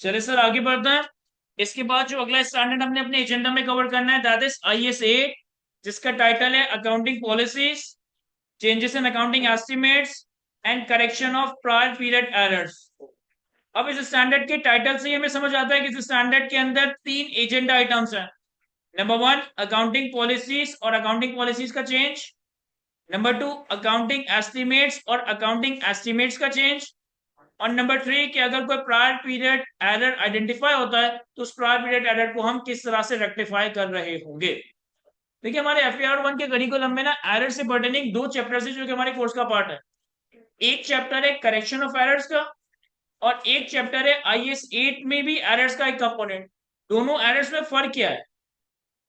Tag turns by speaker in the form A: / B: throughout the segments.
A: चलिए सर आगे बढ़ते हैं। इसके बाद जो अगला स्टैंडर्ड हमने अपने एजेंडा में कवर करना है दैट इज IS 8, जिसका टाइटल है accounting policies, changes in accounting estimates and correction of prior period errors. अब इस स्टैंडर्ड के टाइटल से ही हमें समझ आता है कि इस स्टैंडर्ड के अंदर तीन एजेंडा आइटम्स हैं। नंबर वन, अकाउंटिंग पॉलिसीज और अकाउंटिंग पॉलिसीज का change. Number two, accounting estimates और अकाउंटिंग एस्टिमेट्स का चेंज। और नंबर थ्री कि अगर कोई प्रायर पीरियड एरर आइडेंटिफाई होता है तो उस प्रायर पीरियड एरर को हम किस तरह से रेक्टिफाई कर रहे होंगे। देखिए हमारे FAR 1 के करिकुलम में ना एरर से पर्टेनिंग दो चैप्टर्स है जो कि हमारे कोर्स का पार्ट है। एक चैप्टर है करेक्शन ऑफ एरर्स का और एक चैप्टर है IS 8 में भी एरर्स का एक कंपोनेंट। दोनों एरर्स में फर्क क्या है?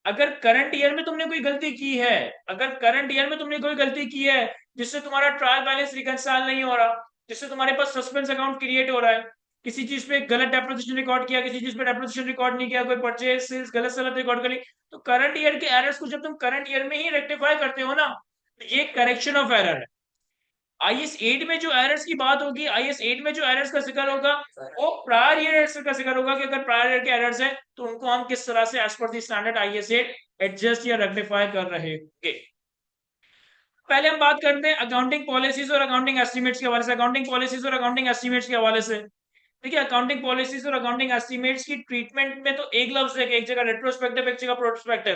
A: अगर करंट ईयर में तुमने कोई गलती की है, अगर करंट ईयर में तुमने कोई गलती की है जिससे तुम्हारा ट्रायल बैलेंस रिकंसाइल नहीं हो रहा, जिससे तुम्हारे पास सस्पेंस अकाउंट क्रिएट हो रहा है, किसी चीज पे गलत डेप्रिसिएशन रिकॉर्ड किया, किसी चीज पे डेप्रिसिएशन रिकॉर्ड नहीं किया, कोई परचेज सेल्स गलत सलत रिकॉर्ड करी, तो करंट ईयर के एरर्स को जब तुम करंट ईयर में ही रेक्टिफाई करते हो ना, तो ये करेक्शन ऑफ एरर है। IS 8 में जो एरर्स की बात होगी, IS 8 में जो एरर्स का जिक्र होगा वो प्रायर ईयर एरर्स का जिक्र होगा कि अगर प्रायर ईयर के एरर्स है तो उनको हम किस तरह से as per the standard IS 8 adjust या रेक्टिफाई कर रहे होंगे। पहले हम बात करते हैं अकाउंटिंग पॉलिसीज और अकाउंटिंग एस्टिमेट्स के हवाले से। अकाउंटिंग पॉलिसीज और अकाउंटिंग एस्टिमेट्स के हवाले से देखिए, अकाउंटिंग पॉलिसीज और अकाउंटिंग एस्टिमेट्स की ट्रीटमेंट में तो एक लफ्ज है कि एक जगह रेट्रोस्पेक्टिव एक जगह प्रोस्पेक्टिव।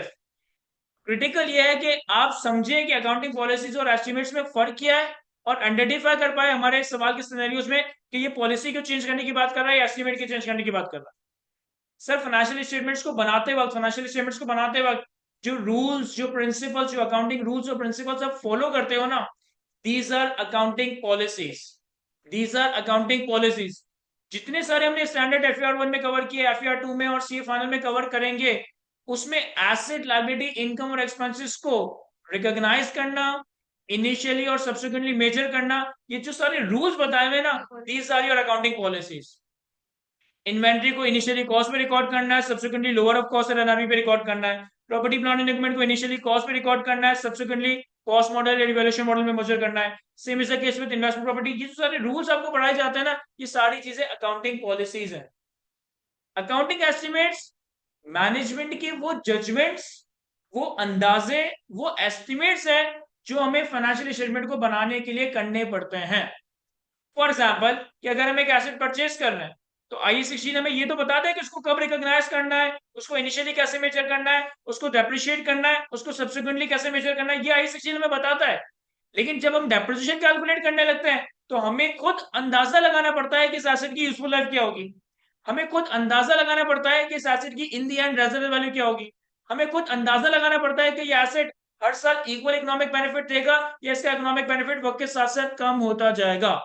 A: क्रिटिकल ये है कि आप समझें कि अकाउंटिंग पॉलिसीज और एस्टिमेट्स में फर्क क्या है और आइडेंटिफाई कर पाए हमारे सवाल के सिनेरियोज में कि ये पॉलिसी को चेंज करने की बात कर रहा है या एस्टिमेट को चेंज करने की बात कर रहा है। सर फाइनेंशियल स्टेटमेंट्स को बनाते वक्त, फाइनेंशियल स्टेटमेंट्स को बनाते वक्त जो रूल्स, जो प्रिंसिपल्स, जो अकाउंटिंग रूल्स और प्रिंसिपल्स आप फॉलो करते हो ना, these are accounting policies. These are accounting policies. जितने सारे हमने स्टैंडर्ड FAR 1 में कवर किए, FAR 2 में और CA फाइनल में कवर करेंगे, उसमें एसेट, लायबिलिटी, इनकम और एक्सपेंसेस को रिकॉग्नाइज करना, इनिशियली और सब्सिक्वेंटली मेजर करना, ये जो सारे रूल्स बताए हुए ना, these are your accounting policies. Inventory को इनिशियली कॉस्ट पे रिकॉर्ड करना है, सब्सिक्वेंटली लोअर ऑफ कॉस्ट और NRV पे रिकॉर्ड करना है। प्रॉपर्टी प्लांट एंड इक्विपमेंट को इनिशियली कॉस्ट पे रिकॉर्ड करना है, सब्सिक्वेंटली कॉस्ट मॉडल या रिवैल्यूएशन मॉडल में मेजर करना है। Same is the case with investment property. ये जो सारे रूल्स आपको पढ़ाए जाते हैं ना, ये सारी चीजें अकाउंटिंग पॉलिसीज हैं। अकाउंटिंग एस्टिमेट्स मैनेजमेंट के वो जजमेंट्स, वो अंदाजे, वो एस्टिमेट्स है जो हमें फाइनेंशियल स्टेटमेंट को बनाने के लिए करने पड़ते हैं। फॉर एग्जाम्पल कि अगर हम एक एसेट परचेज कर रहे हैं तो IS 16 हमें ये तो बताता है कि उसको कब रिकॉग्नाइज करना है, उसको इनिशियली कैसे मेजर करना है, उसको डेप्रिशिएट करना है, उसको सब्सिक्वेंटली कैसे मेजर करना है, ये IS 16 हमें बताता है। लेकिन जब हम डेप्रिसिएशन कैलकुलेट करने लगते हैं तो हमें खुद अंदाजा लगाना पड़ता है कि इस एसेट की यूजफुल लाइफ क्या होगी। हमें खुद अंदाजा लगाना पड़ता है कि इस एसेट की इन दी एंड रेजरेबल वैल्यू क्या होगी। हमें खुद अंदाजा लगाना पड़ता है कि ये एसेट हर साल इक्वल इकोनॉमिक बेनिफिट देगा या इसका इकोनॉमिक बेनिफिट वक्त के साथ साथ कम होता जाएगा।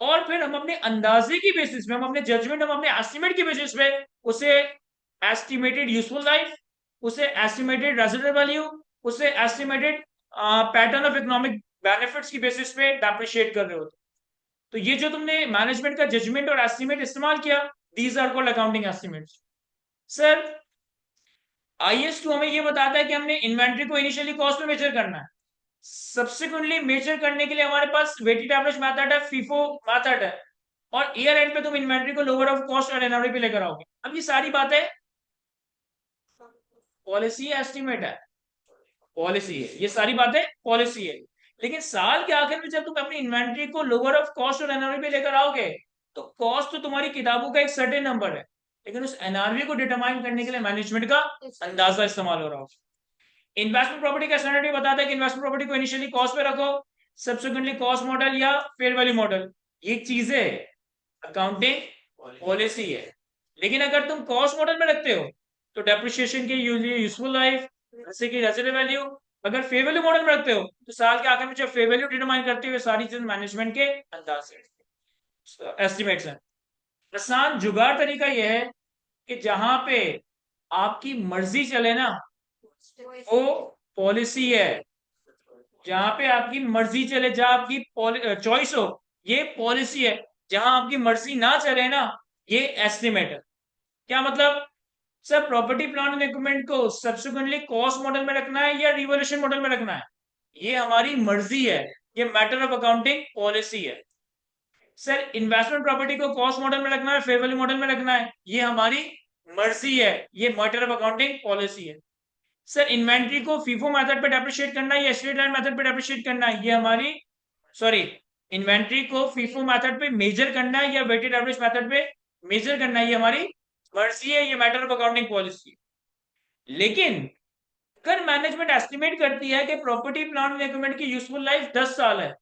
A: और फिर हम अपने अंदाजे की बेसिस पे, हम अपने जजमेंट, हम अपने एस्टिमेट की बेसिस पे उसे एस्टिमेटेड यूजफुल लाइफ, उसे एस्टिमेटेड रेजिडुअल वैल्यू, उसे estimated pattern of economic benefits की बेसिस पे डेप्रिशिएट कर रहे होते। तो ये जो तुमने मैनेजमेंट का जजमेंट और एस्टिमेट इस्तेमाल किया, these are called accounting estimates. Sir IS 2 हमें ये बताता है कि हमने इन्वेंट्री को इनिशियली कॉस्ट पे मेजर करना है, सब्सिक्वेंटली मेजर करने के लिए हमारे पास वेटेड एवरेज मेथड है, फीफो मेथड है, और ईयर एंड पे तुम इन्वेंट्री को लोअर ऑफ कॉस्ट और NRV पे लेकर आओगे। अब ये सारी बातें पॉलिसी एस्टिमेट है, पॉलिसी है, ये सारी बातें पॉलिसी है। लेकिन साल के आखिर में जब तुम अपनी इन्वेंट्री को लोअर ऑफ कॉस्ट और NRV पे लेकर आओगे तो कॉस्ट तो तुम्हारी किताबों का एक सर्टेन नंबर है, लेकिन उस NRV को डिटरमाइन करने के लिए मैनेजमेंट का अंदाजा इस्तेमाल हो रहा होगा। इन्वेस्टमेंट प्रॉपर्टी का स्टैंडर्ड ये बताता है कि इन्वेस्टमेंट प्रॉपर्टी को इनिशियली कॉस्ट पे रखो, सब्सिक्वेंटली कॉस्ट मॉडल या फेयर वैल्यू मॉडल। ये चीजें अकाउंटिंग पॉलिसी है। लेकिन अगर तुम कॉस्ट मॉडल में रखते हो तो डेप्रिसिएशन की यूजफुल लाइफ, जैसे कि रेजिडुअल वैल्यू, अगर फेयर वैल्यू मॉडल में रखते हो तो साल के आखिर में जब फेयर वैल्यू डिटरमाइन करते हुए सारी चीज मैनेजमेंट के अंदाज एस्टिमेट्स हैं। आसान जुगाड़ तरीका यह है कि जहां पे आपकी मर्जी चले ना, वो पॉलिसी है। जहां पे आपकी मर्जी चले, जहां आपकी चॉइस हो, ये पॉलिसी है। जहां आपकी मर्जी ना चले ना, ये एस्टिमेट है। क्या मतलब? Sir property plant and equipment को सब्सिक्वेंटली कॉस्ट मॉडल में रखना है या रिवोल्यूशन मॉडल में रखना है, ये हमारी मर्जी है। ये मैटर ऑफ अकाउंटिंग पॉलिसी है। सर इन्वेस्टमेंट प्रॉपर्टी को कॉस्ट मॉडल में रखना है, फेयर वैल्यू मॉडल में रखना है, ये हमारी मर्जी है, ये मैटर ऑफ अकाउंटिंग पॉलिसी है। सर इन्वेंट्री को फीफो मेथड पे डेप्रिशिएट करना है या स्ट्रेट लाइन मेथड पे डेप्रिशिएट करना है, ये हमारी, सॉरी, इन्वेंट्री को फीफो मेथड पे मेजर करना है या वेटेड एवरेज मेथड पे मेजर करना है, ये हमारी मर्जी है, ये मैटर ऑफ अकाउंटिंग पॉलिसी है। लेकिन अगर मैनेजमेंट एस्टिमेट करती है कि प्रॉपर्टी प्लांट एंड इक्विपमेंट की यूजफुल लाइफ 10 साल है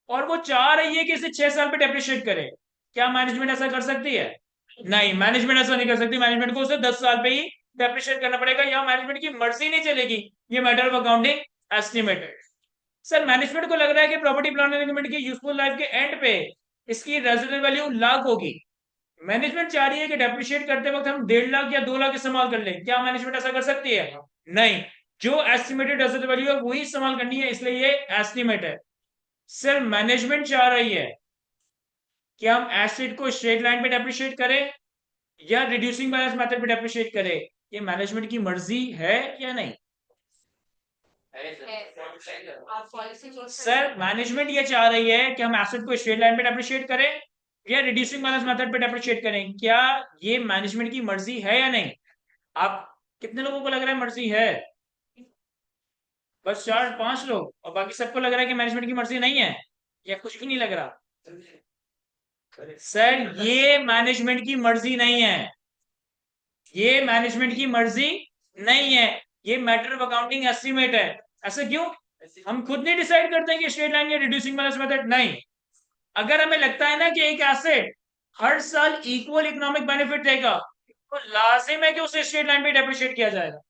A: और वो चाह रही है कि इसे 6 साल पे डेप्रिशिएट करे, क्या मैनेजमेंट ऐसा कर सकती है? नहीं, मैनेजमेंट ऐसा नहीं कर सकती। मैनेजमेंट को उसे 10 साल पे ही डेप्रिशिएट करना पड़ेगा, या मैनेजमेंट की मर्जी नहीं चलेगी, ये matter of accounting estimated. Sir management को लग रहा है कि प्रॉपर्टी प्लांट एंड इक्विपमेंट की यूजफुल लाइफ के एंड पे इसकी रेजिडुअल वैल्यू लाख होगी। मैनेजमेंट चाह रही है कि डेप्रिशिएट करते वक्त हम 1.5 लाख या 2 लाख इस्तेमाल कर लें, क्या मैनेजमेंट ऐसा कर सकती है? नहीं, जो एस्टिमेटेड रेजिडुअल वैल्यू है वही इस्तेमाल करनी है, इसलिए ये एस्टिमेट है। सर मैनेजमेंट चाह रही है कि हम एसिड को स्ट्रेट लाइन पे डेप्रिशिएट करें या रिड्यूसिंग बैलेंस मेथड पे डेप्रिशिएट करें, ये मैनेजमेंट की मर्जी है या नहीं? सर मैनेजमेंट ये चाह रही है कि हम एसिड को स्ट्रेट लाइन पे डेप्रिशिएट करें या रिड्यूसिंग बैलेंस मेथड पे डेप्रिशिएट करें, क्या ये मैनेजमेंट की मर्जी है या नहीं? आप कितने लोगों को लग रहा है मर्जी है? बस 4-5 लोग, और बाकी सबको लग रहा है कि मैनेजमेंट की मर्जी नहीं है, या कुछ भी नहीं लग रहा? सर ये मैनेजमेंट की मर्जी नहीं है, ये मैनेजमेंट की मर्जी नहीं है, ये मैटर ऑफ अकाउंटिंग एस्टिमेट है। ऐसा क्यों? हम खुद नहीं डिसाइड करते हैं कि स्ट्रेट लाइन या रिड्यूसिंग बैलेंस मेथड, नहीं। अगर हमें लगता है ना कि एक एसेट हर साल इक्वल इकोनॉमिक बेनिफिट देगा, तो लाजिम है कि उसे स्ट्रेट लाइन पे डेप्रिशिएट किया जाएगा।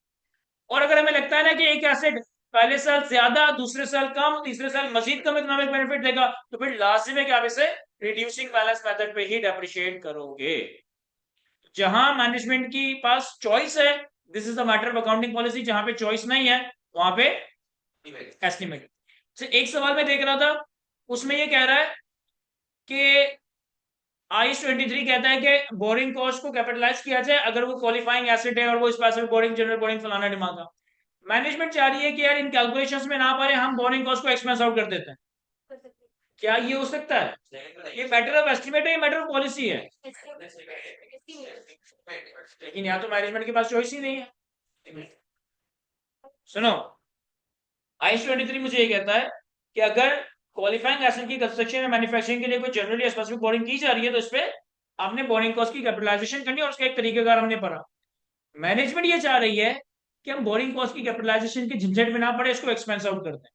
A: और अगर हमें लगता है ना कि एक एसेट पहले साल ज्यादा, दूसरे साल कम, तीसरे साल मजीद कम इकोनॉमिक बेनिफिट देगा, तो फिर लाजिम है कि आप इसे रिड्यूसिंग बैलेंस मेथड पे ही डेप्रिशिएट करोगे। जहां मैनेजमेंट की पास चॉइस है, this is the matter of accounting policy, जहां पे चॉइस नहीं है वहां पे एस्टिमेट। एक सवाल में देख रहा था, उसमें ये कह रहा है कि I-23 कहता है कि बोरिंग कॉस्ट को कैपिटलाइज किया जाए अगर वो क्वालिफाइंग एसेट है और वो इस पास में बोरिंग, जनरल बोरिंग, फलाना डिमांड। मैनेजमेंट चाह रही है कि यार इन कैलकुलेशंस में ना पारे हम बोरिंग कॉस्ट को एक्सपेंस आउट कर देते हैं, क्या ये हो सकता है? ये मैटर ऑफ एस्टिमेट है, ये मैटर ऑफ पॉलिसी है। लेकिन यहाँ तो मैनेजमेंट के पास चॉइस ही नहीं है। सुनो, I-23 मुझे ये कहता है कि अगर क्वालिफाइंग एसेट की कंस्ट्रक्शन या मैन्युफैक्चरिंग के लिए कोई जनरल या स्पेसिफिक बोरिंग की जा रही है, तो इस पे आपने बोरिंग कॉस्ट की कैपिटलाइजेशन करनी है, और उसका एक तरीकेकार हमने पढ़ा। मैनेजमेंट ये चाह रही है कि हम बोरिंग कॉस्ट की कैपिटलाइजेशन के झंझट में ना पड़े, इसको एक्सपेंस आउट कर दें।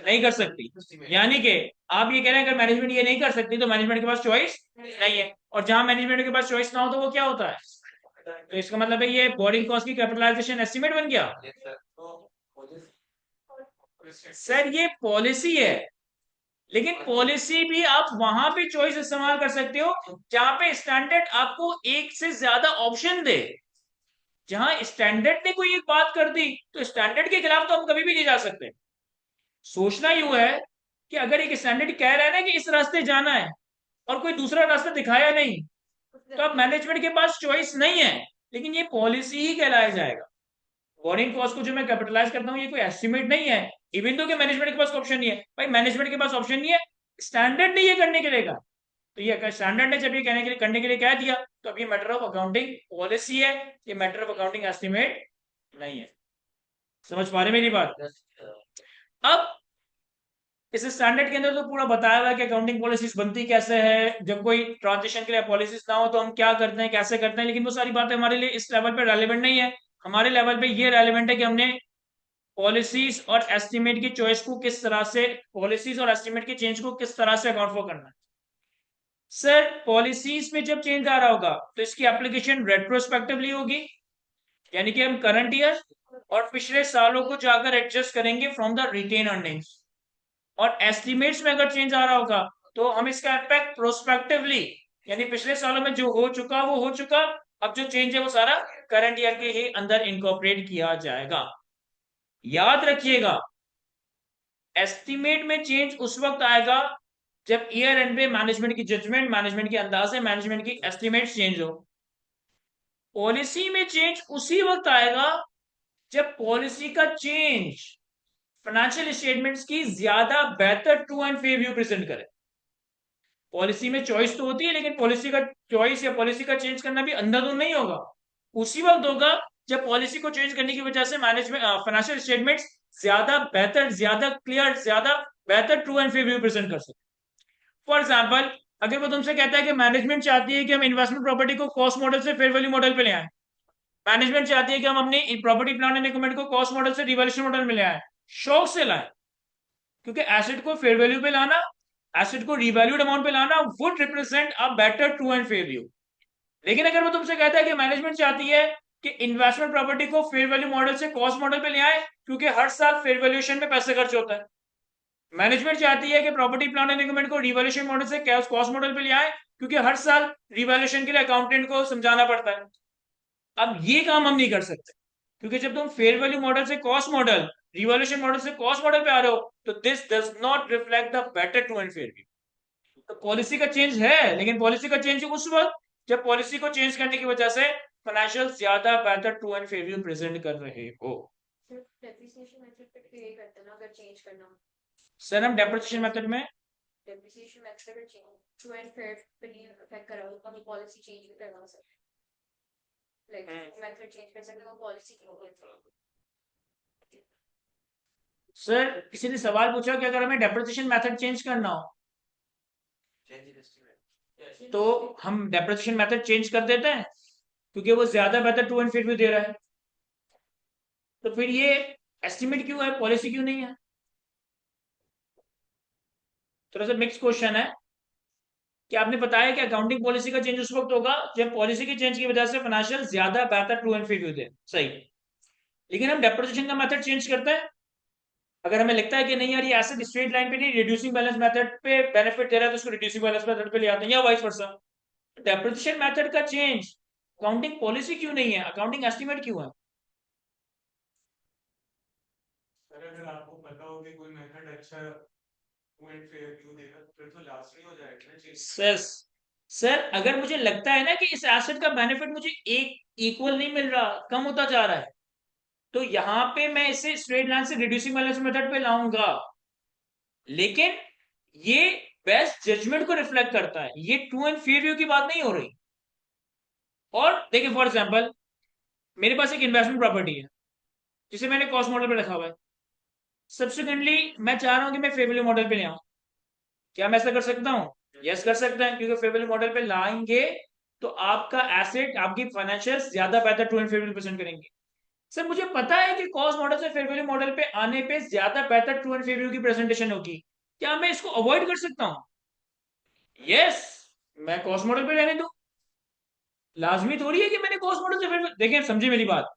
A: नहीं कर सकती, यानी कि आप ये कह रहे हैं अगर मैनेजमेंट ये नहीं कर सकती तो मैनेजमेंट के पास चॉइस नहीं है, और जहां मैनेजमेंट के पास चॉइस ना हो तो वो क्या होता है? तो इसका मतलब है ये बोरिंग कॉस्ट की कैपिटलाइजेशन एस्टिमेट बन गया। सर ये पॉलिसी है, लेकिन पॉलिसी भी आप वहां पे चॉइस इस्तेमाल कर सकते हो जहां पे स्टैंडर्ड आपको एक से ज्यादा ऑप्शन दे। जहां स्टैंडर्ड ने कोई एक बात कर दी तो स्टैंडर्ड के खिलाफ तो हम कभी भी नहीं जा सकते। सोचना यूं है कि अगर एक स्टैंडर्ड कह रहा है ना कि इस रास्ते जाना है और कोई दूसरा रास्ता दिखाया नहीं, तो अब मैनेजमेंट के पास चॉइस नहीं है, लेकिन ये पॉलिसी ही कहलाया जाएगा। बोरिंग कॉस्ट को जो मैं कैपिटलाइज करता हूँ ये कोई एस्टिमेट नहीं है, इवन तो कि मैनेजमेंट के पास ऑप्शन नहीं है। भाई मैनेजमेंट के पास ऑप्शन नहीं है, स्टैंडर्ड ने ये करने के लिए कहा, तो ये स्टैंडर्ड ने जब ये कहने के लिए करने के लिए कह दिया, तो अब ये मैटर ऑफ अकाउंटिंग पॉलिसी है, ये मैटर ऑफ अकाउंटिंग एस्टिमेट नहीं है। समझ पा रहे मेरी बात? अब इस स्टैंडर्ड के अंदर तो पूरा बताया हुआ है कि अकाउंटिंग पॉलिसीज बनती कैसे है, जब कोई ट्रांजिशन के लिए पॉलिसीज ना हो तो हम क्या करते हैं, कैसे करते हैं, लेकिन वो सारी बातें हमारे लिए इस लेवल पे रेलेवेंट नहीं है। हमारे लेवल पे ये रेलेवेंट है कि हमने पॉलिसीज और एस्टिमेट की चॉइस को किस तरह से, पॉलिसीज और एस्टिमेट की चेंज को किस तरह से अकाउंट फॉर करना है। सर पॉलिसीज में जब चेंज आ रहा होगा तो इसकी एप्लीकेशन रेट्रोस्पेक्टिवली होगी, यानी कि हम करंट ईयर और पिछले सालों को जाकर एडजस्ट करेंगे फ्रॉम द रिटेन अर्निंग्स। और एस्टिमेट्स में अगर चेंज आ रहा होगा तो हम इसका इम्पैक्ट प्रोस्पेक्टिवली, यानी पिछले सालों में जो हो चुका वो हो चुका, अब जो चेंज है वो सारा करंट ईयर के ही अंदर इनकॉर्पोरेट किया जाएगा। याद रखिएगा, एस्टिमेट में चेंज उस वक्त आएगा जब ईयर एंड पे मैनेजमेंट की जजमेंट, मैनेजमेंट के अंदाजे, मैनेजमेंट की एस्टिमेट चेंज हो। पॉलिसी में चेंज उसी वक्त आएगा जब पॉलिसी का चेंज फाइनेंशियल स्टेटमेंट्स की ज्यादा बेहतर true and fair view present करे। पॉलिसी में चॉइस तो होती है, लेकिन पॉलिसी का चॉइस या पॉलिसी का चेंज करना भी अंधाधुंध नहीं होगा। उसी वक्त होगा जब पॉलिसी को चेंज करने की वजह से मैनेजमेंट फाइनेंशियल स्टेटमेंट्स ज्यादा बेहतर, ज्यादा क्लियर, ज्यादा बेहतर true and fair view present कर सके। फॉर एग्जाम्पल, अगर वो तुमसे कहता है कि मैनेजमेंट चाहती है कि हम इन्वेस्टमेंट प्रॉपर्टी को कॉस्ट मॉडल से फेयर वैल्यू मॉडल पे ले आए, मैनेजमेंट चाहती है कि हम अपनी प्रॉपर्टी प्लान एंड इक्विपमेंट को कॉस्ट मॉडल से रिवैल्यूएशन मॉडल में ले आए, शौक से लाए, क्योंकि एसेट को फेयर वैल्यू पे लाना, एसेट को रिवैल्यूड अमाउंट पे लाना would represent a better true and fair view. लेकिन अगर वो तुमसे कहता है कि मैनेजमेंट चाहती है कि इन्वेस्टमेंट प्रॉपर्टी को फेयर वैल्यू मॉडल से कॉस्ट मॉडल पे ले आए, क्योंकि हर साल फेयर वैल्यूएशन में पैसे खर्च होता है, मैनेजमेंट चाहती है कि प्रॉपर्टी प्लान एंड इक्विपमेंट को रिवैल्यूएशन मॉडल से कॉस्ट मॉडल पे ले आए, क्योंकि हर साल रिवैल्यूएशन के लिए अकाउंटेंट को समझाना पड़ता है। अब ये काम हम नहीं कर सकते, क्योंकि जब तुम फेयर वैल्यू मॉडल से कॉस्ट मॉडल, रिवॉल्यूशन मॉडल से कॉस्ट मॉडल पे आ रहे हो, तो this does not reflect the better true and fair view. तो पॉलिसी का चेंज है, लेकिन पॉलिसी का चेंज उस वक्त जब पॉलिसी को चेंज करने की वजह से फाइनेंशियल ज्यादा बेहतर true and fair view present कर रहे हो।
B: डेप्रिसिएशन मेथड पे क्रिएट करते हैं ना, अगर चेंज करना हो।
A: सर हम डेप्रिसिएशन मेथड में
B: डेप्रिसिएशन मेथड अगर चेंज ट्रू एंड फेयर पे नहीं अफेक्ट करा हो तो हम पॉलिसी चेंज भी करवा सकते हैं, लाइक मेथड चेंज कर सकते हैं, वो पॉलिसी की होगी।
A: सर किसी ने सवाल पूछा कि अगर हमें डेप्रिसिएशन मेथड चेंज करना हो तो हम डेप्रिसिएशन मेथड चेंज कर देते हैं, क्योंकि वो ज्यादा बेहतर ट्रू एंड फेयर व्यू दे रहा है। तो फिर ये एस्टिमेट क्यों है, पॉलिसी क्यों नहीं है? थोड़ा सा मिक्स क्वेश्चन है कि आपने बताया कि अकाउंटिंग पॉलिसी का चेंज उस वक्त होगा जब पॉलिसी के चेंज की वजह से फाइनेंशियल ज्यादा बेहतर ट्रू एंड फेयर व्यू दे, सही। लेकिन हम डेप्रिसिएशन का मेथड चेंज करते हैं अगर हमें लगता है कि नहीं यार ये एसेट स्ट्रेट लाइन पे नहीं, रिड्यूसिंग बैलेंस मेथड पे बेनिफिट दे रहा है, तो उसको रिड्यूसिंग बैलेंस मेथड पे ले आते हैं, या वाइस वर्सा। डेप्रिसिएशन मेथड का चेंज अकाउंटिंग पॉलिसी क्यों नहीं है, अकाउंटिंग एस्टिमेट क्यों है?
C: सर अगर आपको पता हो कि कोई मेथड अच्छा पॉइंट फेयर क्यों देगा तो फिर तो लास्ट में हो जाएगा ना चीज।
A: सर सर अगर मुझे लगता है ना कि इस एसेट का बेनिफिट मुझे एक इक्वल नहीं मिल रहा, कम होता जा रहा है, तो यहां पे मैं इसे स्ट्रेट लाइन से रिड्यूसिंग बैलेंस मेथड पे लाऊंगा। लेकिन ये बेस्ट जजमेंट को रिफ्लेक्ट करता है, ये ट्रू एंड फेयर व्यू की बात नहीं हो रही। और देखिए फॉर एग्जांपल, मेरे पास एक इन्वेस्टमेंट प्रॉपर्टी है जिसे मैंने कॉस्ट मॉडल पे रखा हुआ है। सब्सिक्वेंटली मैं चाह रहा हूं कि मैं फेयर वैल्यू मॉडल पे ले आऊं। क्या मैं ऐसा कर सकता हूँ? यस कर सकता है, क्योंकि फेयर वैल्यू मॉडल पे लाएंगे तो आपका एसेट, आपकी फाइनेंशियल ज्यादा बेहतर true and fair value present करेंगे। सर मुझे पता है कि कॉस्ट मॉडल से फेयर वैल्यू मॉडल पे आने पे ज्यादा बेहतर ट्रू एंड फेयर वैल्यू की प्रेजेंटेशन होगी, क्या मैं इसको अवॉइड कर सकता हूँ? यस, मैं कॉस्ट मॉडल पे रहने दूं। लाजमी थोड़ी है कि मैंने कॉस्ट मॉडल से फेयर, देखिए समझिए मेरी बात,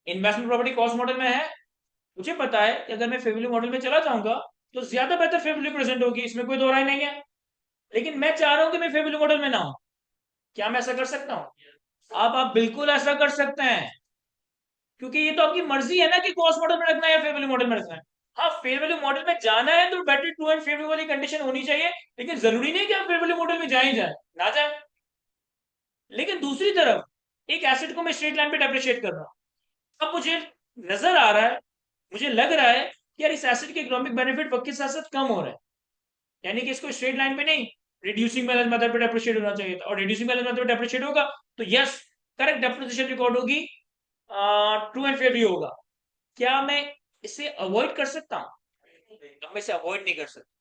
A: इन्वेस्टमेंट प्रॉपर्टी कॉस्ट मॉडल में है, मुझे पता है कि अगर मैं फेयर वैल्यू मॉडल में चला जाऊंगा तो ज्यादा बेहतर फेयर वैल्यू प्रेजेंट होगी, इसमें कोई दो राय नहीं है। लेकिन मैं चाह रहा हूं कि मैं फेयर वैल्यू मॉडल में ना हूं, क्या मैं ऐसा कर सकता हूं? आप बिल्कुल ऐसा कर सकते हैं, क्योंकि ये तो आपकी मर्जी है ना कि कॉस्ट मॉडल में रखना है या फेयर वैल्यू मॉडल में रखना है। हाँ, फेयर वैल्यू मॉडल में जाना है तो better true and fair value वाली कंडीशन होनी चाहिए, लेकिन जरूरी नहीं कि आप फेयर वैल्यू मॉडल में जाए ही जाए, ना जाए। लेकिन दूसरी तरफ एक एसेट को मैं स्ट्रेट लाइन पे डेप्रिशिएट कर रहा हूं, अब मुझे नजर आ रहा है, मुझे लग रहा है कि यार इस एसेट के इकोनॉमिक बेनिफिट वक्त के साथ साथ कम हो रहा है, यानी कि इसको स्ट्रेट लाइन पे नहीं, रिड्यूसिंग बैलेंस मेथड पे डेप्रिशिएट होना चाहिए था, और रिड्यूसिंग बैलेंस मेथड पे डेप्रिशिएट होगा तो यस, करेक्ट डेप्रिसिएशन रिकॉर्ड होगी, ट्रू एंड फेयर व्यू होगा। क्या मैं इसे अवॉइड कर सकता हूँ? अब मैं इसे अवॉइड नहीं कर सकता।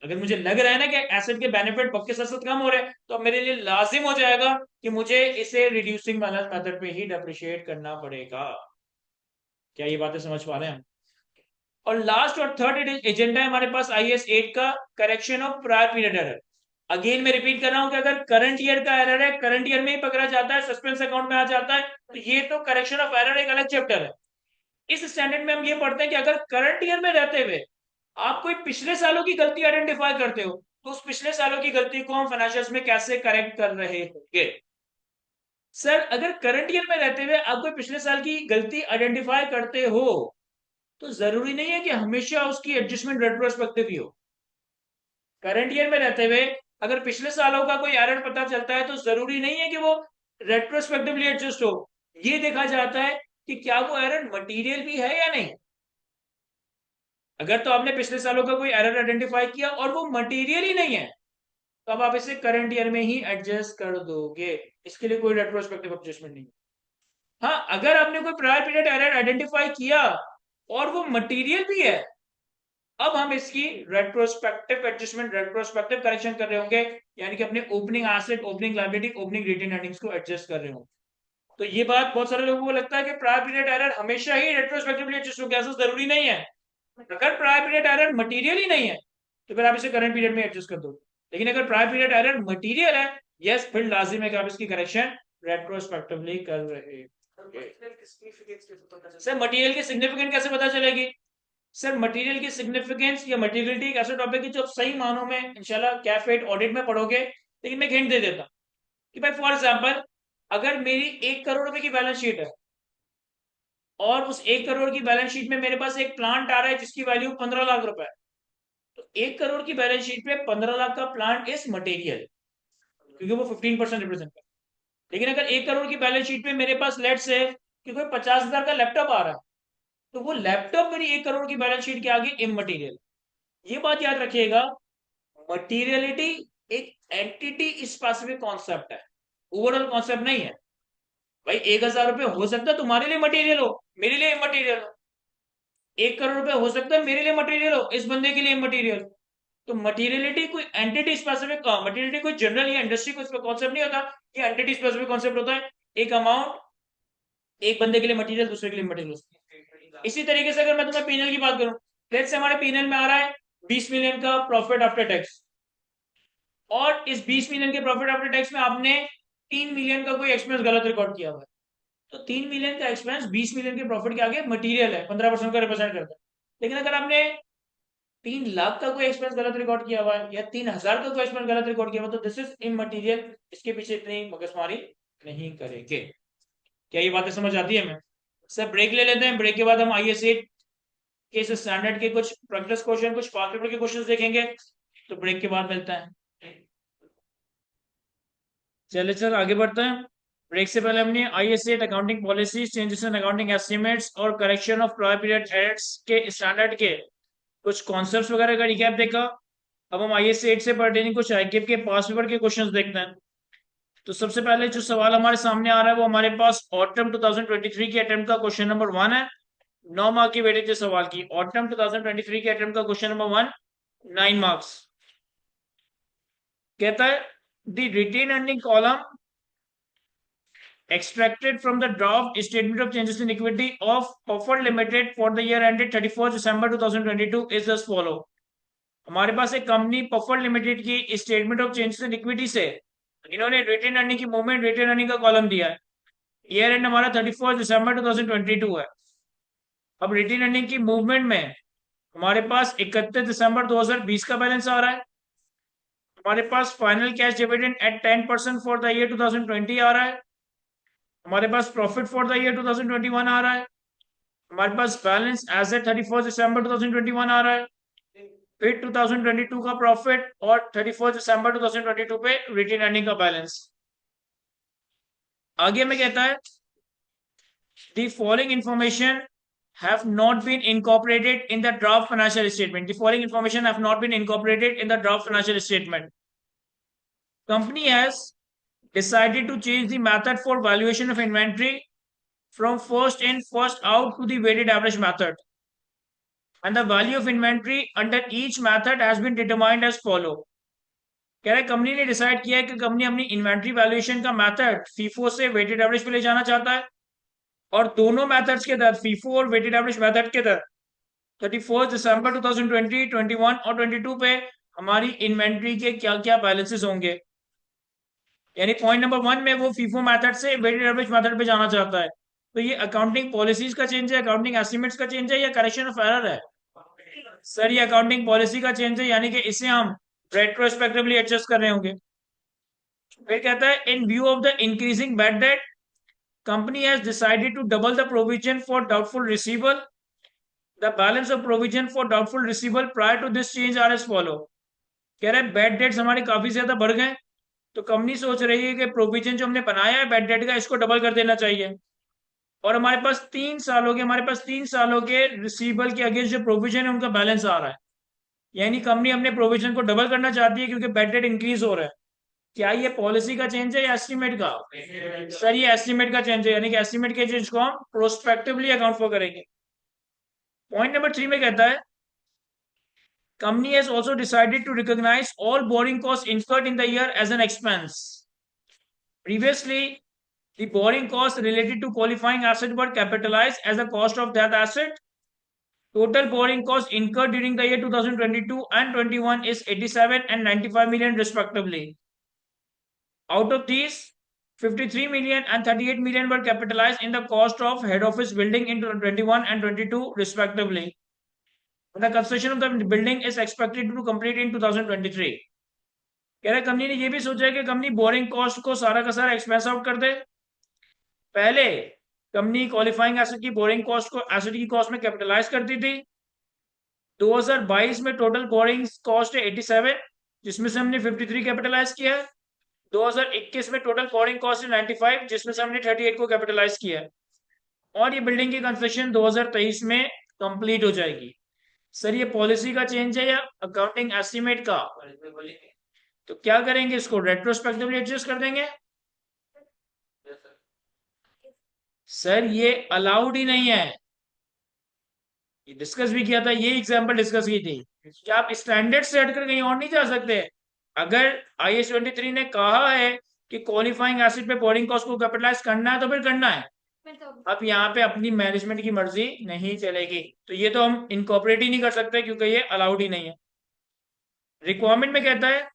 A: अगर मुझे लग रहा है ना कि एसेट के बेनिफिट वक्त के साथ साथ कम हो रहे हैं, तो अब मेरे लिए लाजिम हो जाएगा कि मुझे इसे रिड्यूसिंग बैलेंस मेथड पे ही डेप्रिशिएट करना पड़ेगा। क्या ये बातें समझ पा रहे हैं हम? और लास्ट और थर्ड एजेंडा है हमारे पास IAS 8 का, correction of prior period error. Again मैं रिपीट कर रहा हूं कि अगर करंट ईयर का एरर है, करंट ईयर में ही पकड़ा जाता है, सस्पेंस अकाउंट में आ जाता है, तो ये तो करेक्शन ऑफ एरर एक अलग चैप्टर है। इस स्टैंडर्ड में हम ये पढ़ते हैं कि अगर करंट ईयर में रहते हुए आप कोई पिछले सालों की गलती आइडेंटिफाई करते हो, तो उस पिछले सालों की गलती को हम फाइनेंशियल्स में कैसे करेक्ट कर रहे होंगे? सर अगर करंट ईयर में रहते हुए आप कोई पिछले साल की गलती आइडेंटिफाई करते हो, तो जरूरी नहीं है कि हमेशा उसकी एडजस्टमेंट रेट्रोस्पेक्टिव ही हो। करंट ईयर में रहते हुए अगर पिछले सालों का कोई एरर पता चलता है, तो जरूरी नहीं है कि वो रेट्रोस्पेक्टिवली एडजस्ट हो। ये देखा जाता है कि क्या वो एरर मटेरियल भी है या नहीं। अगर तो आपने पिछले सालों का कोई एरर आइडेंटिफाई किया और वो मटेरियल ही नहीं है, तो अब आप इसे करंट ईयर में ही एडजस्ट कर दोगे, इसके लिए कोई रेट्रोस्पेक्टिव एडजस्टमेंट नहीं। हाँ, अगर आपने कोई प्रायर पीरियड एरर आइडेंटिफाई किया और वो मटेरियल भी है, अब हम इसकी रेट्रोस्पेक्टिव एडजस्टमेंट, रेट्रोस्पेक्टिव करेक्शन कर रहे होंगे, यानी कि अपने opening asset, opening liability, opening retain earnings को एडजस्ट कर रहे होंगे। तो ये बात बहुत सारे लोगों को लगता है कि प्रायर पीरियड एरर हमेशा ही रेट्रोस्पेक्टिवली एडजस्ट होगा, ऐसा जरूरी नहीं है। अगर प्रायर पीरियड एरर मटेरियल ही नहीं है तो फिर आप इसे करंट पीरियड में एडजस्ट कर दो, लेकिन अगर प्रायर पीरियड एरर मटेरियल है, यस, फिर लाजिम है कि आप इसकी करेक्शन रेट्रोस्पेक्टिवली कर रहे हो। सर मटेरियल की सिग्निफिकेंट कैसे पता चलेगी? सर मटेरियल की सिग्निफिकेंस या मटेरियलिटी एक ऐसा टॉपिक है जो आप सही मानों में इंशाल्लाह कैफेट ऑडिट में पढ़ोगे, लेकिन मैं हिंट दे देता हूं कि भाई फॉर एग्जांपल, अगर मेरी 1 करोड़ रुपए की बैलेंस शीट है और उस 1 करोड़ की बैलेंस शीट में मेरे पास एक प्लांट आ रहा है जिसकी वैल्यू 15 लाख रुपए है, तो 1 करोड़ की बैलेंस शीट पे 15 लाख का प्लांट इज मटेरियल, क्योंकि वो 15% रिप्रेजेंट कर। लेकिन अगर 1 करोड़ की बैलेंस शीट पे मेरे पास लेट से कि कोई 50,000 का लैपटॉप आ रहा है, तो वो लैपटॉप मेरी 1 करोड़ की बैलेंस शीट के आगे इमटेरियल। ये बात याद रखिएगा, मटीरियलिटी एक एंटिटी स्पेसिफिक कॉन्सेप्ट है, ओवरऑल कॉन्सेप्ट नहीं है। भाई 1,000 रुपए हो सकता है तुम्हारे लिए मटेरियल हो, मेरे लिए इमटेरियल हो। 1 करोड़ रुपए हो सकता है मेरे लिए मटेरियल हो, इस बंदे के लिए इमटेरियल। तो मटेरियलिटी कोई एंटिटी स्पेसिफिक, मटेरियलिटी कोई जनरल या इंडस्ट्री कोई कॉन्सेप्ट नहीं होता, ये एंटिटी स्पेसिफिक कॉन्सेप्ट होता है। एक अमाउंट एक बंदे के लिए मटेरियल, दूसरे के लिए मटेरियल। इसी तरीके से अगर मैं तुम्हें पीनल की बात करूं, लेट्स से हमारे पीनल में आ रहा है 20 मिलियन का प्रॉफिट आफ्टर टैक्स, और इस 20 मिलियन के प्रॉफिट आफ्टर टैक्स में आपने 3 मिलियन का कोई एक्सपेंस गलत रिकॉर्ड किया हुआ है, तो 3 मिलियन का एक्सपेंस 20 मिलियन के प्रॉफिट के आगे मटेरियल है, 15% का रिप्रेजेंट करता है। लेकिन अगर आपने 3 लाख का कोई एक्सपेंस गलत रिकॉर्ड किया हुआ है या 3,000 का कोई एक्सपेंस गलत रिकॉर्ड किया हुआ, तो दिस इज इमटेरियल, इसके पीछे इतनी मगजमारी नहीं करेंगे। क्या ये बातें समझ आती है? मैं सर ब्रेक ले लेते हैं, ब्रेक के बाद हम IS8 के इस स्टैंडर्ड के कुछ प्रैक्टिस क्वेश्चन, कुछ पास्ट पेपर के क्वेश्चन देखेंगे, तो ब्रेक के बाद मिलता है। चलिए सर आगे बढ़ते हैं। ब्रेक से पहले हमने IS8 accounting policies, changes in accounting estimates और correction of prior period errors के स्टैंडर्ड के कुछ कॉन्सेप्ट्स वगैरह का रिकैप देखा। अब हम IS8 से पर्टेनिंग कुछ ICAP के पास पेपर के क्वेश्चंस देखते हैं। तो सबसे पहले जो सवाल हमारे सामने आ रहा है वो हमारे पास ऑटम 2023 के अटेम्प्ट का क्वेश्चन नंबर 1 है। 9 मार्क की वेटेज है सवाल की। ऑटम 2023 के अटेम्प्ट का क्वेश्चन नंबर 1, 9 मार्क्स। कहता है the retain earning column extracted from the draft statement of changes in equity of Puffer Limited for the year ended 31st December 2022 is as follow। हमारे पास एक कंपनी पफर लिमिटेड की statement of changes in equity से इन्होंने retain earning की movement, retain earning का column दिया है। ईयर एंड हमारा 31st दिसंबर 2022 है। अब रिटेन अर्निंग की मूवमेंट में हमारे पास 31 दिसंबर 2020 का बैलेंस आ रहा है। हमारे पास final cash dividend at 10% for the year 2020 आ रहा है। हमारे पास प्रॉफिट फॉर द ईयर 2021 आ रहा है। हमारे पास बैलेंस एज ए 31 दिसंबर 2021 आ रहा है। फिर 2022 का प्रॉफिट और 31 दिसंबर 2022 पे रिटेन अर्निंग का बैलेंस। आगे में कहता है the following information have not been incorporated in the draft financial statement. The following information have not been incorporated in the draft financial statement. Company has decided to change the method for valuation of inventory from first in first out to the weighted average method, and the value of inventory under each method has been determined as follow। कह रहे company ने decide किया है कि company अपनी inventory valuation का method FIFO से weighted average पे ले जाना चाहता है, और दोनों मेथड्स के तहत, फीफो और वेटेड एवरेज मेथड के तहत 31 दिसंबर 2020, 21 और 22 पे हमारी इन्वेंट्री के क्या क्या बैलेंसेस होंगे। यानी पॉइंट नंबर 1 में वो फीफो मेथड से वेटेड एवरेज मेथड पे जाना चाहता है। तो ये अकाउंटिंग पॉलिसीज का चेंज है, अकाउंटिंग एस्टिमेट्स का चेंज है, या करेक्शन ऑफ एरर है? सर ये अकाउंटिंग पॉलिसी का चेंज है, यानी कि इसे हम रेट्रोस्पेक्टिवली एडजस्ट कर रहे होंगे। फिर कहता है इन view of the increasing bad debt company has decided to double the provision for doubtful receivable। The balance of provision for doubtful receivable prior to this change are as follow। कह रहे हैं bad debts हमारे काफी ज्यादा बढ़ गए, तो company सोच रही है कि प्रोविजन जो हमने बनाया है बैड डेट का, इसको डबल कर देना चाहिए। और हमारे पास 3 सालों के रिसीवेबल के अगेंस्ट जो प्रोविजन है उनका बैलेंस आ रहा है, यानी कंपनी अपने प्रोविजन को डबल करना चाहती है क्योंकि बैड डेट इंक्रीज हो रहा है। क्या ये पॉलिसी का चेंज है या एस्टिमेट का? सर ये एस्टिमेट का चेंज है, यानी कि एस्टिमेट के चेंज को हम प्रोस्पेक्टिवली अकाउंट फॉर करेंगे। पॉइंट नंबर 3 में कहता है company has also decided to recognize all borrowing costs incurred in the year as an expense. Previously, the borrowing costs related to qualifying asset were capitalized as a cost of that asset. Total borrowing costs incurred during the year 2022 and 21 is 87 and 95 million respectively. Out of these, 53 million and 38 million were capitalized in the cost of head office building in 21 and 22 respectively. The construction of the building is expected to complete in 2023. कह रहे company ने ये भी सोचा है कि company borrowing cost को सारा का सारा एक्सपेंस आउट कर दे। पहले कंपनी क्वालिफाइंग एसेट की बोरिंग कॉस्ट को एसेट की कॉस्ट में कैपिटलाइज करती थी। 2022 में टोटल बोरिंग कॉस्ट है 87, जिसमें से हमने 53 कैपिटलाइज किया है। 2021 में टोटल बोरिंग कॉस्ट है 95, जिसमें से हमने 38 को कैपिटलाइज किया है। और ये बिल्डिंग की कंस्ट्रक्शन 2023 में कंप्लीट हो जाएगी। सर ये पॉलिसी का चेंज है या अकाउंटिंग एस्टिमेट का? तो क्या करेंगे, इसको रेट्रोस्पेक्टिवली एडजस्ट कर देंगे। सर ये अलाउड ही नहीं है, ये डिस्कस भी किया था, ये एग्जांपल डिस्कस की थी कि आप स्टैंडर्ड से हटकर कहीं और नहीं जा सकते। अगर IAS 23 ने कहा है कि क्वालिफाइंग एसिड पे बोरिंग कॉस्ट को कैपिटलाइज करना है तो फिर करना है। अब यहाँ पे अपनी मैनेजमेंट की मर्जी नहीं चलेगी, तो ये तो हम इनकॉर्पोरेट ही नहीं कर सकते क्योंकि ये अलाउड ही नहीं है। रिक्वायरमेंट में कहता है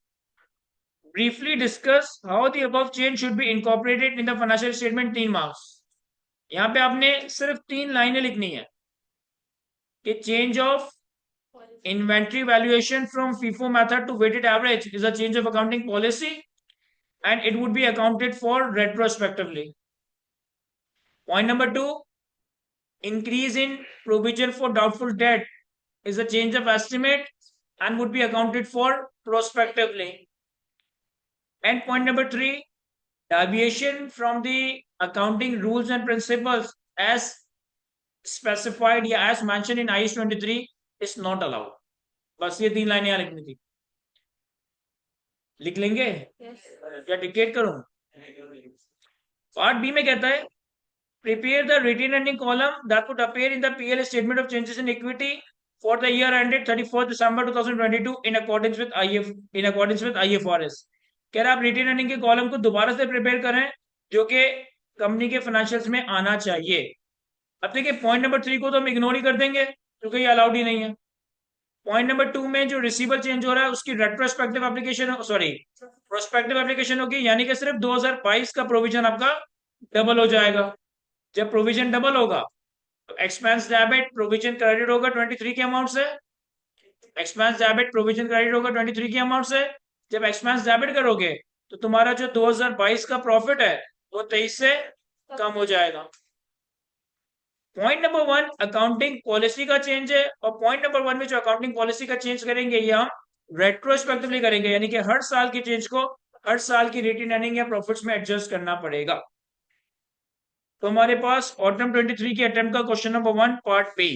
A: briefly discuss how the above change should be incorporated in the financial statement, 3 marks. यहाँ पे आपने सिर्फ 3 लाइनें लिखनी है कि change of inventory valuation from FIFO method to weighted average is a change of accounting policy and it would be accounted for retrospectively. Point number 2, increase in provision for doubtful debt is a change of estimate and would be accounted for prospectively. And point number 3, deviation from the accounting rules and principles as specified या as mentioned in IAS 23 is not allowed. बस ये 3 लाइनें यहाँ लिखनी थी। लिख लेंगे या डिक्टेट करूं? पार्ट बी में कहता है prepare the retained earning column that would appear in the PL statement of changes in equity for the year ended 31st December 2022 in accordance with IFRS। कह रहा आप रिटेन अर्निंग के column को दोबारा से प्रिपेयर करें जो कि कंपनी के फाइनेंशियल्स में आना चाहिए। अब देखिए पॉइंट नंबर 3 को तो हम इग्नोर ही कर देंगे क्योंकि ये अलाउड ही नहीं है। पॉइंट नंबर 2 में जो रिसीवेबल चेंज हो रहा है उसकी रेट्रोस्पेक्टिव एप्लीकेशन प्रोस्पेक्टिव एप्लीकेशन होगी, यानी कि सिर्फ 2022 का प्रोविजन आपका डबल हो जाएगा। जब प्रोविजन डबल होगा तो एक्सपेंस डेबिट प्रोविजन क्रेडिट होगा 23 के अमाउंट से, एक्सपेंस डेबिट प्रोविजन क्रेडिट होगा 23 के अमाउंट से। जब एक्सपेंस डेबिट करोगे तो तुम्हारा जो 2022 का प्रॉफिट है वो 23 से कम हो जाएगा। पॉइंट नंबर 1 अकाउंटिंग पॉलिसी का चेंज है, और पॉइंट नंबर 1 में जो अकाउंटिंग पॉलिसी का चेंज करेंगे ये हम रेट्रोस्पेक्टिवली करेंगे, यानी कि हर साल की चेंज को हर साल की रिटेन अर्निंग या प्रॉफिट्स में एडजस्ट करना पड़ेगा। तो हमारे पास ऑटम 23 की अटेम्प्ट का क्वेश्चन नंबर 1 पार्ट बी।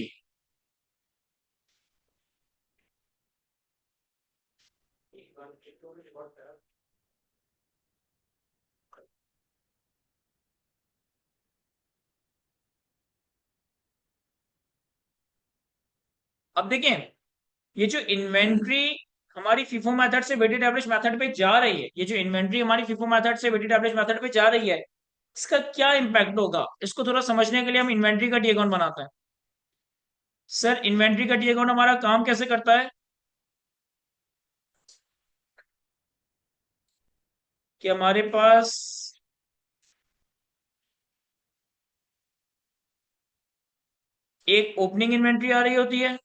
A: अब देखें ये जो इन्वेंट्री हमारी फीफो मेथड से वेटेड एवरेज मेथड पे जा रही है, ये जो इन्वेंट्री हमारी फीफो मेथड से वेटेड एवरेज मेथड पे जा रही है इसका क्या इंपैक्ट होगा, इसको थोड़ा समझने के लिए हम इन्वेंट्री का डी अकाउंट बनाते हैं। सर इन्वेंट्री का डी अकाउंट हमारा काम कैसे करता है कि हमारे पास एक ओपनिंग इन्वेंट्री आ रही होती है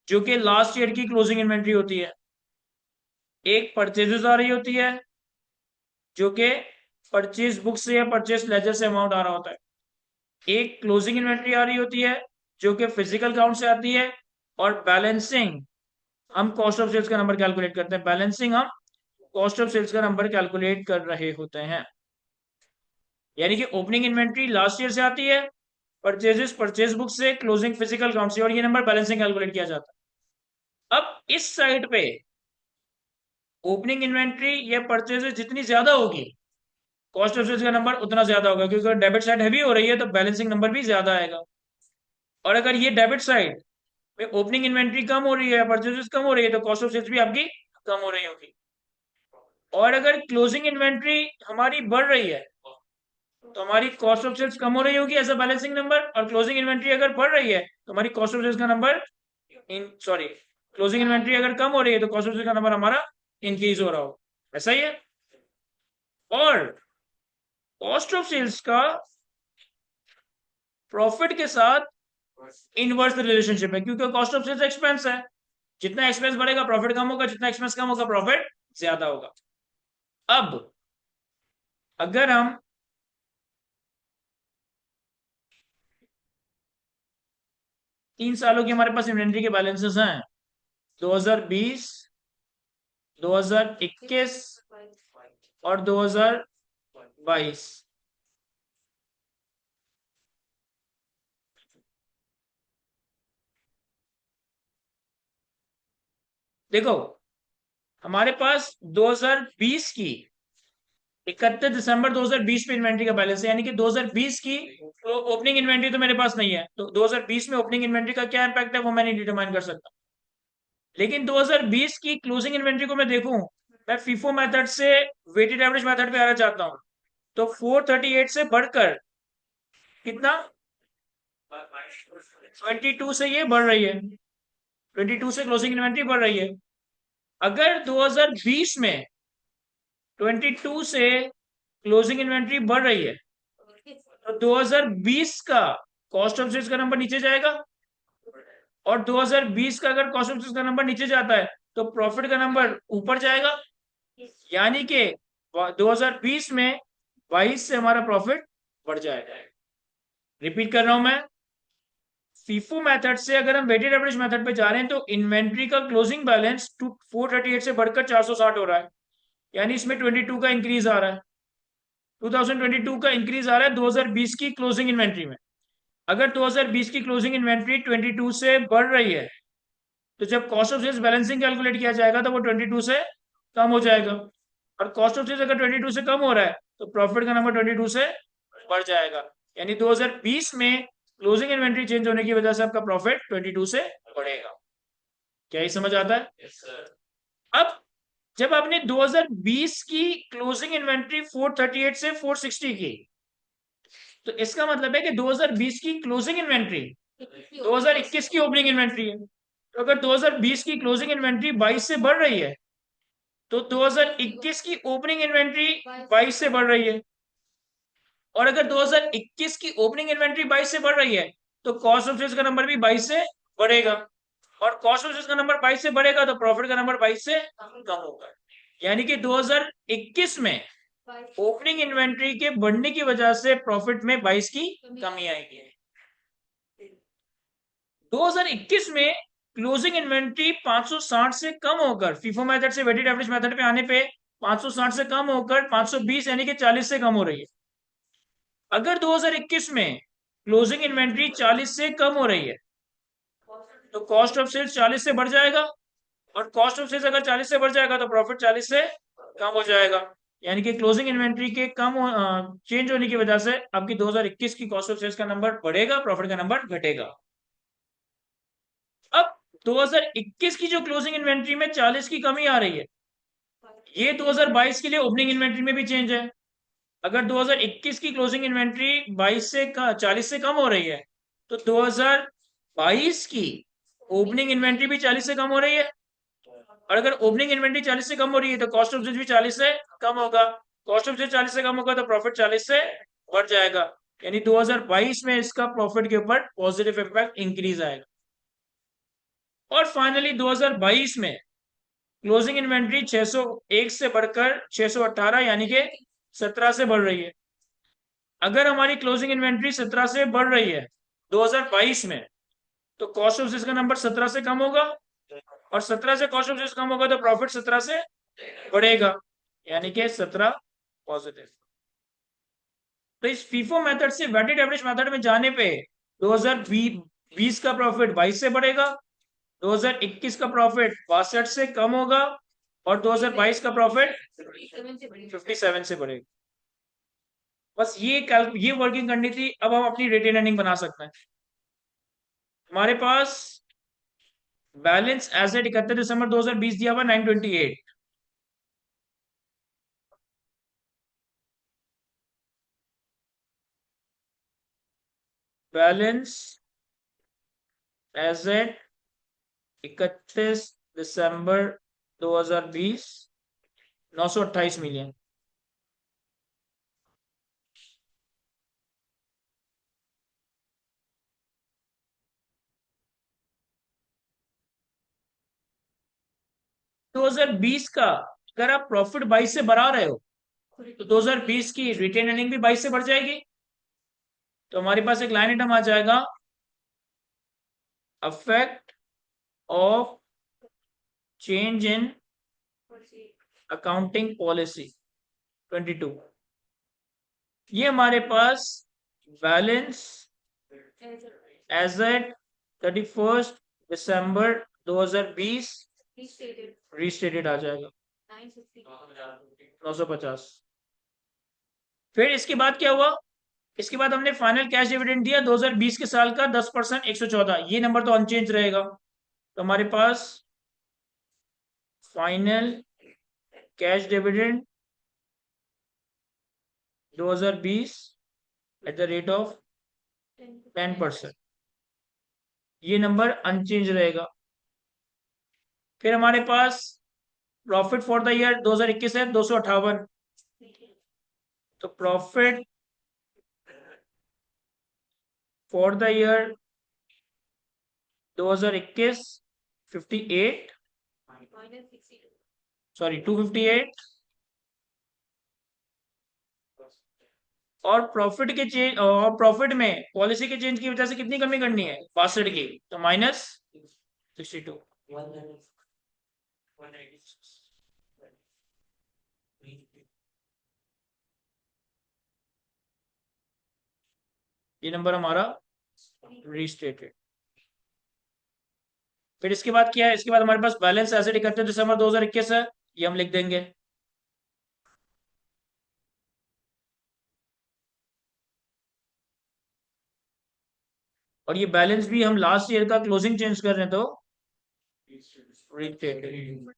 A: जो कि लास्ट ईयर की क्लोजिंग इन्वेंट्री होती है, एक परचेजेस आ रही होती है जो कि परचेज बुक से या परचेज लेजर से अमाउंट आ रहा होता है, एक क्लोजिंग इन्वेंट्री आ रही होती है जो कि फिजिकल काउंट से आती है, और बैलेंसिंग हम कॉस्ट ऑफ सेल्स का नंबर कैलकुलेट करते हैं, बैलेंसिंग हम कॉस्ट ऑफ सेल्स का नंबर कैलकुलेट कर रहे होते हैं। यानी कि ओपनिंग इन्वेंट्री लास्ट ईयर से आती है, परचेजेस परचेज बुक से, क्लोजिंग फिजिकल काउंट से, और ये नंबर बैलेंसिंग कैलकुलेट किया जाता है। अब इस साइड पे ओपनिंग इन्वेंट्री या परचेजेस जितनी ज्यादा होगी, कॉस्ट ऑफ सेल्स का नंबर उतना ज्यादा होगा, क्योंकि अगर डेबिट साइड हैवी हो रही है तो बैलेंसिंग नंबर भी ज्यादा आएगा। और अगर ये डेबिट साइड में ओपनिंग इन्वेंट्री कम हो रही है, परचेजेस कम हो रही है, तो कॉस्ट ऑफ सेल्स भी आपकी कम हो रही होगी। और अगर क्लोजिंग इन्वेंट्री हमारी बढ़ रही है तो हमारी कॉस्ट ऑफ सेल्स कम हो रही होगी एज अ बैलेंसिंग नंबर, और क्लोजिंग इन्वेंट्री अगर बढ़ रही है तो हमारी कॉस्ट ऑफ सेल्स का नंबर सॉरी, क्लोजिंग इन्वेंट्री अगर कम हो रही है तो कॉस्ट ऑफ सेल्स का नंबर हमारा इंक्रीज हो रहा हो। ऐसा ही है। और कॉस्ट ऑफ सेल्स का प्रॉफिट के साथ इनवर्स रिलेशनशिप है, क्योंकि कॉस्ट ऑफ सेल्स एक्सपेंस है, जितना एक्सपेंस बढ़ेगा प्रॉफिट कम होगा, जितना एक्सपेंस कम होगा प्रॉफिट ज्यादा होगा। अब अगर हम 3 सालों की हमारे पास इन्वेंट्री के बैलेंसेस हैं, 2020, 2021 और 2022। देखो, हमारे पास 2020 की 31 दिसंबर 2020 पे इन्वेंट्री का बैलेंस है, यानी कि 2020 की तो ओपनिंग इन्वेंट्री तो मेरे पास नहीं है, तो 2020 में ओपनिंग इन्वेंट्री का क्या इंपैक्ट है वो मैं नहीं डिटरमाइन कर सकता। लेकिन 2020 की क्लोजिंग इन्वेंट्री को मैं देखूं, मैं फीफो मेथड से वेटेड एवरेज मेथड पे आना चाहता हूं, तो 438 से बढ़कर कितना, 22 से ये बढ़ रही है, 22 से क्लोजिंग इन्वेंट्री बढ़ रही है। अगर 2020 में 22 से क्लोजिंग इन्वेंट्री बढ़ रही है तो 2020 का कॉस्ट ऑफ सेल्स का नंबर नीचे जाएगा, और 2020 का अगर कॉस्ट ऑफ सेल्स का नंबर नीचे जाता है तो प्रॉफिट का नंबर ऊपर जाएगा। यानी कि 2020 में 22 से हमारा प्रॉफिट बढ़ जाएगा। रिपीट कर रहा हूं मैं, फीफो मेथड से अगर हम वेटेड एवरेज मेथड पे जा रहे हैं तो इन्वेंट्री का क्लोजिंग बैलेंस 438 से बढ़कर 460 हो रहा है, यानी इसमें 22 का इंक्रीज आ रहा है, 2022 का इंक्रीज आ रहा है 2020 की क्लोजिंग इन्वेंट्री में। अगर 2020 की क्लोजिंग इन्वेंट्री 22 से बढ़ रही है तो जब cost of sales balancing calculate किया जाएगा तो वो 22 से कम हो जाएगा, और कॉस्ट ऑफ सेल्स अगर 22 से कम हो रहा है तो प्रॉफिट का नंबर 22 से बढ़ जाएगा। यानी 2020 में क्लोजिंग इन्वेंट्री चेंज होने की वजह से आपका प्रॉफिट 22 से बढ़ेगा। क्या ये समझ आता है? अब जब आपने 2020 की क्लोजिंग इन्वेंट्री 438 से 460 की, तो इसका मतलब है कि 2020 की क्लोजिंग इन्वेंट्री 2021 की ओपनिंग इन्वेंट्री है। तो अगर 2020 की क्लोजिंग इन्वेंट्री 22 से बढ़ रही है तो 2021 की ओपनिंग इन्वेंट्री 22 से बढ़ रही है, और अगर 2021 की ओपनिंग इन्वेंट्री 22 से बढ़ रही है तो कॉस्ट ऑफ सेल्स का नंबर भी 22 से बढ़ेगा, और कॉस्ट ऑफ सेल्स का नंबर 22 से बढ़ेगा तो प्रॉफिट का नंबर 22 से कम होगा। यानी कि 2021 में ओपनिंग इन्वेंट्री के बढ़ने की वजह से प्रॉफिट में 22 की कमी आएगी। 2021 में क्लोजिंग इन्वेंट्री 560 से कम होकर फीफो मेथड से वेटेड एवरेज मेथड पे आने पे 560 से कम होकर 520 यानी कि 40 से कम हो रही है। अगर 2021 में क्लोजिंग इन्वेंट्री 40 से कम हो रही है तो कॉस्ट ऑफ सेल्स 40 से बढ़ जाएगा, और कॉस्ट ऑफ सेल्स अगर 40 से बढ़ जाएगा तो प्रॉफिट 40 से कम हो जाएगा। यानी कि क्लोजिंग इन्वेंट्री के कम चेंज होने की वजह से आपकी 2021 की कॉस्ट ऑफ सेल्स का नंबर बढ़ेगा, प्रॉफिट का नंबर घटेगा। अब 2021 की जो क्लोजिंग इन्वेंट्री में 40 की कमी आ रही है, ये 2022 के लिए ओपनिंग इन्वेंट्री में भी चेंज है। अगर 2021 की क्लोजिंग इन्वेंट्री 40 से कम हो रही है तो 2022 की ओपनिंग इन्वेंट्री भी 40 से कम हो रही है, और अगर ओपनिंग इन्वेंट्री 40 से कम हो रही है तो कॉस्ट ऑफ सेल्स भी 40 से कम होगा, कॉस्ट ऑफ सेल्स 40 से कम होगा तो प्रॉफिट 40 से बढ़ जाएगा। यानी 2022 में इसका प्रॉफिट के ऊपर पॉजिटिव इंपैक्ट इंक्रीज आएगा। और फाइनली 2022 में क्लोजिंग इन्वेंट्री 601 से बढ़कर 618 यानी कि 17 से बढ़ रही है। अगर हमारी क्लोजिंग इन्वेंट्री 17 से बढ़ रही है 2022 में तो कॉस्ट ऑफ सेल्स का नंबर 17 से कम होगा, और 17 से कॉस्ट ऑफ सेल्स कम होगा तो प्रॉफिट 17 से बढ़ेगा, यानी कि 17 पॉजिटिव। तो इस फीफो मेथड से वेटेड एवरेज मेथड में जाने पे 2020 का प्रॉफिट 22 से बढ़ेगा, 2021 का प्रॉफिट 62 से कम होगा और 2022 का प्रॉफिट 57 से बढ़ेगा। बस ये वर्किंग करनी थी। अब हम अपनी रिटेन अर्निंग बना सकते हैं। हमारे पास बैलेंस एज एट 31 दिसंबर 2020 दिया हुआ 928। बैलेंस एज एट 31 दिसंबर 2020 928 मिलियन। दो हजार बीस का अगर आप प्रॉफिट 22 से बढ़ा रहे हो तो 2020 की रिटेन अर्निंग भी 22 से बढ़ जाएगी। तो हमारे पास एक लाइन आइटम आ जाएगा, affect of change in accounting policy 22। ये हमारे पास बैलेंस एज एट 31 दिसंबर 2020 रिस्टेटेड आ जाएगा 950। फिर इसके बाद क्या हुआ, इसके बाद हमने फाइनल कैश डिविडेंड दिया 2020 के साल का 10%, 114। ये नंबर तो अनचेंज रहेगा। तो हमारे पास final cash dividend 2020 at the rate of 10%, ये नंबर अनचेंज रहेगा। फिर हमारे पास प्रॉफिट फॉर द ईयर 2021 है 258। तो profit for the year 2021 58, sorry 258। और प्रॉफिट के चेंज और प्रॉफिट में पॉलिसी के चेंज की वजह से कितनी कमी करनी है, 62 की, तो -62। ये नंबर हमारा रीस्टेटेड। फिर इसके बाद क्या है, इसके बाद हमारे पास बैलेंस एसेट 31 दिसंबर 2021 है, ये हम लिख देंगे। और ये बैलेंस भी हम लास्ट ईयर का क्लोजिंग चेंज कर रहे हैं तो रीस्टेटेड।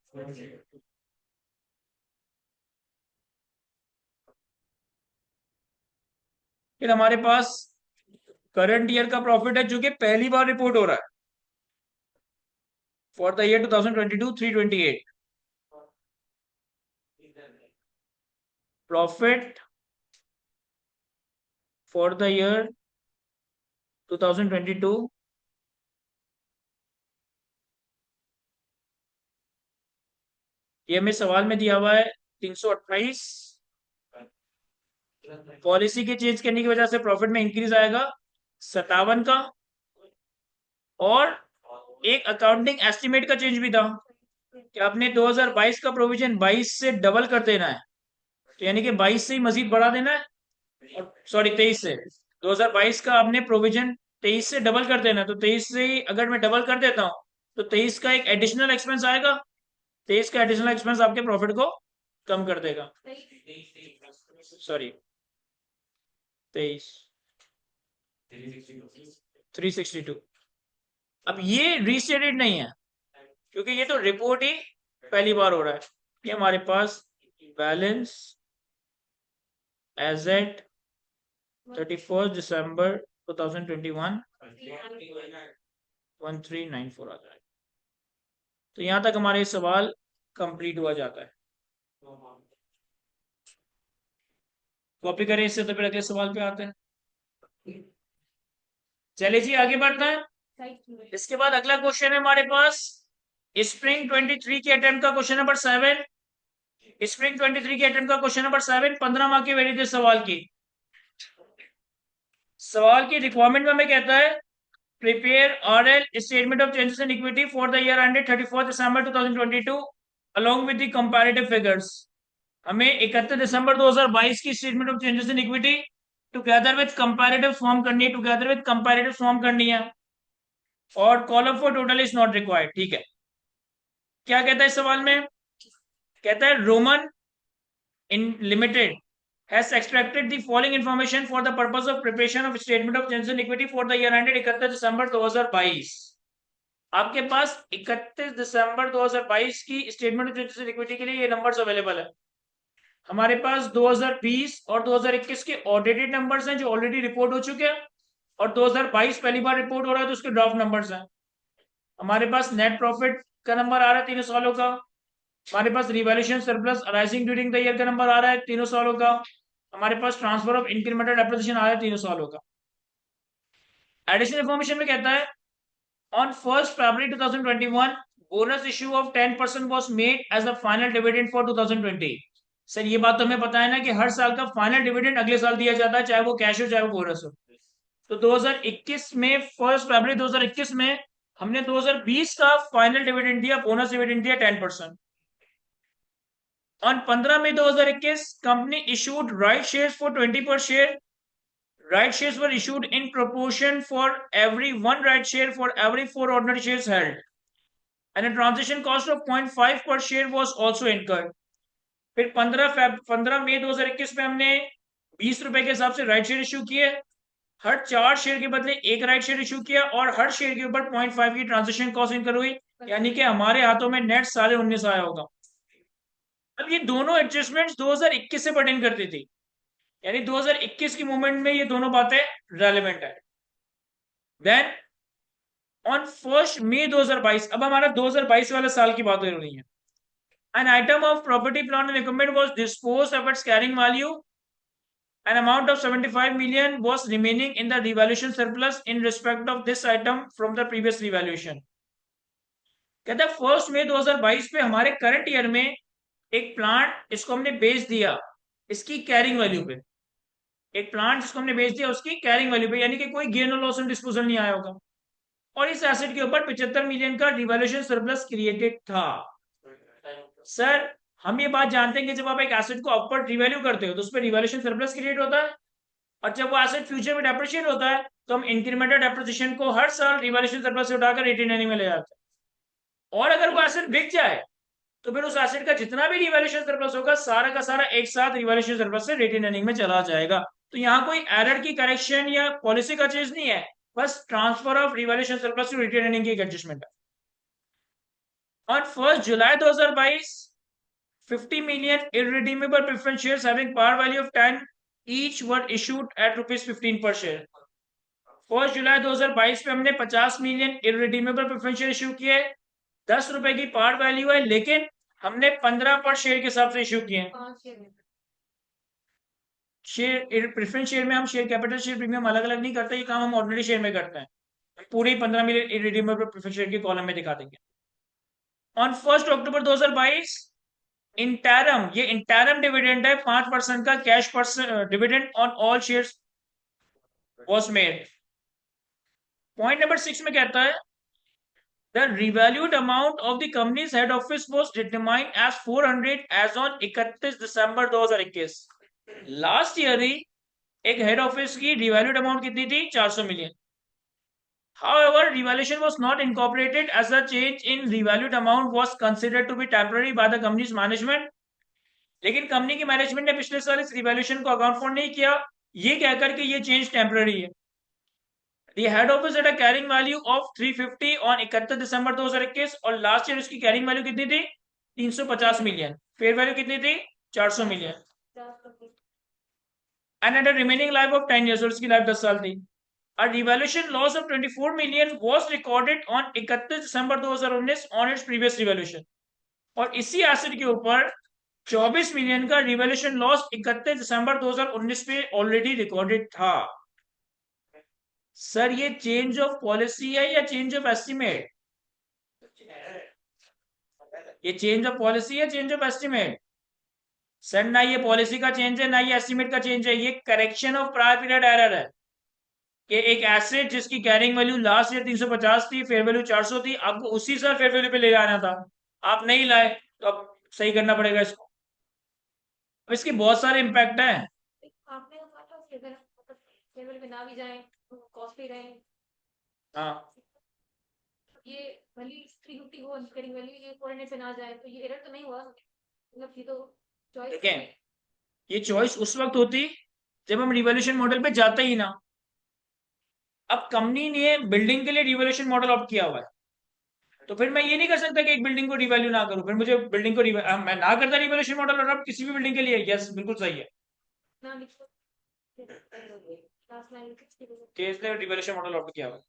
A: फिर हमारे पास करंट ईयर का प्रॉफिट है जो कि पहली बार रिपोर्ट हो रहा है, for the year 2022 328। Profit for the year 2022 ये हमें सवाल में दिया हुआ है 328। पॉलिसी के चेंज करने की वजह से प्रॉफिट में इंक्रीज आएगा 57 का। और एक अकाउंटिंग एस्टिमेट का चेंज भी था कि आपने 2022 का प्रोविजन 22 से डबल कर देना है, तो यानी कि 22 से ही मजीद बढ़ा देना है, और सॉरी 23 से 2022 का आपने प्रोविजन 23 से डबल कर देना है। तो 23 से ही अगर मैं डबल कर देता हूँ तो 23 का एक एडिशनल एक्सपेंस आएगा, 23 का एडिशनल एक्सपेंस आपके प्रॉफिट को कम कर देगा। सॉरी 23 362। अब ये रीस्टेटेड नहीं है क्योंकि ये तो रिपोर्ट ही पहली बार हो रहा है। ये हमारे पास बैलेंस एज एट 31 दिसंबर 2021 1394 आ जाए। तो यहां तक हमारे सवाल कंप्लीट हुआ जाता है। कॉपी करें इससे, तो फिर अगले सवाल पे आते हैं। चलिए जी आगे बढ़ते हैं। इसके बाद अगला क्वेश्चन है हमारे पास स्प्रिंग 23 के अटेम्प्ट का क्वेश्चन नंबर 7। स्प्रिंग 23 के अटेम्प्ट का क्वेश्चन नंबर 7 15 मार्क की वैल्यू सवाल की। सवाल की रिक्वायरमेंट में हमें कहता है prepare RL statement of changes in equity for the year ended 31 December 2022 along with the comparative figures. हमें 31 दिसंबर 2022 की statement of changes in equity together with comparative form करनी है, टुगेदर विद कंपैरेटिव फॉर्म करनी है, और column for total is not required. ठीक है, क्या कहता है इस सवाल में? कहता है Roman in limited has extracted the following information for the purpose of preparation of statement of changes in equity for the year ended 31 दिसंबर 2022। आपके पास 31 दिसंबर 2022 की statement of changes in equity के लिए ये नंबर्स अवेलेबल है। हमारे पास 2020 और 2021 के ऑडिटेड नंबर्स हैं जो ऑलरेडी रिपोर्ट हो चुके हैं, और 2022 पहली बार रिपोर्ट हो रहा है तो उसके ड्राफ्ट नंबर्स हैं। हमारे पास नेट प्रॉफिट का नंबर आ रहा है 3 सालों का, हमारे पास revaluation surplus arising during the year का नंबर आ रहा है 3 सालों का, हमारे पास ट्रांसफर ऑफ इंक्रीमेंटल डेप्रिसिएशन आ रहा है 3 सालों का। एडिशनल इंफॉर्मेशन में कहता है on 1 February 2021 bonus issue of 10% was made as the final dividend for 2020। Sir ये बात तो हमें पता है ना कि हर साल का फाइनल डिविडेंड अगले साल दिया जाता है, चाहे वो कैश हो चाहे वो बोनस हो। तो 2021 में 1 फरवरी 2021 में हमने 2020 का फाइनल डिविडेंड दिया, बोनस डिविडेंड दिया 10%। On 15 May 2021, company issued right shares for 20 per share. Right shares were issued in proportion for every one right share for every 4 ordinary shares held. And a transaction cost of 0.5 per share was also incurred. फिर 15 मई 2021 में हमने 20 रुपए के हिसाब से right share issue किए, हर 4 share के बदले एक राइट शेयर इशू किया, और हर शेयर के ऊपर 0.5 की ट्रांजेक्शन कॉस्ट इनकर हुई, यानी कि हमारे हाथों में नेट 19.5 आया होगा। अब ये दोनों एडजस्टमेंट्स 2021 से पर्टेन करती थी, यानी 2021 की मूवमेंट में ये दोनों बातें रेलेवेंट है। देन ऑन 1 मई 2022, अब हमारा 2022 वाले साल की बात हो रही है। An item of property, plant and equipment was disposed of its carrying value. An amount of 75 million was remaining in the revaluation surplus in respect of this item from the previous revaluation. कहता है 1 मई 2022 पे हमारे current year में एक plant इसको हमने बेच दिया इसकी कैरिंग वैल्यू पे, एक प्लांट जिसको हमने बेच दिया उसकी कैरिंग वैल्यू पे, यानी कि कोई गेन और लॉस ऑन डिस्पोजल नहीं आया होगा, और इस एसेट के ऊपर 75 मिलियन का रिवैल्यूएशन सरप्लस क्रिएटेड था। सर हम ये बात जानते हैं कि जब आप एक एसेट को अपवर्ड रिवैल्यू करते हो तो उस पर रिवैल्यूएशन सरप्लस क्रिएट होता है, और जब वो एसेट फ्यूचर में डेप्रिशिएट होता है तो हम इंक्रीमेंटल डेप्रिसिएशन को हर साल रिवैल्यूएशन सरप्लस से उठाकर रिटेन अर्निंग में ले जाते हैं। और अगर वो एसेट बिक जाए तो फिर उस एसेट का जितना भी रिवैल्यूएशन सरप्लस होगा सारा का सारा एक साथ रिवैल्यूएशन सरप्लस से रिटेन अर्निंग में चला जाएगा। तो यहाँ कोई एरर की करेक्शन या पॉलिसी का चेंज नहीं है, बस transfer of revaluation surplus to retain earning की एक एडजस्टमेंट है। On 1 July 2022, 50 million irredeemable preference shares having par value of 10 each were issued at rupees 15 per share. 1 जुलाई 2022 पे हमने 50 million irredeemable preference share issue किए, 10 रुपए की पार वैल्यू है, लेकिन हमने 15 पर शेयर के हिसाब से इशू किए। शेयर प्रेफरेंस शेयर में हम शेयर कैपिटल शेयर प्रीमियम अलग अलग नहीं करते, ये काम हम ऑर्डिनरी शेयर में करते हैं। पूरी 15 मिलियन इरिडीमेबल प्रेफरेंस शेयर के कॉलम में दिखा देंगे। ऑन 1 अक्टूबर 2022 इंटरम, ये इंटरम डिविडेंड है, 5% का cash dividend on all shares was made. Point number 6 में कहता है the revalued amount of the company's head office was determined as 400 as on 31 December 2021। Last year ही एक हेड ऑफिस की revalued amount कितनी थी? 400 million. However, revaluation was not incorporated as a change in revalued amount was considered to be temporary by the company's management। लेकिन company की management ने पिछले साल इस रिवैल्यूएशन को अकाउंट फॉर नहीं किया, ये कहकर के ये चेंज टेम्पररी है। The head office had a carrying value of 350 on 31 दिसंबर 2021, और लास्ट ईयर उसकी कैरिंग वैल्यू कितनी थी? 350 मिलियन। फेयर वैल्यू कितनी थी? 400 million. And at remaining life of 10 years, और उसकी लाइफ 10 साल थी। A revaluation loss of 24 million was recorded on 31 December 2019 on its previous revaluation, और इसी एसेट के ऊपर 24 मिलियन का रिवैल्यूएशन लॉस 31 दिसंबर 2019 पे ऑलरेडी रिकॉर्डेड था। सर ये चेंज ऑफ पॉलिसी है या चेंज ऑफ एस्टिमेट? ये चेंज ऑफ पॉलिसी है, चेंज ऑफ एस्टिमेट? सर ना ये पॉलिसी का चेंज है ना ये एस्टिमेट का चेंज है, ये correction of prior period error है कि एक एसेट जिसकी कैरिंग वैल्यू लास्ट ईयर 350 थी, फेयर वैल्यू 400 थी, आपको उसी साल फेयर वैल्यू पे ले आना था, आप नहीं लाए तो अब सही करना पड़ेगा इसको। इसके बहुत सारे इम्पैक्ट हैं।
B: आपने कहा था कि अगर लेवल पे ना भी जाए तो कॉस्टली रहे।
A: हाँ
B: ये वैल्यू 350 हो करेंगे, वैल्यू ये 400 पे ना जाए तो ये एरर तो नहीं हुआ, मतलब ये तो चॉइस।
A: देखें, ये चॉइस उस वक्त होती जब हम रिवॉल्यूशन मॉडल पे जाते ही ना। अब कंपनी ने बिल्डिंग के लिए रिवॉल्यूशन मॉडल ऑप्ट किया हुआ है, तो फिर मैं ये नहीं कर सकता कि एक बिल्डिंग को रिवैल्यू ना करूं, फिर मुझे बिल्डिंग को मैं ना करता रिवॉल्यूशन मॉडल और अब किसी भी बिल्डिंग के लिए। यस बिल्कुल सही है
B: ना लिखो लास्ट लाइन
A: कि इसने रिवॉल्यूशन मॉडल ऑप्ट किया हुआ है।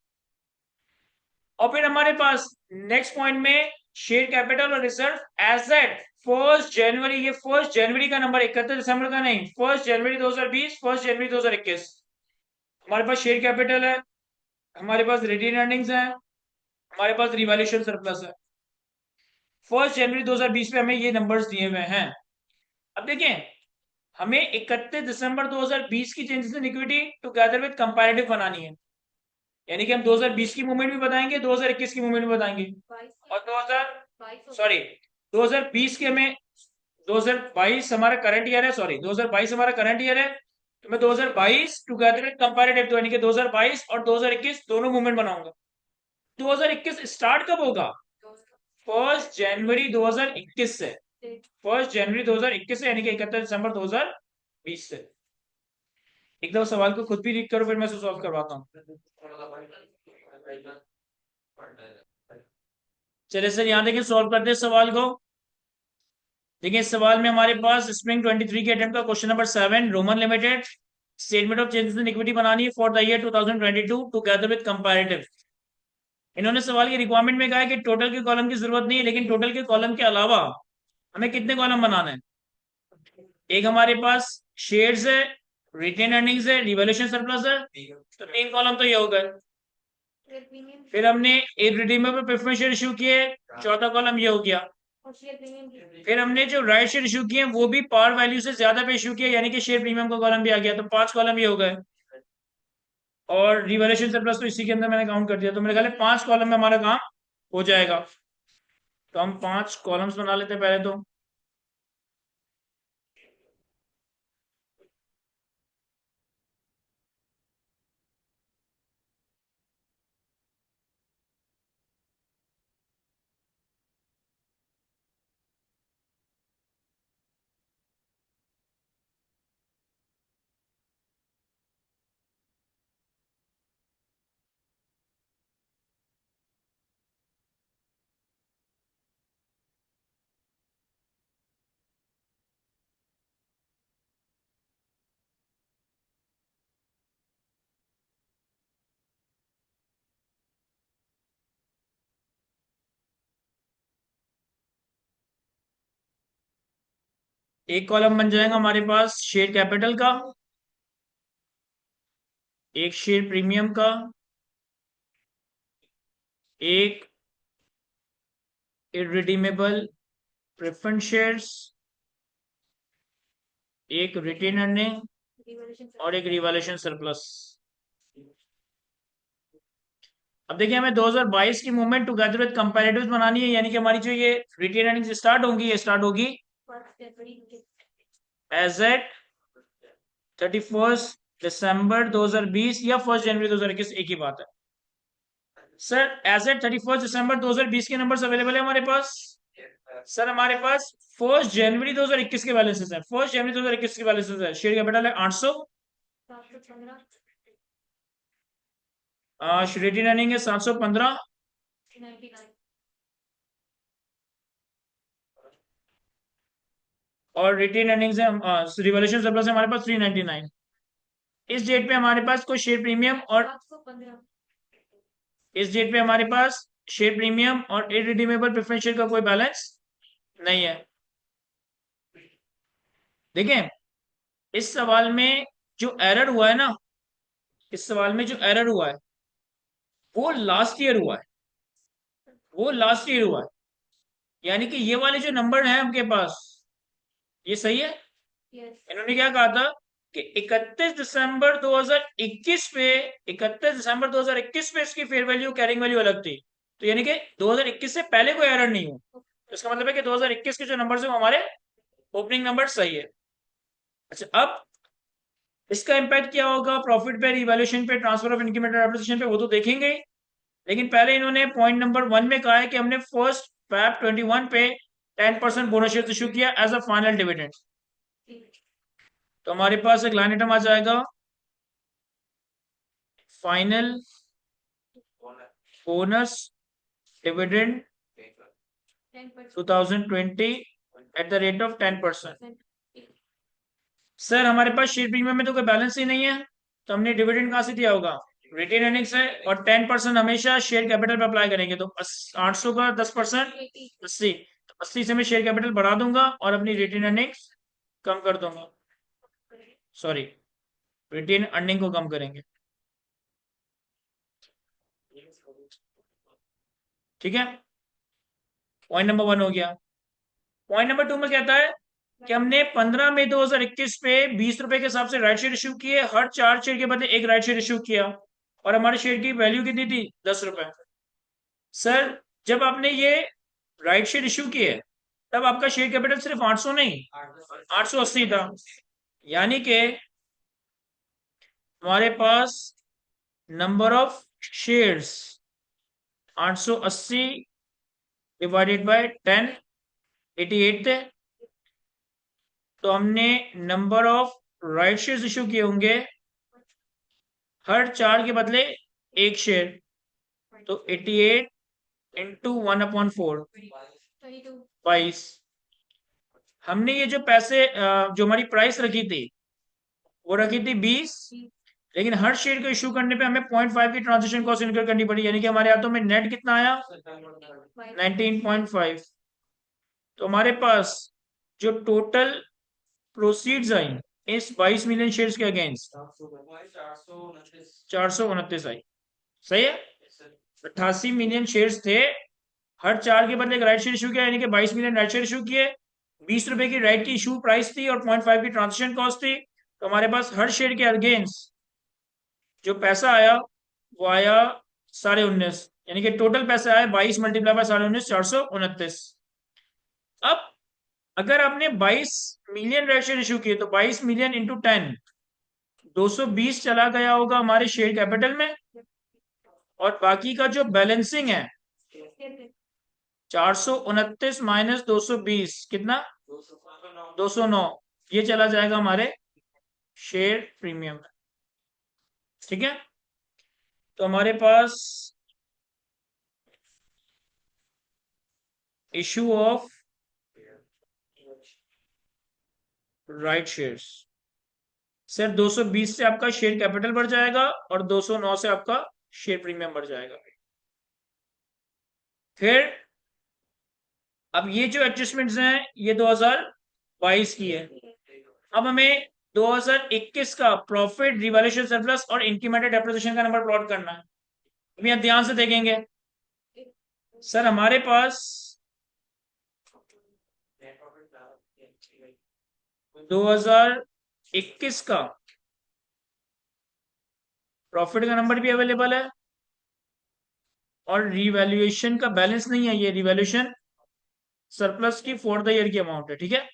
A: और फिर हमारे पास नेक्स्ट पॉइंट में शेयर कैपिटल और रिजर्व एज एट 1 जनवरी, ये 1 जनवरी का नंबर, 31 दिसंबर का नहीं, 1 जनवरी 2020, 1 जनवरी 2021। हमारे पास शेयर कैपिटल है, हमारे पास रिटेन अर्निंग्स है, हमारे पास रिवैल्यूएशन सरप्लस है। 1 जनवरी 2020 पे हमें ये नंबर्स दिए हुए हैं। अब देखें, हमें 31 दिसंबर 2020 की changes in equity together with comparative बनानी है, यानी कि हम 2020 की मूवमेंट भी बताएंगे, 2021 की मूवमेंट भी बताएंगे, और 2000 सॉरी 2020 के हमें 2022 हमारा करंट ईयर है, सॉरी 2022 हमारा करंट ईयर है, तो मैं 2022 टुगेदर विद कंपैरेटिव, तो यानी कि 2022 और 2021 दोनों मूवमेंट बनाऊंगा। 2021 स्टार्ट कब होगा? 1 जनवरी 2021 से, 1 जनवरी 2021 से, यानी कि 31 दिसंबर 2020 से। एक दफा सवाल को खुद भी रीड करो, फिर मैं सॉल्व करवाता हूँ। चलिए सर, यहाँ देखिए सॉल्व करते हैं सवाल को। देखिए इस सवाल में हमारे पास स्प्रिंग 23 के अटेम्प्ट का question number 7, Roman limited, statement of changes in equity बनानी है for the year 2022 together with comparative. इन्होंने सवाल की रिक्वायरमेंट में कहा है कि टोटल के कॉलम की जरूरत नहीं है, लेकिन टोटल के कॉलम के अलावा हमें कितने कॉलम बनाना है? एक हमारे पास शेयर्स है, रिटेन अर्निंग्स है, रिवैल्यूएशन सरप्लस है, तो 3 कॉलम तो ये हो गए। फिर हमने इररिडीमेबल प्रेफरेंस शेयर इशू किए, चौथा कॉलम ये हो गया। फिर हमने जो राइट शेयर इशू किए वो भी पार वैल्यू से ज्यादा पे इशू किया, यानी कि शेयर प्रीमियम का कॉलम भी आ गया, तो 5 कॉलम ये हो गए। और रिवैल्यूएशन सरप्लस तो इसी के अंदर मैंने काउंट कर दिया, तो मेरे ख्याल है 5 कॉलम में हमारा काम हो जाएगा। तो हम 5 कॉलम्स बना लेते हैं पहले तो। एक कॉलम बन जाएगा हमारे पास शेयर कैपिटल का, एक शेयर प्रीमियम का, एक इररिडीमेबल प्रेफरेंस शेयर्स, एक रिटेन अर्निंग और एक रिवैल्यूएशन सरप्लस। अब देखिए हमें 2022 की मूवमेंट टुगेदर विद कंपैरेटिव्स बनानी है, यानी कि हमारी जो ये रिटेन अर्निंग्स स्टार्ट होंगी, ये स्टार्ट होगी एज एट 31 दिसंबर 2020 या 1 जनवरी 2021, एक ही बात है। सर एज एट 31 दिसंबर 2020 के नंबर्स अवेलेबल है हमारे पास। सर हमारे पास 1 जनवरी 2021 के बैलेंसेस है, 1 जनवरी 2021 के बैलेंसेस है। शेयर कैपिटल है 800, रिटेन अर्निंग है 715, और रिटेन अर्निंग्स है, रिवैल्यूएशन सरप्लस है हमारे पास 399। इस डेट पे हमारे पास कोई शेयर प्रीमियम और इस डेट पे हमारे पास शेयर प्रीमियम और इररिडीमेबल प्रेफरेंस शेयर का कोई बैलेंस नहीं है। देखें इस सवाल में जो एरर हुआ है ना, इस सवाल में जो एरर हुआ है वो लास्ट ईयर हुआ है, वो लास्ट ईयर हुआ है, यानी कि ये वाले जो नंबर है आपके पास ये सही है। इन्होंने क्या कहा था कि 31 दिसंबर 2021 पे, 31 दिसंबर 2021 पे इसकी फेयर वैल्यू कैरिंग वैल्यू अलग थी, तो यानी कि 2021 से पहले कोई एरर नहीं हो, तो इसका मतलब है कि 2021 के जो नंबर है वो हमारे ओपनिंग नंबर सही है। अच्छा अब इसका इम्पैक्ट क्या होगा प्रॉफिट पे, रिवैल्यूएशन पे, ट्रांसफर ऑफ इंक्रीमेंटल एप्रिसिएशन पे, वो तो देखेंगे ही। लेकिन पहले इन्होंने पॉइंट नंबर 1 में कहा है कि हमने फर्स्ट फैब 21 पे 10% बोनस शेयर इशू किया एज अ फाइनल डिविडेंड। तो हमारे पास एक लाइन आइटम आ जाएगा, final bonus dividend
B: 10%.
A: 2020 at the rate of 10%। Sir हमारे पास शेयर प्रीमियम में तो कोई बैलेंस ही नहीं है, तो हमने डिविडेंड कहां से दिया होगा, रिटेन अर्निंग्स है, और 10% हमेशा शेयर कैपिटल पे अप्लाई करेंगे। तो 800 का 10% 80, तो 80 से मैं शेयर कैपिटल बढ़ा दूंगा और अपनी रिटेन अर्निंग्स कम कर दूंगा, सॉरी रिटेन अर्निंग को कम करेंगे। ठीक है, पॉइंट नंबर 1 हो गया। पॉइंट नंबर 2 में कहता है कि हमने 15 मई 2021 पे 20 रुपए के हिसाब से राइट शेयर इशू किए, हर 4 शेयर के बदले एक राइट शेयर इशू किया, और हमारे शेयर की वैल्यू कितनी थी, 10 रुपए। सर जब आपने ये राइट शेयर इशू किए तब आपका शेयर कैपिटल सिर्फ 800 नहीं 880 था, यानी कि हमारे पास number of shares 880 divided by 10 88 थे। तो हमने number of right shares issue किए होंगे हर 4 के बदले एक शेयर, तो 88 इंटू 1/4
B: 22.
A: 22। हमने ये जो पैसे जो हमारी प्राइस रखी थी वो रखी थी 20, लेकिन हर शेयर को इशू करने पे हमें 0.5 की ट्रांजेक्शन कॉस्ट इनकर करनी पड़ी, यानी कि हमारे हाथों में नेट कितना आया 19.5। तो हमारे पास जो टोटल प्रोसीड्स आई इस 22 मिलियन शेयर्स के अगेंस्ट 429 आई, सही है। 88 मिलियन शेयर्स थे, हर 4 के बदले एक राइट शेयर इशू किया, यानी कि 22 मिलियन राइट शेयर इशू किए, 20 रुपए की राइट की इशू प्राइस थी और 0.5 की ट्रांजेक्शन कॉस्ट थी। तो हमारे पास हर शेयर के अगेंस्ट जो पैसा आया वो आया 19.5, यानी कि टोटल पैसा आया 22 मल्टीप्लाई बाय 19.5 429। अब अगर आपने 22 मिलियन राइट शेयर इशू किए तो 22 मिलियन इंटू 10 220 चला गया होगा हमारे शेयर कैपिटल में, और बाकी का जो बैलेंसिंग है 429 माइनस 220 कितना 209, ये चला जाएगा हमारे शेयर प्रीमियम में। ठीक है, तो हमारे पास issue of right shares, sir 220 से आपका शेयर कैपिटल बढ़ जाएगा और 209 से आपका शेयर प्रीमियम बढ़ जाएगा। फिर अब ये जो एडजस्टमेंट्स हैं ये 2022 की है। अब हमें 2021 का प्रॉफिट, रिवैल्यूएशन सरप्लस और इंक्रीमेंटेड डेप्रिसिएशन का नंबर प्लॉट करना है। अभी आप ध्यान से देखेंगे, सर हमारे पास 2021 का प्रॉफिट का नंबर भी अवेलेबल है और रिवैल्यूएशन का बैलेंस नहीं है, ये रिवैल्यूएशन सरप्लस की फॉर द ईयर की अमाउंट है। ठीक है,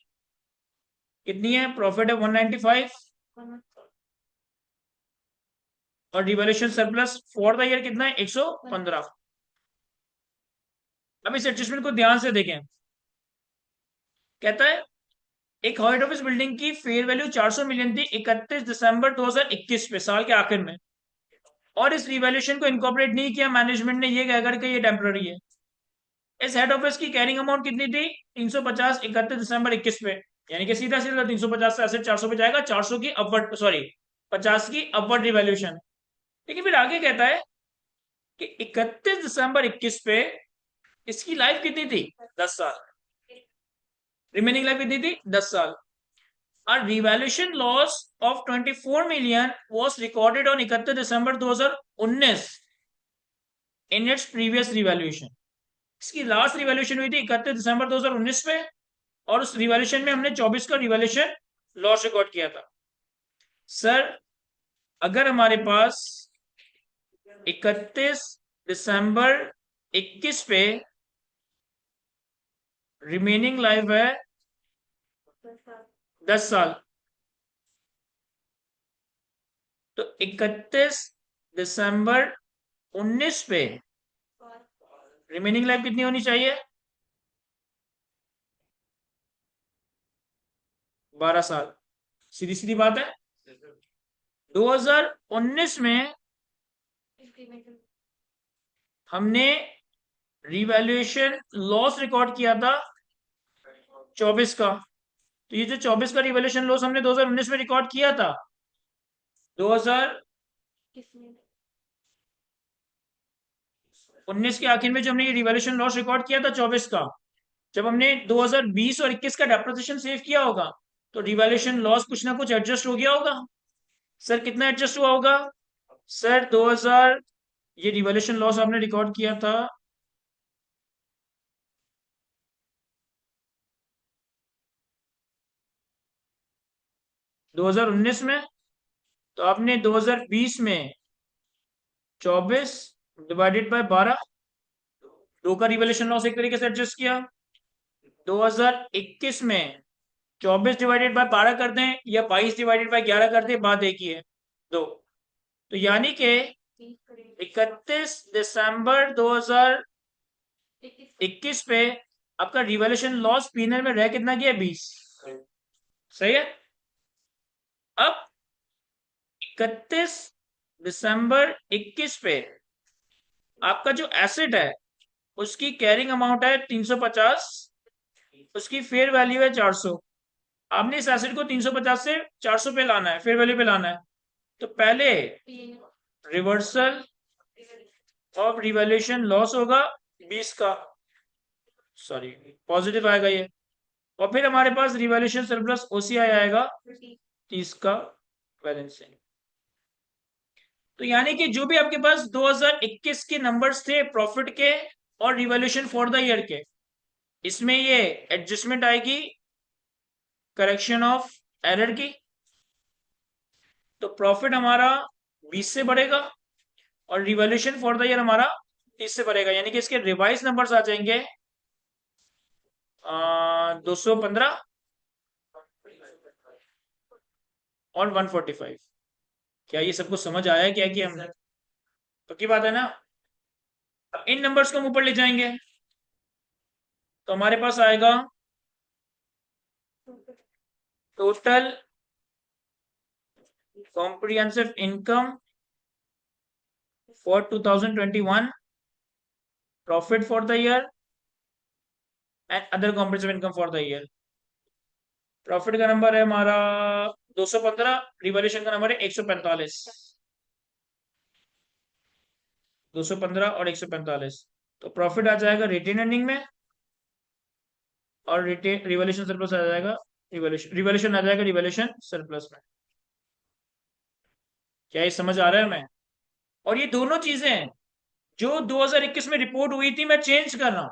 A: कितनी है, प्रॉफिट है 195 और revaluation surplus for the year कितना है 115। अब इस एडजस्टमेंट को ध्यान से देखें, कहता है एक हेड ऑफिस बिल्डिंग की फेयर वैल्यू 400 मिलियन थी 31 दिसंबर 2021 पे, साल के आखिर में, और इस रिवैल्यूएशन को इनकॉर्पोरेट नहीं किया मैनेजमेंट ने, ये कहकर के ये टेम्पररी है। इस हेड ऑफिस की कैरिंग अमाउंट कितनी थी 350 31 दिसंबर 21 पे, यानी कि सीधा सीधा 350 से एसेट 400 पे जाएगा, 400 की अपवर्ड, सॉरी 50 की अपवर्ड रिवैल्यूएशन। लेकिन फिर आगे कहता है कि 31 दिसंबर 21 पे इसकी लाइफ कितनी थी 10 साल, रिमेनिंग लाइफ कितनी थी 10 साल। A revaluation loss of 24 million was recorded on 31 December 2019 in its previous revaluation। इसकी लास्ट रिवैल्यूएशन हुई थी 31 दिसंबर 2019 पे, और उस रिवैल्यूएशन में हमने 24 का रिवैल्यूएशन लॉस रिकॉर्ड किया था। सर अगर हमारे पास 31 दिसंबर 21 पे रिमेनिंग लाइफ है 10 साल, 31 दिसंबर 19 पे रिमेनिंग लाइफ कितनी होनी चाहिए? 12 साल। सीधी सीधी बात है। 2019 में
B: इंक्रीमेंटल
A: हमने रिवैल्यूएशन लॉस रिकॉर्ड किया था 24 का। तो ये जो 24 का रिवैल्यूएशन लॉस हमने 2019 में रिकॉर्ड किया था, 2019 के आखिर में जो हमने ये रिवैल्यूएशन लॉस रिकॉर्ड किया था 24 का, जब हमने 2020 और 21 का डेप्रिसिएशन सेव किया होगा, तो रिवैल्यूएशन लॉस कुछ ना कुछ एडजस्ट हो गया होगा। सर कितना एडजस्ट हुआ होगा? सर 2000, ये रिवैल्यूएशन लॉस आपने रिकॉर्ड किया था 2019 में, तो आपने 2020 में 24 डिवाइडेड बाय 12, 2 का रिवैल्यूएशन लॉस एक तरीके से एडजस्ट किया। 2021 में 24 डिवाइडेड बाय 12 कर दें या 22 डिवाइडेड बाय 11 कर दें, बात एक ही है, दो। तो यानी कि 31 दिसंबर 2021 पे आपका रिवैल्यूएशन लॉस पीनल में रह कितना गया? 20। सही है। अब 31 दिसंबर 21 पे आपका जो एसेट है उसकी कैरिंग अमाउंट है 350, उसकी फेयर वैल्यू है 400। आपने इस एसेट को 350 से 400 पे लाना है, फेयर वैल्यू पे लाना है। तो पहले रिवर्सल ऑफ रिवैल्यूएशन लॉस होगा 20 का, सॉरी पॉजिटिव आएगा ये, और फिर हमारे पास रिवैल्यूएशन सरप्लस ओसीआई आएगा 30 का बैलेंसिंग। तो यानी कि जो भी आपके पास 2021 के नंबर्स थे प्रॉफिट के और रिवैल्यूएशन फॉर द ईयर के, इसमें ये एडजस्टमेंट आएगी करेक्शन ऑफ एरर की। तो प्रॉफिट हमारा 20 से बढ़ेगा और रिवैल्यूएशन फॉर द ईयर हमारा 30 से बढ़ेगा, यानी कि इसके रिवाइज नंबर्स आ जाएंगे 215 और 145। क्या ये सबको समझ आया क्या कि हमने? पक्की बात है ना? अब इन नंबर्स को हम ऊपर ले जाएंगे तो हमारे पास आएगा total comprehensive income for 2021, profit for the year and other comprehensive income for the year. Profit का नंबर है हमारा 215, रिवैल्यूएशन का नंबर है 145। 215 और 145, तो प्रॉफिट आ जाएगा रिटेन अर्निंग में और रिटेन रिवैल्यूएशन सरप्लस आ जाएगा, रिवैल्यूएशन आ जाएगा रिवैल्यूएशन सरप्लस में। क्या ये समझ आ रहा है मैं? और ये दोनों चीजें जो 2021 में रिपोर्ट हुई थी मैं चेंज कर रहा हूं।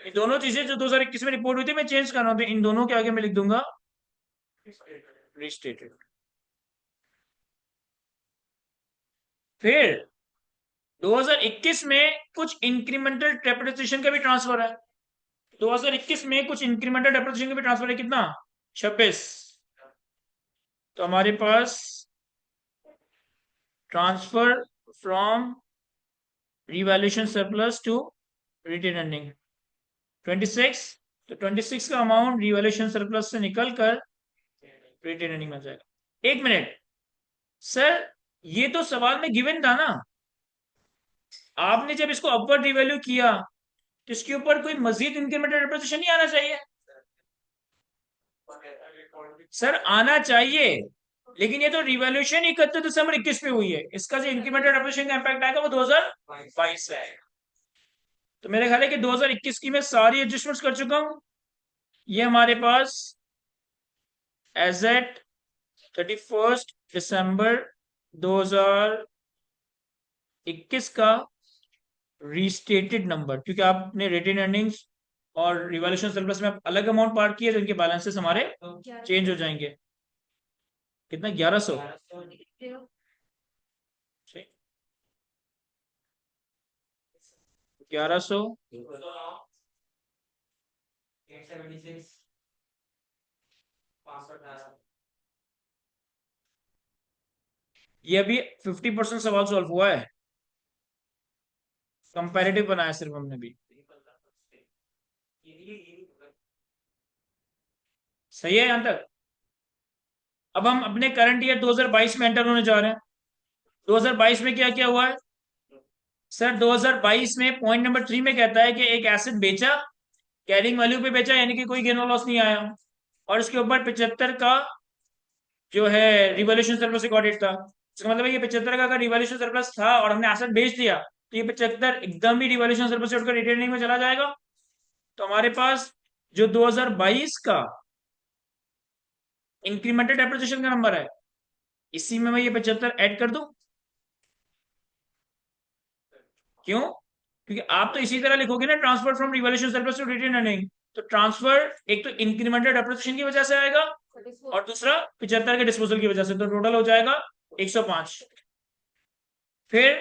A: ये दोनों चीजें जो 2021 में रिपोर्ट हुई थी मैं चेंज कर रहा हूं, तो इन दोनों के आगे मैं लिख दूंगा रिस्टेटेड। फिर 2021 में कुछ इंक्रीमेंटल डेप्रिसिएशन का भी ट्रांसफर है। 2021 में कुछ इंक्रीमेंटल डेप्रिसिएशन का भी ट्रांसफर है, कितना? 26। तो हमारे पास transfer from revaluation surplus to retain earning 26। तो 26 का अमाउंट रिवैल्यूएशन सरप्लस से निकलकर रिटेन अर्निंग में जाएगा। एक मिनट सर, ये तो सवाल में गिवन था ना, आपने जब इसको अपवर्ड रिवैल्यू किया तो इसके ऊपर कोई मजीद इंक्रीमेंटल डेप्रिसिएशन नहीं आना चाहिए? सर आना चाहिए, लेकिन ये तो रिवैल्यूएशन 31 दिसंबर 21 पे हुई है, इसका जो इंक्रीमेंटल डेप्रिसिएशन का इम्पैक्ट आएगा वो 2022 से आएगा। तो मेरे ख्याल है कि 2021 की मैं सारी एडजस्टमेंट्स कर चुका हूं। ये हमारे पास एज एट 31 दिसंबर 2021 का रीस्टेटेड नंबर, क्योंकि आपने रिटेन अर्निंग्स और रिवैल्यूएशन सरप्लस में अलग अमाउंट पार्ट किए तो इनके बैलेंसेस हमारे चेंज हो जाएंगे। कितना? 1100। 1100
C: 518
A: ये अभी 50% सवाल सॉल्व हुआ है, कंपैरेटिव बनाया सिर्फ हमने भी। सही है यहां तक? अब हम अपने करंट ईयर 2022 में एंटर होने जा रहे हैं। 2022 में क्या क्या हुआ है सर? 2022 में पॉइंट नंबर 3 में कहता है कि एक एसेट बेचा, कैरिंग वैल्यू पे बेचा, यानी कि कोई गेन और लॉस नहीं आया, और इसके ऊपर 75 का जो है रिवॉल्यूशन सरप्लस रिकॉर्डेड था। इसका मतलब है ये 75 का अगर रिवॉल्यूशन सरप्लस था और हमने एसेट बेच दिया, तो ये 75 एकदम ही रिवॉल्यूशन सरप्लस से उठकर रिटेनिंग में चला जाएगा। तो हमारे पास जो 2022 का इंक्रीमेंटेड डेप्रिसिएशन का नंबर है, इसी में मैं ये 75 ऐड कर दूं। क्यों? क्योंकि आप तो इसी तरह लिखोगे ना, transfer from revolution surplus to retain earning. तो ट्रांसफर एक तो इंक्रीमेंटेड डेप्रिसिएशन की वजह से आएगा, और दूसरा 75 के डिस्पोजल की वजह से, तो टोटल हो जाएगा 105। फिर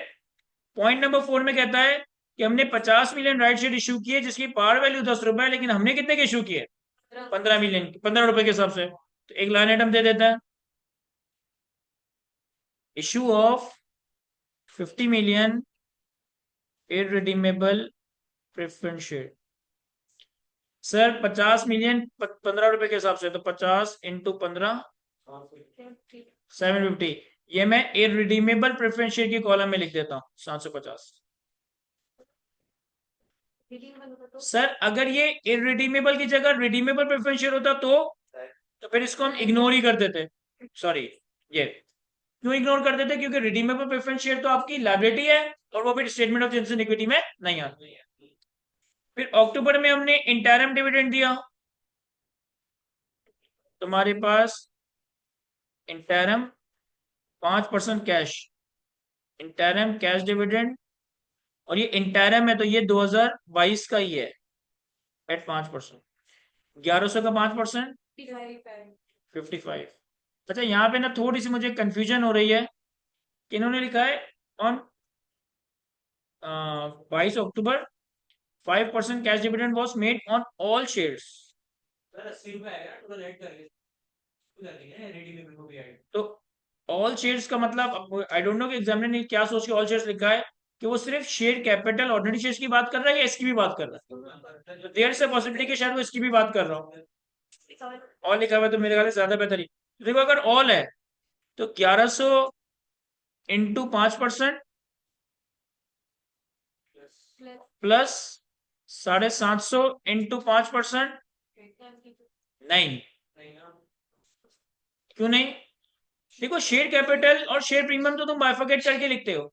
A: पॉइंट नंबर 4 में कहता है कि हमने 50 मिलियन राइट शेयर इश्यू किए जिसकी पार वैल्यू 10 रुपए है, लेकिन हमने कितने के इश्यू किए? 15 मिलियन, 15 रुपए के हिसाब से। तो एक लाइन आइटम दे देता है, issue of 50 million irredeemable preference share. Sir 50 million 15 रुपए के हिसाब से, तो 50 इंटू 15 750। ये मैं इररिडीमेबल प्रेफरेंस शेयर की कॉलम में लिख देता हूँ 750। सर अगर ये इररिडीमेबल की जगह रिडीमेबल प्रेफरेंस शेयर होता तो फिर इसको हम इग्नोर ही कर देते। सॉरी, ये क्यों इग्नोर कर देते? क्योंकि रिडीमेबल प्रेफरेंस शेयर तो आपकी लायबिलिटी है, और वो फिर statement of changes in equity में नहीं आती है। फिर अक्टूबर में हमने इंटरम डिविडेंड दिया, तुम्हारे पास interim 5% cash, interim cash dividend, और ये इंटरम है तो ये 2022 का ही है एट 5%। 1100 का 5% 55। अच्छा यहाँ पे ना थोड़ी सी मुझे कंफ्यूजन हो रही है कि इन्होंने लिखा है on 22 October 5% cash dividend was made on all shares. तो ऑल शेयर्स का मतलब आई डोंट नो कि एग्जामिनर ने क्या सोच के ऑल शेयर्स लिखा है, कि वो सिर्फ शेयर कैपिटल ऑर्डिनरी शेयर्स की बात कर रहा है या इसकी भी बात कर रहा है? तो देयर से पॉसिबिलिटी कि शायद वो इसकी भी बात कर रहा हो। ऑल लिखा हुआ है तो मेरे ख्याल से ज्यादा बेहतर ही। देखो अगर ऑल है तो 1100 इंटू 5% प्लस 750 इंटू 5%। नहीं, क्यों नहीं? देखो शेयर कैपिटल और शेयर प्रीमियम तो तुम बाइफरकेट करके लिखते हो,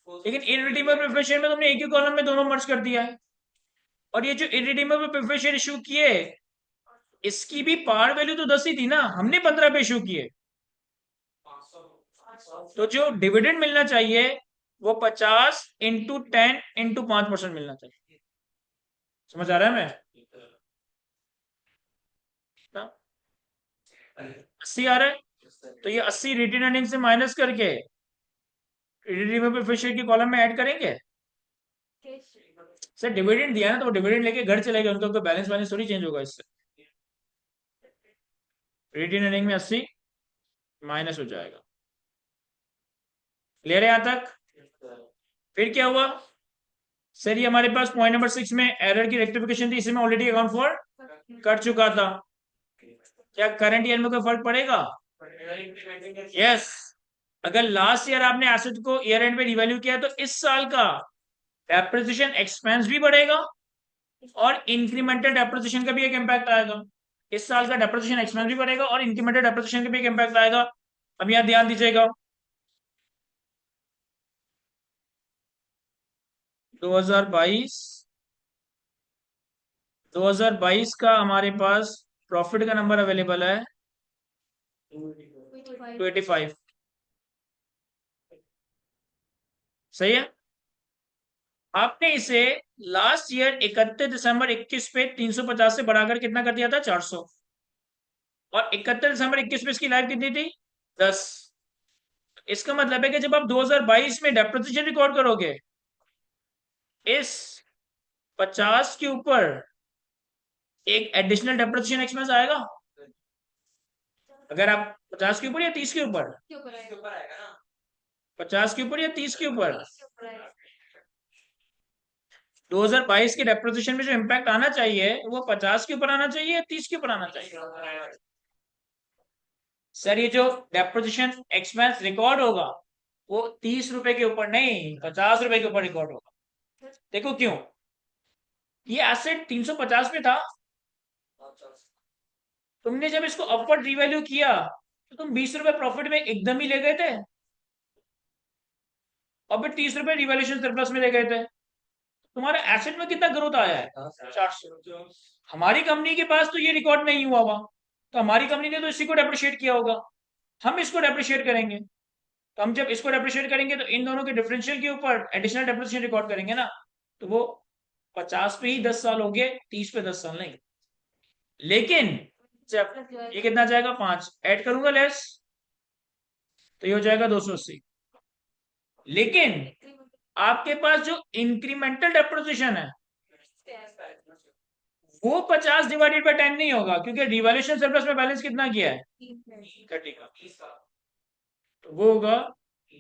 A: लेकिन इररिडीमेबल प्रेफरेंस शेयर में तुमने एक ही कॉलम में दोनों मर्ज कर दिया है। और ये जो इररिडीमेबल प्रेफरेंस शेयर इशू किए, इसकी भी पार वैल्यू तो 10 ही थी ना, हमने 15 पे इशू किए। तो जो डिविडेंड मिलना चाहिए वो 50 इंटू 10 इंटू 5% मिलना चाहिए। समझ आ रहा है? मैं 80 आ रहा है, तो ये 80 रिटेन अर्निंग से माइनस करके रिडीमेबल प्रेफरेंस शेयर की कॉलम में ऐड करेंगे। सर डिविडेंड दिया ना, तो वो डिविडेंड लेके घर चले गए, उनका कोई बैलेंस बैलेंस थोड़ी चेंज होगा इससे। रिटेन अर्निंग में 80 माइनस हो जाएगा। क्लियर है यहां तक? फिर क्या हुआ सर? ये हमारे पास पॉइंट नंबर 6 में एरर की रेक्टिफिकेशन थी, इसे मैं ऑलरेडी अकाउंट फॉर कर चुका था। क्या करंट ईयर में कोई फर्क पड़ेगा? यस। अगर लास्ट ईयर आपने एसेट को ईयर एंड पे रिवैल्यू किया तो इस साल का डेप्रिसिएशन एक्सपेंस भी बढ़ेगा, और इंक्रीमेंटल डेप्रिसिएशन का भी एक इम्पैक्ट आएगा। इस साल का डेप्रिसिएशन एक्सपेंस भी बढ़ेगा और इंक्रीमेंटल डेप्रिसिएशन का भी एक इम्पैक्ट आएगा। अब यहां ध्यान दीजिएगा, 2022 2022 का हमारे पास प्रॉफिट का नंबर अवेलेबल है 285। सही है? आपने इसे लास्ट ईयर 31 दिसंबर 21 पे 350 से बढ़ाकर कितना कर दिया था? 400। और 31 दिसंबर 21 पे इसकी लाइफ कितनी थी? 10। इसका मतलब है कि जब आप 2022 में डेप्रिसिएशन रिकॉर्ड करोगे, इस 50 के ऊपर एक एडिशनल डेप्रिसिएशन एक्सपेंस आएगा। अगर आप 50 के ऊपर या 30 के ऊपर, 50 के ऊपर या 30 के ऊपर?
B: इसके ऊपर है।
A: 2022 के डेप्रिसिएशन में जो इम्पैक्ट आना चाहिए वो 50 के ऊपर आना चाहिए या 30 के ऊपर आना चाहिए? सर ये जो डेप्रिसिएशन एक्सपेंस रिकॉर्ड होगा वो 30 रुपए के ऊपर नहीं 50 रुपए के ऊपर रिकॉर्ड होगा। देखो क्यों, ये एसेट 350 पे था, तुमने जब इसको अपवर्ड रीवैल्यू किया तो तुम 20 रुपए प्रॉफिट में एकदम ही ले गए थे, और फिर 30 रुपए रिवैल्यूएशन सरप्लस में ले गए थे। तुम्हारे एसेट में कितना ग्रोथ आया है? 400। हमारी कंपनी के पास तो ये रिकॉर्ड नहीं हुआ हुआ, तो हमारी कंपनी ने तो इसी को डेप्रिशिएट किया होगा, हम इसको डेप्रिशिएट करेंगे। तो हम जब इसको डेप्रिशिएट करेंगे तो इन दोनों के डिफरेंशियल के ऊपर एडिशनल डेप्रिसिएशन रिकॉर्ड करेंगे ना, तो वो 50 पे ही 10 साल हो गए, 30 पे 10 साल नहीं। लेकिन जब ये कितना जाएगा, 5 ऐड करूंगा लेस, तो ये हो जाएगा 280। लेकिन आपके पास जो इंक्रीमेंटल डेप्रिसिएशन है वो 50 डिवाइडेड बाय 10 नहीं होगा, क्योंकि रिवैल्यूएशन सरप्लस में बैलेंस कितना किया है, 30 का, तो वो होगा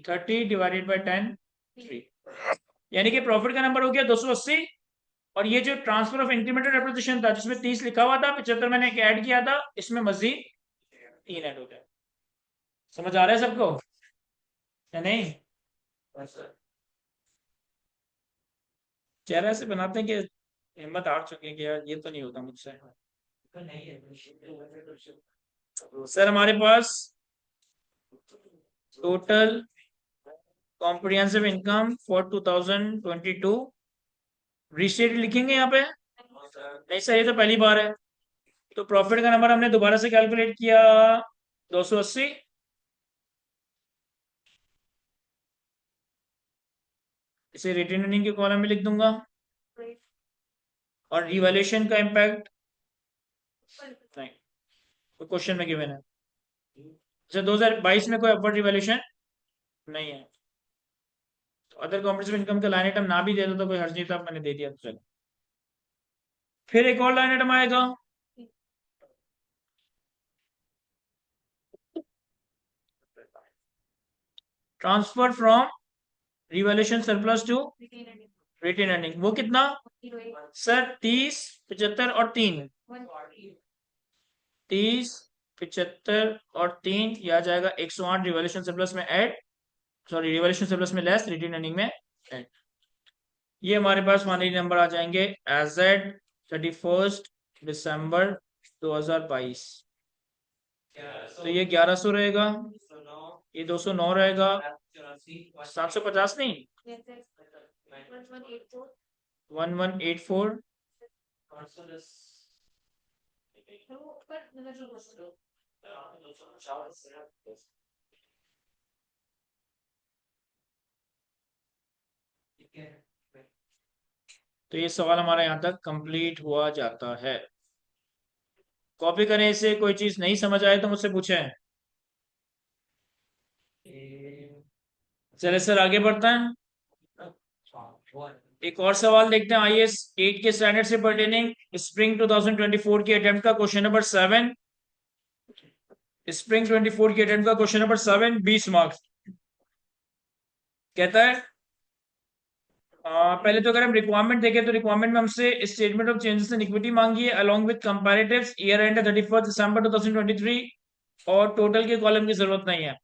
A: 30 डिवाइडेड बाय 10, 3। यानी कि प्रॉफिट का नंबर हो गया 280, और ये जो ट्रांसफर ऑफ इंक्रीमेंटल डेप्रिसिएशन था जिसमें 30 लिखा हुआ था, 75 मैंने ऐड किया था, इसमें मजीद 3 ऐड हो गया। समझ आ रहा है सबको या नहीं? चेहरा से बनाते हैं कि हिम्मत हार चुके हैं कि यार ये तो नहीं होता मुझसे। सर हमारे पास total comprehensive income for 2022 restated लिखेंगे यहाँ पे? नहीं सर, ये तो पहली बार है। तो प्रॉफिट का नंबर हमने दोबारा से कैलकुलेट किया 280, इसे रिटेन अर्निंग के कॉलम में लिख दूंगा, और रिवैल्यूएशन का इम्पैक्ट नहीं, कोई क्वेश्चन में गिवन है। अच्छा 2022 में कोई अपवर्ड रिवैल्यूएशन नहीं है, तो अदर कॉम्प्रिहेंसिव इनकम का लाइन आइटम ना भी दे दो तो कोई हर्ज नहीं था, मैंने दे दिया तो चलो। फिर एक और लाइन आइटम आएगा, transfer from revaluation surplus to retain earning. वो कितना सर? 30, 75 और 3, 30, 75 और 3, यह आ जाएगा 108 रिवैल्यूएशन सरप्लस में ऐड, सॉरी रिवैल्यूएशन सरप्लस में लेस, रिटेन अर्निंग में ऐड। ये हमारे पास फाइनली नंबर आ जाएंगे एज एट 31 दिसंबर 2022। तो ये 1100 रहेगा, ये 209 रहेगा, 750 नहीं, 1184, तो ये सवाल हमारा यहाँ तक कंप्लीट हुआ जाता है। कॉपी करें इसे, कोई चीज नहीं समझ आए तो मुझसे पूछें। चले सर आगे बढ़ते हैं, एक और सवाल देखते हैं आईएएस 8 के स्टैंडर्ड से पर्टेनिंग स्प्रिंग 2024 की अटेम्प्ट का क्वेश्चन नंबर 7। स्प्रिंग 24 की अटेम्प्ट का क्वेश्चन नंबर 7, 20 मार्क्स। कहता है पहले तो अगर हम रिक्वायरमेंट देखें तो रिक्वायरमेंट में हमसे statement of changes in equity मांगी है along with comparatives year and 31 दिसंबर 2023, और टोटल के कॉलम की जरूरत नहीं है।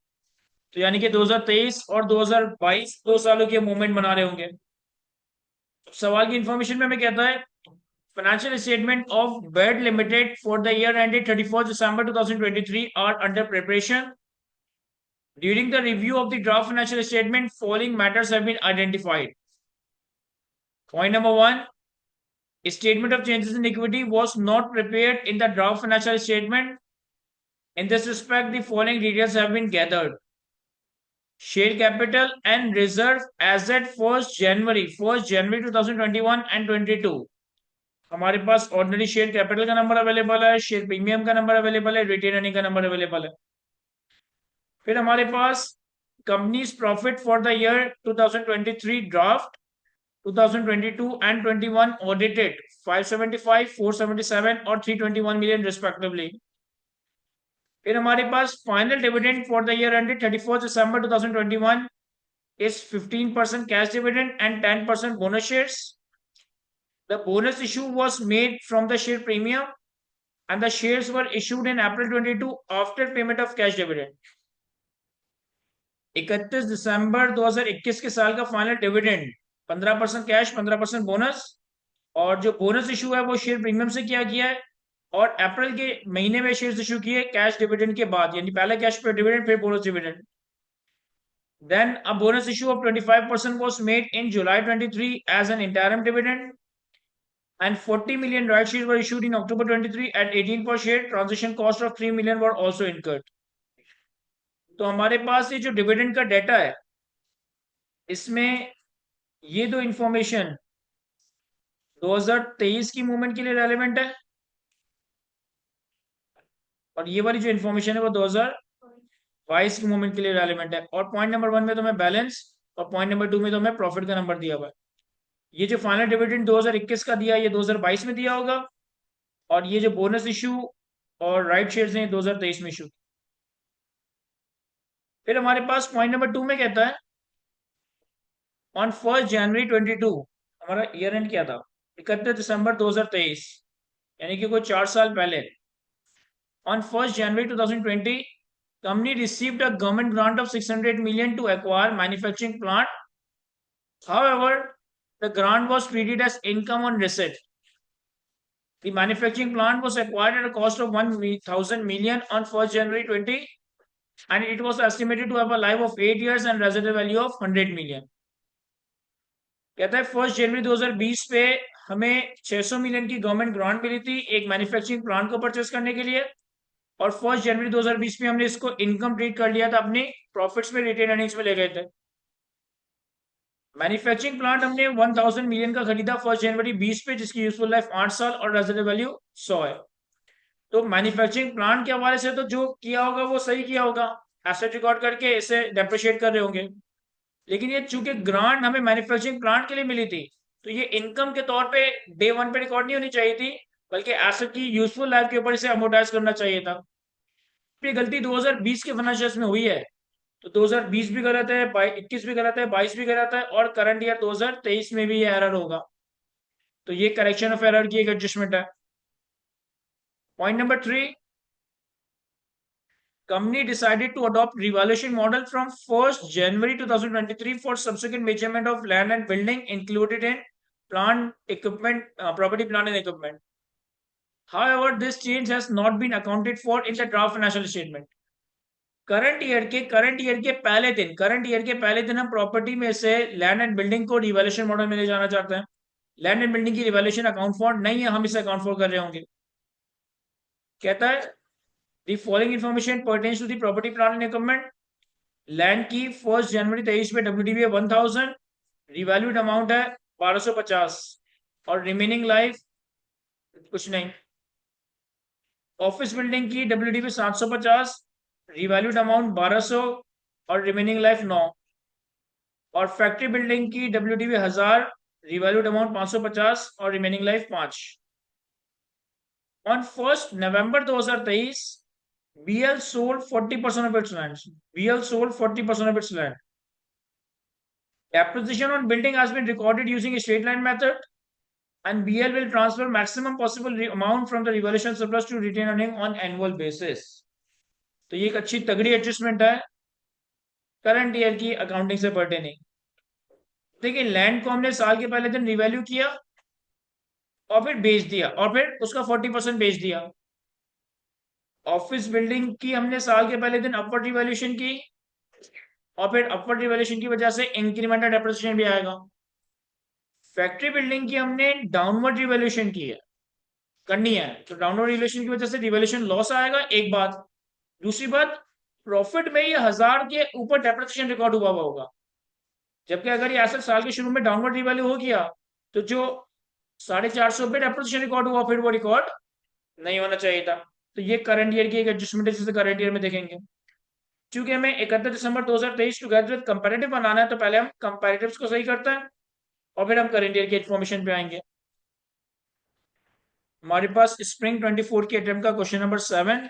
A: तो यानी कि 2023 और 2022 2 सालों के मूवमेंट बना रहे होंगे। सवाल की इंफॉर्मेशन में हमें कहता है financial statement of BED Limited for the year ended 31st December 2023 are under preparation. During the review of the draft financial statement, following matters have been identified. Point number 1, statement of changes in equity was not prepared in the draft financial statement. In this respect, the following details have been gathered. Share capital and reserve as at 1st January 2021 and 22. हमारे पास ordinary share capital का number available है, share premium का number available है, retained earning का number available है। फिर हमारे पास company's profit for the year 2023 draft, 2022 and 21 audited 575, 477 और 321 मिलियन रिस्पेक्टिवली। फिर हमारे पास final dividend for the year ended 31 December 2021 is 15% cash dividend and 10% bonus shares. The bonus issue was made from the share premium and the shares were issued in April 22 after payment of cash dividend. 31 दिसंबर 2021 के साल का final dividend 15% cash 15% bonus, और जो bonus issue है वो share premium से किया गया है, और अप्रैल के महीने में शेयर्स इशू किए कैश डिविडेंड के बाद, यानी पहले कैश पर डिविडेंड फिर bonus dividend. Then a bonus issue of 25% was made in July 23 as an interim dividend, and 40 million right shares were issued in October 23 at 18 per share. Transaction cost of 3 million were also incurred. तो हमारे पास ये जो dividend का data है, इसमें ये दो information 2023 की मूवमेंट के लिए रेलेवेंट है, और ये वाली जो इंफॉर्मेशन है वो 2022 की मूवमेंट के लिए रेलेवेंट है. और पॉइंट नंबर 1 में तो मैं बैलेंस, और पॉइंट नंबर 2 में तो मैं प्रॉफिट का नंबर दिया हुआ है. ये जो फाइनल डिविडेंड 2021 का दिया, ये 2022 में दिया होगा, और ये जो बोनस इशू और राइट शेयर्स हैं 2023 में इशू. फिर हमारे पास पॉइंट नंबर 2 में कहता है ऑन 1 जनवरी 22, हमारा ईयर एंड क्या था, 31 दिसंबर 2023, यानी कि कोई 4 साल पहले. On 1 January 2020 company received a government grant of 600 million to acquire manufacturing plant. However, the grant was treated as income on receipt. The manufacturing plant was acquired at a cost of 1,000 million on 1st January 20, and it was estimated to have a life of 8 years and residual value of 100 million. कहता है 1 जनवरी 2020 पे हमें 600 million की government grant मिली थी एक manufacturing plant को purchase करने के लिए, और 1 जनवरी 2020 में हमने इसको इनकम ट्रीट कर लिया था, अपनी प्रॉफिट्स में, रिटेन अर्निंग्स में ले गए थे. मैन्युफैक्चरिंग प्लांट हमने 1000 मिलियन का खरीदा 1 जनवरी 20 पे, जिसकी यूजफुल लाइफ 8 साल और रेजिडुअल वैल्यू 100 है. तो मैन्युफैक्चरिंग प्लांट के हवाले से तो जो किया होगा वो सही किया होगा, एसेट रिकॉर्ड करके इसे डेप्रिशिएट कर रहे होंगे. लेकिन ये चूंकि ग्रांट हमें मैन्युफैक्चरिंग प्लांट के लिए मिली थी, तो ये इनकम के तौर पे डे 1 पे रिकॉर्ड नहीं होनी चाहिए थी, बल्कि एसेट की यूजफुल लाइफ के ऊपर इसे अमोर्टाइज करना चाहिए था. ये गलती 2020 के फाइनेंशियल्स में हुई है, तो 2020 भी गलत है, 21 भी गलत है, 22 भी गलत है, और करंट ईयर 2023 में भी ये एरर होगा. तो ये करेक्शन ऑफ एरर की एक एडजस्टमेंट है. Point number 3, company decided to adopt revaluation model from 1st January 2023 for subsequent measurement of land and building included in plant equipment, property, plant and equipment. However, this change has not been accounted for in the draft financial statement. Current year के पहले दिन हम property में से land and building को revaluation model में ले जाना चाहते हैं. लैंड एंड बिल्डिंग की रिवैल्यूएशन अकाउंट फॉर नहीं है, हम इसे अकाउंट फॉर कर रहे होंगे. कहता है the following information pertains to the property plant and equipment. Land की 1 जनवरी 23 में WDV है 1000, रिवैल्यूड अमाउंट है 1250, और रिमेनिंग लाइफ कुछ नहीं. ऑफिस बिल्डिंग की WDV 750, रिवैल्यूड अमाउंट 1200 और रिमेनिंग लाइफ 9, और फैक्ट्री बिल्डिंग की WDV 1000, रिवैल्यूड अमाउंट 550 और remaining life 5. On 1 November 2023 BL sold 40% of its land. BL sold 40% of its land. Acquisition on building has been recorded using a straight line method, and BL will transfer maximum possible amount from the revaluation surplus to retained earning on annual basis. तो ये एक अच्छी तगड़ी adjustment है current year की accounting से pertaining. देखिए, land को हमने साल के पहले दिन रिवैल्यू किया और फिर बेच दिया, और फिर उसका 40% बेच दिया. ऑफिस बिल्डिंग की हमने साल के पहले दिन अपवर्ड रिवैल्यूएशन की, और फिर अपवर्ड रिवैल्यूएशन की वजह से इंक्रीमेंटल डेप्रिसिएशन भी आएगा. फैक्ट्री बिल्डिंग की हमने डाउनवर्ड रिवैल्यूएशन की है, करनी है, तो डाउनवर्ड रिवैल्यूएशन की वजह से रिवैल्यूएशन लॉस आएगा, एक बात. दूसरी बात, प्रॉफिट में ये 1000 के ऊपर डेप्रिसिएशन रिकॉर्ड हुआ होगा, जबकि अगर ये एसेट साल के शुरू में डाउनवर्ड रिवैल्यू हो गया, तो जो 450 पे डेप्रिसिएशन रिकॉर्ड हुआ फिर वो रिकॉर्ड नहीं होना चाहिए था. तो ये करंट ईयर की एक एडजस्टमेंट है जिसे करंट ईयर में देखेंगे. क्योंकि हमें 31 दिसंबर 2023 टुगेदर विद कंपैरेटिव बनाना है, तो पहले हम कंपैरेटिव्स को सही करते हैं और फिर हम करंट ईयर की इन्फॉर्मेशन पे आएंगे. हमारे पास स्प्रिंग 24 के अटेम्प्ट का क्वेश्चन नंबर 7.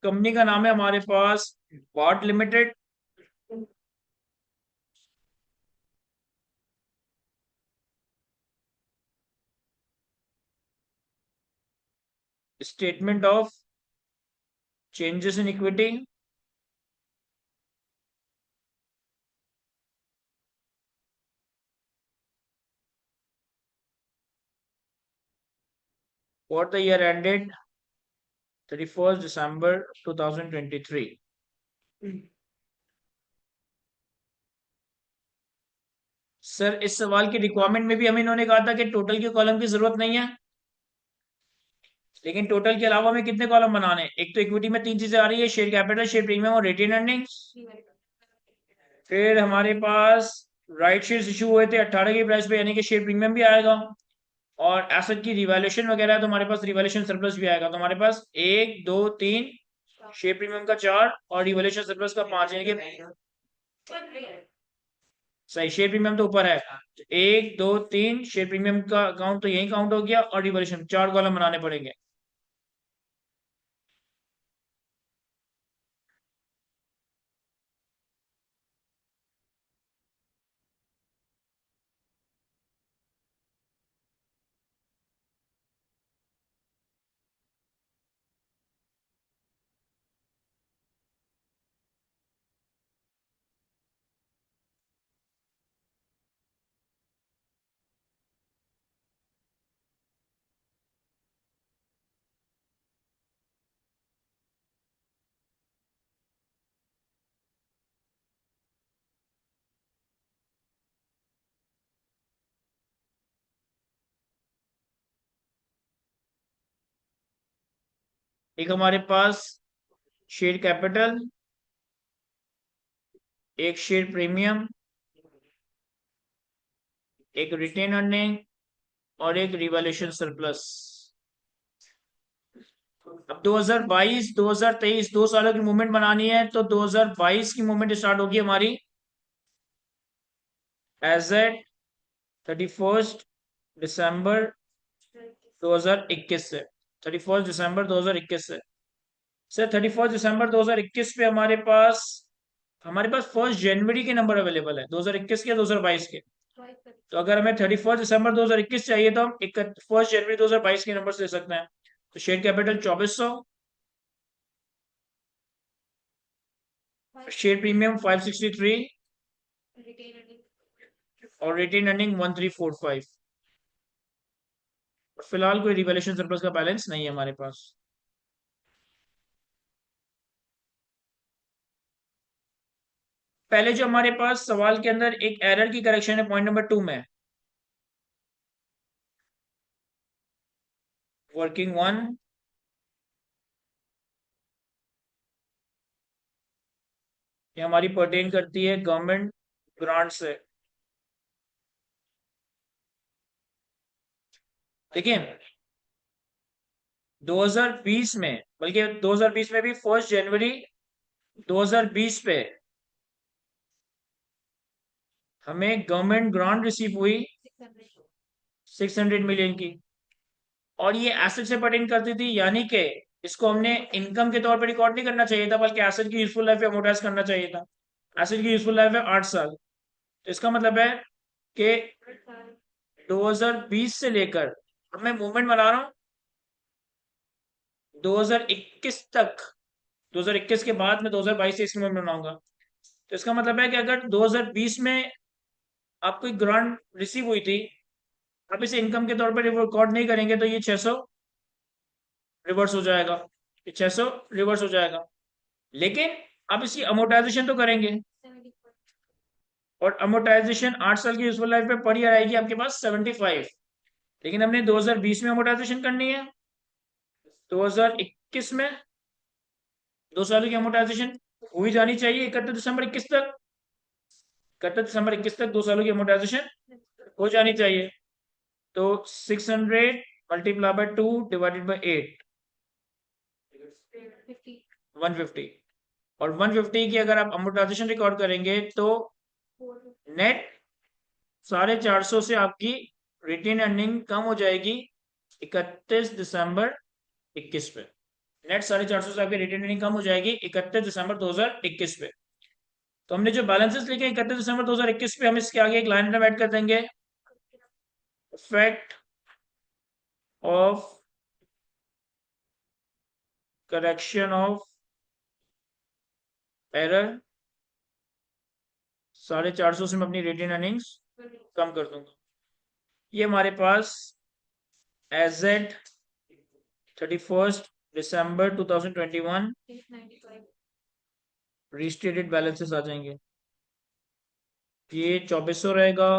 A: कंपनी का नाम है हमारे पास Watt limited. Statement of changes in equity for the year ended 31st December 2023। Sir इस सवाल की रिक्वायरमेंट में भी हमें इन्होंने कहा था कि टोटल के कॉलम की जरूरत नहीं है, लेकिन टोटल के अलावा हमें कितने कॉलम बनाने हैं? एक तो इक्विटी में तीन चीजें आ रही है, शेयर कैपिटल, शेयर प्रीमियम और रिटेन अर्निंग्स। फिर हमारे पास राइट शेयर्स इशू हुए थे 18 की प्राइस पे, यानी कि शेयर प्रीमियम भी आएगा। और एसेट की रिवैल्यूएशन वगैरह है तो हमारे पास रिवैल्यूएशन सरप्लस भी आएगा। तो हमारे पास एक दो तीन, शेयर प्रीमियम का 4 और रिवैल्यूएशन सरप्लस का 5, यानी कि सही शेयर प्रीमियम तो ऊपर है। एक दो तीन, शेयर प्रीमियम का अकाउंट तो यही काउंट हो गया, और रिवैल्यूएशन 4 कॉलम बनाने पड़ेंगे। एक हमारे पास शेयर कैपिटल, एक शेयर प्रीमियम, एक रिटेन अर्निंग और एक रिवैल्यूएशन सरप्लस। अब 2022 2023 2 सालों की मूवमेंट बनानी है, तो 2022 की मूवमेंट स्टार्ट होगी हमारी एज एट 31st December 2021 से। 31st December 2021 से। सर 31st December 2021 पे हमारे पास 1 जनवरी के नंबर अवेलेबल है, 2021 के, 2022 के। तो अगर हमें 31st December 2021 चाहिए तो हम 1 जनवरी 2022 के नंबर से ले सकते हैं। तो शेयर कैपिटल 2400, शेयर प्रीमियम 563 और रिटेन अर्निंग 1345। और फिलहाल कोई रिवैल्यूएशन सरप्लस का बैलेंस नहीं है हमारे पास। पहले जो हमारे पास सवाल के अंदर एक एरर की करेक्शन है पॉइंट नंबर 2 में, वर्किंग 1, ये हमारी पर्टेन करती है गवर्नमेंट ग्रांट से। देखिए 2020 में, बल्कि 2020 में भी 1 जनवरी 2020 पे हमें गवर्नमेंट ग्रांट रिसीव हुई 600 मिलियन की, और ये एसेट से पर्टेन करती थी, यानी कि इसको हमने इनकम के तौर पर रिकॉर्ड नहीं करना चाहिए था, बल्कि एसेट की यूजफुल लाइफ अमोर्टाइज करना चाहिए था। एसेट की यूजफुल लाइफ है 8 साल। तो इसका मतलब है कि 2020 से लेकर, अब मैं मूवमेंट बना रहा हूं 2021 तक, 2021 के बाद मैं 2022 से इसकी मूवमेंट बनाऊंगा। तो इसका मतलब है कि अगर 2020 में आपको एक ग्रांट रिसीव हुई थी, आप इसे इनकम के तौर पर रिकॉर्ड नहीं करेंगे, तो ये 600 रिवर्स हो जाएगा, ये 600 रिवर्स हो जाएगा। लेकिन आप इसकी अमोर्टाइजेशन तो करेंगे, और अमोर्टाइजेशन 8 साल की यूजफुल लाइफ पे पर ईयर आएगी आपके पास 75। लेकिन हमने 2020 में अमोर्टाइजेशन करनी है, 2021 में 2 सालों की अमोर्टाइजेशन हुई जानी चाहिए 31 दिसंबर 21 तक। 31 दिसंबर 21 तक 2 सालों की अमोर्टाइजेशन हो जानी चाहिए। तो 600 मल्टीप्लाई बाय 2 डिवाइडेड बाय 8, 150। और 150 की अगर आप अमोर्टाइजेशन रिकॉर्ड करेंगे तो नेट 450 से आपकी रिटेन अर्निंग कम हो जाएगी 31 दिसंबर 21 पे। नेट 450 से आपकी रिटेन अर्निंग कम हो जाएगी 31 दिसंबर 2021 पे। तो हमने जो बैलेंसेस लिखे 31 दिसंबर 2021 पे, हम इसके आगे एक लाइन ऐड कर देंगे, effect of correction of error 450 से मैं अपनी रिटेन अर्निंग्स कम कर दूंगा। ये हमारे पास एज एट 31 दिसंबर 2021
B: 895
A: रिस्टेटेड बैलेंसेस आ जाएंगे। ये 2400 रहेगा,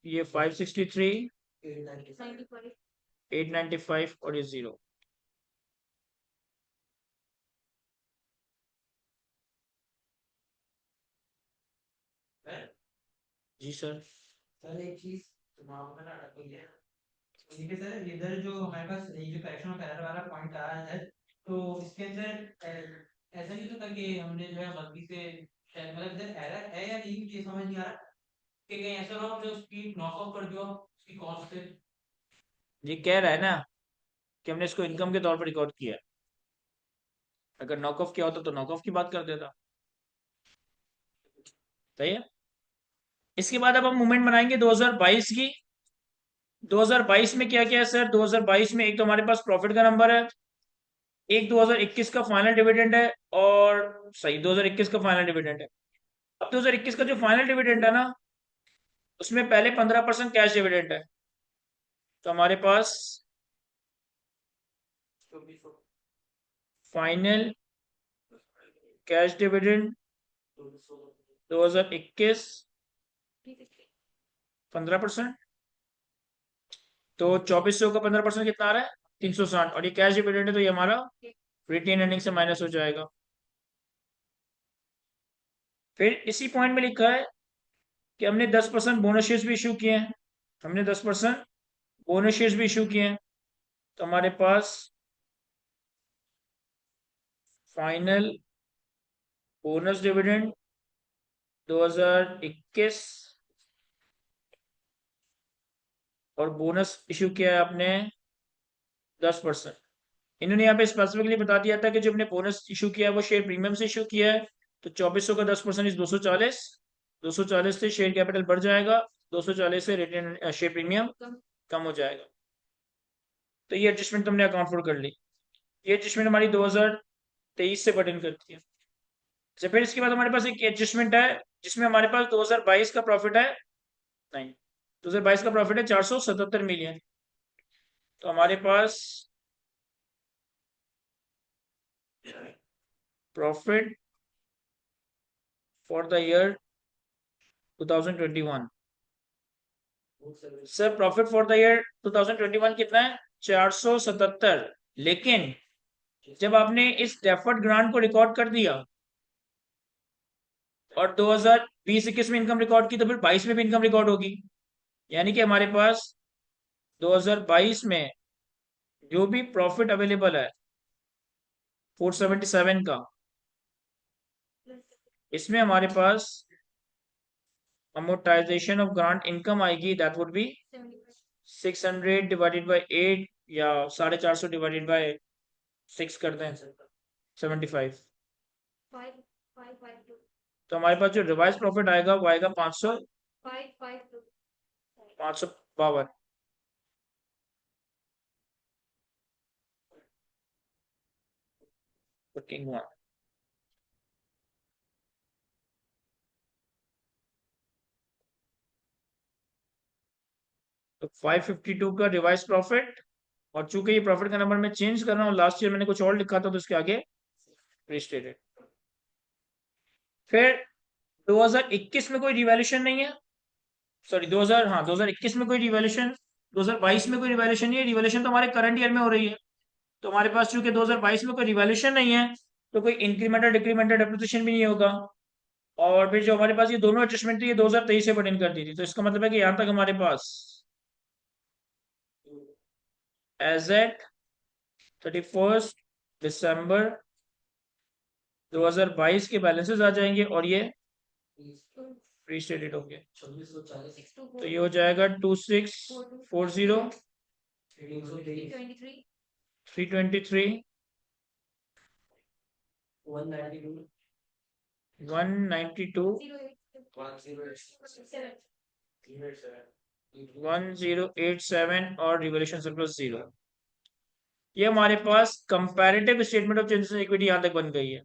A: ये 563,
B: 95
A: 895 और ये 0। जी सर।
D: सर एक चीज दिमाग में ना अटक गई है। देखिए सर, इधर जो हमारे पास ये जो करेक्शन ऑफ एरर वाला पॉइंट आ रहा है, तो इसके अंदर ऐसा नहीं होता कि हमने जो है गलती से शायद मतलब इधर एरर है या नहीं, मुझे समझ नहीं आ रहा कि कहीं ऐसा ना हो जो स्पीड नॉक ऑफ कर दिया हो उसकी कॉस्ट से।
A: ये कह रहा है ना कि हमने इसको इनकम के तौर पर रिकॉर्ड किया है। अगर नॉक ऑफ किया होता तो नॉक ऑफ की बात कर देता। सही है। इसके बाद अब हम मूवमेंट बनाएंगे 2022 की। 2022 में क्या क्या है सर? 2022 में एक तो हमारे पास प्रॉफिट का नंबर है, एक 2021 का फाइनल डिविडेंड है, और सही 2021 का फाइनल डिविडेंड है। अब 2021 का जो फाइनल डिविडेंड है ना, उसमें पहले 15% कैश डिविडेंड है। तो हमारे पास फाइनल कैश डिविडेंड 2021 15%, तो 2400 का 15% कितना आ रहा है? 360। और ये कैश डिविडेंड है तो ये हमारा रिटेन अर्निंग से माइनस हो जाएगा। फिर इसी पॉइंट में लिखा है कि हमने 10% बोनस शेयर्स भी इशू किए हैं। हमने 10% बोनस शेयर्स भी इशू किए हैं। तो हमारे पास फाइनल बोनस डिविडेंड 2021 और बोनस इशू किया है आपने 10%। इन्होंने यहाँ पे स्पेसिफिकली बता दिया था कि जो हमने बोनस इशू किया है वो शेयर प्रीमियम से इशू किया है। तो 2400 का 10% इस 240, 240 से शेयर कैपिटल बढ़ जाएगा, 240 से रिटेन शेयर प्रीमियम कम हो जाएगा। तो ये एडजस्टमेंट तुमने अकाउंट फॉर कर ली। ये एडजस्टमेंट हमारी 2023 से बटन करती है। तो फिर इसके बाद हमारे पास एक एडजस्टमेंट है जिसमें हमारे पास 2022 का प्रॉफिट है, नहीं 2022 का प्रॉफिट है 477 मिलियन। तो हमारे पास profit for the year 2021, sir profit for the year 2021 कितना है? 477। लेकिन जब आपने इस डेफर्ड ग्रांट को रिकॉर्ड कर दिया और 2020-21 में इनकम रिकॉर्ड की, तो फिर 22 में भी इनकम रिकॉर्ड होगी। यानी कि हमारे पास 2022 में जो भी प्रॉफिट अवेलेबल है 477 का, इसमें हमारे पास अमोर्टाइजेशन ऑफ ग्रांट इनकम आएगी, that would be 600 divided by 8 या 450 डिवाइडेड बाय 6 कर दें 75।
B: 552
A: तो हमारे पास जो रिवाइज प्रॉफिट आएगा वो आएगा
B: 552
A: 552। वर्किंग हुआ। तो 552 का रिवाइज प्रॉफिट, और चूंकि ये प्रॉफिट का नंबर मैं चेंज कर रहा हूँ, लास्ट ईयर मैंने कुछ और लिखा था तो इसके आगे रिस्टेटेड। फिर 2021 में कोई रिवैल्यूएशन नहीं है, सॉरी 2021 में कोई रिवैल्यूएशन, 2022 में कोई रिवैल्यूएशन नहीं है। रिवैल्यूएशन तो हमारे करंट ईयर में हो रही है। तो हमारे पास चूंकि 2022 में कोई रिवैल्यूएशन नहीं है, तो कोई इंक्रीमेंटल डिक्रीमेंटल डेप्रिसिएशन भी नहीं होगा। और फिर जो हमारे पास ये दोनों एडजस्टमेंट थी ये 2023 से बटन कर दी थी। तो इसका मतलब है कि यहाँ तक हमारे पास एज एट 31 दिसंबर 2022 के बैलेंसेस आ जाएंगे और ये रिस्टेटेड होंगे।
D: 2640
A: तो ये हो जाएगा 2640,
B: 323
A: 323,
D: 192
A: 192
B: 7.
A: 1087 और रिवॉल्यूशन सरप्लस 0। ये हमारे पास comparative statement of changes in equity यहां तक बन गई है।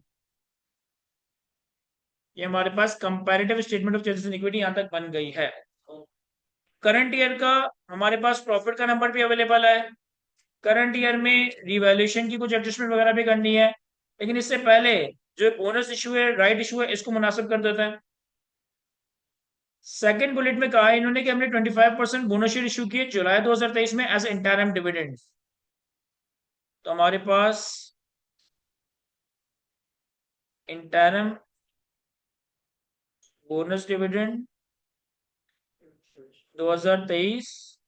A: ये हमारे पास comparative statement of changes in equity यहां तक बन गई है। करंट ईयर का हमारे पास प्रॉफिट का नंबर भी अवेलेबल है। करंट ईयर में रिवैल्यूएशन की कुछ एडजस्टमेंट वगैरह भी करनी है, लेकिन इससे पहले जो बोनस इशू है, राइट इशू है, इसको मुनासिब कर देते हैं। सेकंड बुलेट में कहा है इन्होंने कि हमने 25% बोनस शेयर इशू किए जुलाई 2023 में एज इंटरिम डिविडेंड। तो हमारे पास interim bonus dividend 2023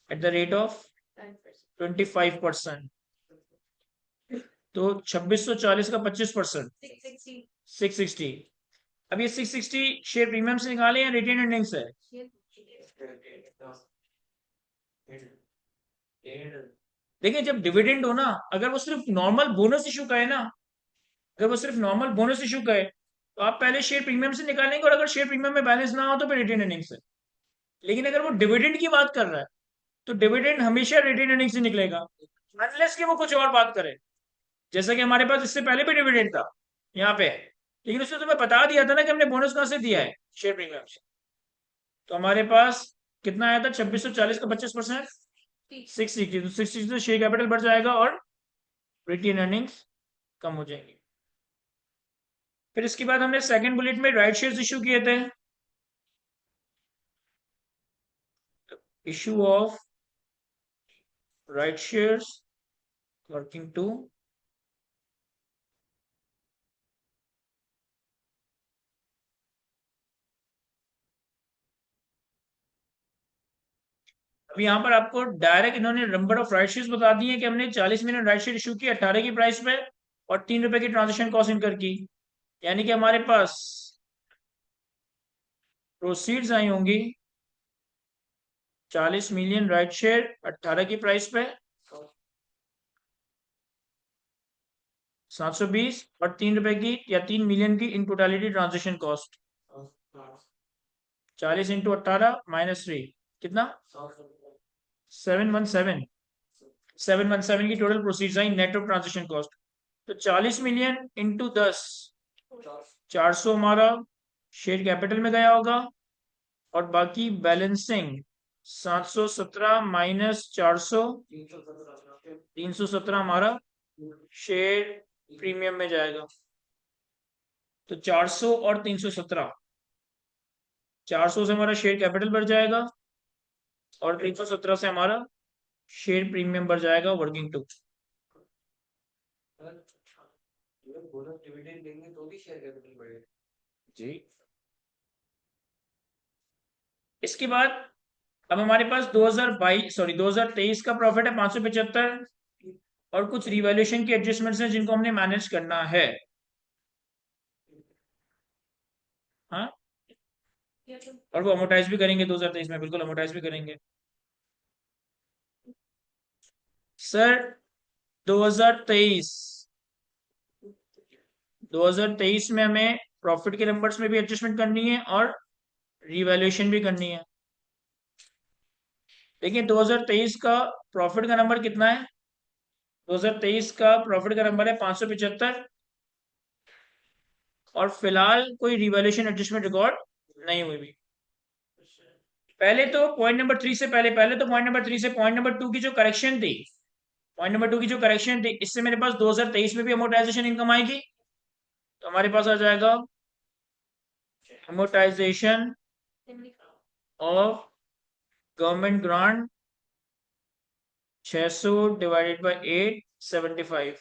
A: at the rate of 25%। तो 2640 का 25% 660। अब ये 660 शेयर प्रीमियम से निकाले या रिटेन अर्निंग्स है? देखिए जब डिविडेंड हो ना, अगर वो सिर्फ नॉर्मल बोनस इशू का है ना, अगर वो सिर्फ नॉर्मल बोनस इशू का है तो आप पहले शेयर प्रीमियम से निकालेंगे, और अगर शेयर प्रीमियम में बैलेंस ना हो तो फिर रिटेन अर्निंग्स है। लेकिन अगर वो डिविडेंड की बात कर रहा है तो डिविडेंड हमेशा रिटेन अर्निंग्स से निकलेगा, अनलेस कि वो कुछ और बात करे। जैसा कि हमारे पास इससे पहले भी डिविडेंड था यहाँ पे, लेकिन उसने तुम्हें बता दिया था ना कि हमने बोनस कहां से दिया है, शेयर प्रीमियम से। तो हमारे पास कितना आया था? 2640 का 25%, 660। तो 660 से शेयर कैपिटल बढ़ जाएगा और रिटेन अर्निंग्स कम हो जाएंगी। फिर इसके बाद हमने सेकंड बुलेट में राइट शेयर्स इशू किए थे। Issue of right shares working two अब यहाँ पर आपको डायरेक्ट इन्होंने नंबर ऑफ राइट शेयर्स बता दिए कि हमने 40 मिलियन राइट शेयर इशू किए 18 की प्राइस पे और 3 रुपए की ट्रांजेक्शन कॉस्ट इनकर की। यानी कि हमारे पास प्रोसीड्स आई होंगी 40 मिलियन राइट शेयर 18 की प्राइस पे 720 और 3 रुपए की या 3 मिलियन की in totality transaction cost. 40 into 18 minus 3 कितना? 717। 717 की टोटल प्रोसीड्स आई नेट ऑफ ट्रांजेक्शन कॉस्ट। तो 40 मिलियन इंटू 10 400 हमारा शेयर कैपिटल में गया होगा, और बाकी बैलेंसिंग 717 माइनस 400 317 हमारा शेयर प्रीमियम में जाएगा। तो 400 और 317, 400 से हमारा शेयर कैपिटल बढ़ जाएगा और 317 से हमारा शेयर प्रीमियम बढ़ जाएगा वर्किंग टू।
E: बोनस डिविडेंड देंगे तो भी शेयर कैपिटल बढ़ेगा
A: जी। इसके बाद अब हमारे पास 2023 का प्रॉफिट है 575 और कुछ रिवैल्यूएशन की एडजस्टमेंट्स हैं जिनको हमने मैनेज करना है। हाँ, और वो अमोटाइज भी करेंगे 2023 में, बिल्कुल अमोटाइज भी करेंगे। सर 2023 में हमें प्रॉफिट के नंबर्स में भी एडजस्टमेंट करनी है और रिवैल्यूएशन भी करनी है। देखिए 2023 का प्रॉफिट का नंबर कितना है? 2023 का प्रॉफिट का नंबर है 575 और फिलहाल कोई रिवैल्यूएशन एडजस्टमेंट रिकॉर्ड नहीं हुई भी। पहले तो पॉइंट नंबर 3 से पहले तो पॉइंट नंबर 3 से पॉइंट नंबर 2 की जो करेक्शन थी, पॉइंट नंबर 2 की जो करेक्शन थी, इससे मेरे पास 2023 में भी अमोटाइजेशन इनकम आएगी। तो हमारे पास आ जाएगा amortisation of government grant 600 divided by 8 75।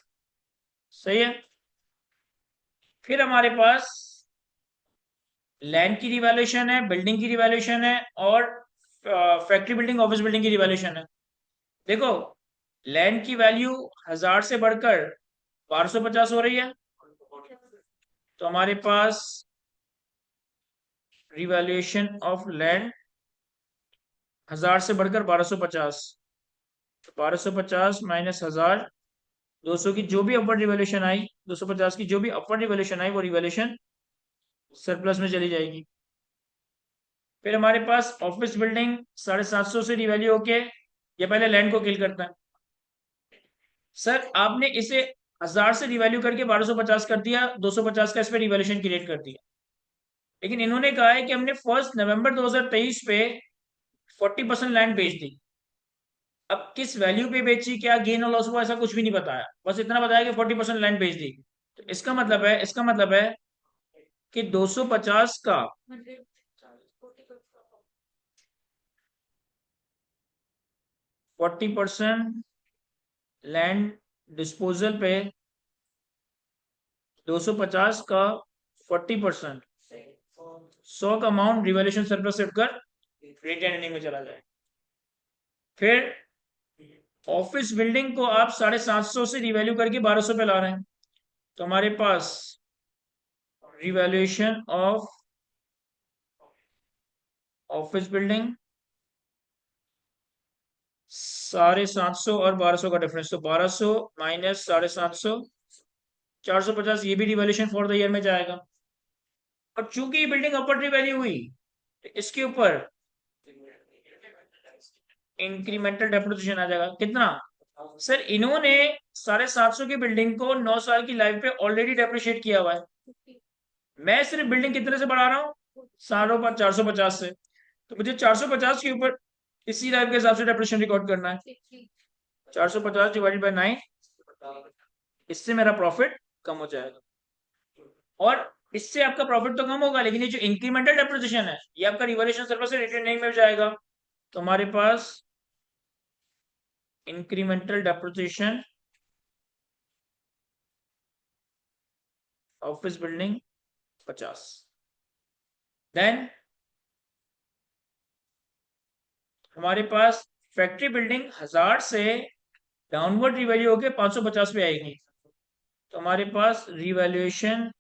A: सही है। फिर हमारे पास लैंड की रिवैल्यूएशन है, बिल्डिंग की रिवैल्यूएशन है और फैक्ट्री बिल्डिंग ऑफिस बिल्डिंग की रिवैल्यूएशन है। देखो लैंड की वैल्यू 1000 से बढ़कर 1250 हो रही है, तो हमारे पास रिवैल्यूएशन ऑफ लैंड 1000 से बढ़कर 1250, 1250 माइनस 1000 200 की जो भी अपवर्ड रिवैल्यूएशन आई, 250 की जो भी अपवर्ड रिवैल्यूएशन आई, वो रिवैल्यूएशन सरप्लस में चली जाएगी। फिर हमारे पास ऑफिस बिल्डिंग 750 से रिवैल्यू होके, ये पहले लैंड को किल करता है। सर आपने इसे 1000 से रिवैल्यू करके 1250 कर दिया, 250 का इस पे रिवैल्यूएशन क्रिएट कर दिया। लेकिन इन्होंने कहा है कि हमने 1 नवंबर 2023 पे 40% लैंड बेच दी। अब किस वैल्यू पे बेची, क्या गेन और लॉस हुआ, ऐसा कुछ भी नहीं बताया, बस इतना बताया कि 40% लैंड बेच दी। तो इसका मतलब है कि 250 का 40% लैंड डिस्पोजल पे 250 का 40%, 100 का अमाउंट रिवैल्यूएशन सरप्लस से उठकर रिटेन अर्निंग में चला जाए। फिर ऑफिस बिल्डिंग को आप 750 से रिवैल्यू करके 1200 पे ला रहे हैं, तो हमारे पास रिवैल्यूएशन ऑफ ऑफिस बिल्डिंग 750 और 1200 का डिफरेंस, तो 1200 माइनस 750, 450, ये भी रिवैल्यूएशन फॉर द ईयर में जाएगा। और चूंकि ये बिल्डिंग अपर रिवैल्यू हुई, तो इसके ऊपर इंक्रीमेंटल डेप्रिसिएशन आ जाएगा। कितना? सर इन्होंने 750 की बिल्डिंग को 9 साल की लाइफ पे ऑलरेडी डेप्रिशिएट किया हुआ है। मैं सिर्फ बिल्डिंग कितने से बढ़ा रहा हूँ? 450 से। तो मुझे 450 के ऊपर इसी लाइफ के हिसाब से डेप्रिसिएशन रिकॉर्ड करना है। 450 डिवाइडेड बाय 9, इससे मेरा प्रॉफिट कम हो जाएगा। और इससे आपका प्रॉफिट तो कम होगा, लेकिन ये जो इंक्रीमेंटल डेप्रिसिएशन है, ये आपका रिवैल्यूएशन सरप्लस से रिटेन अर्निंग में जाएगा। तो हमारे पास incremental depreciation office building 50, then हमारे पास फैक्ट्री बिल्डिंग 1000 से डाउनवर्ड रिवैल्यू होकर 550 पे आएगी। तो हमारे पास रिवैल्यूएशन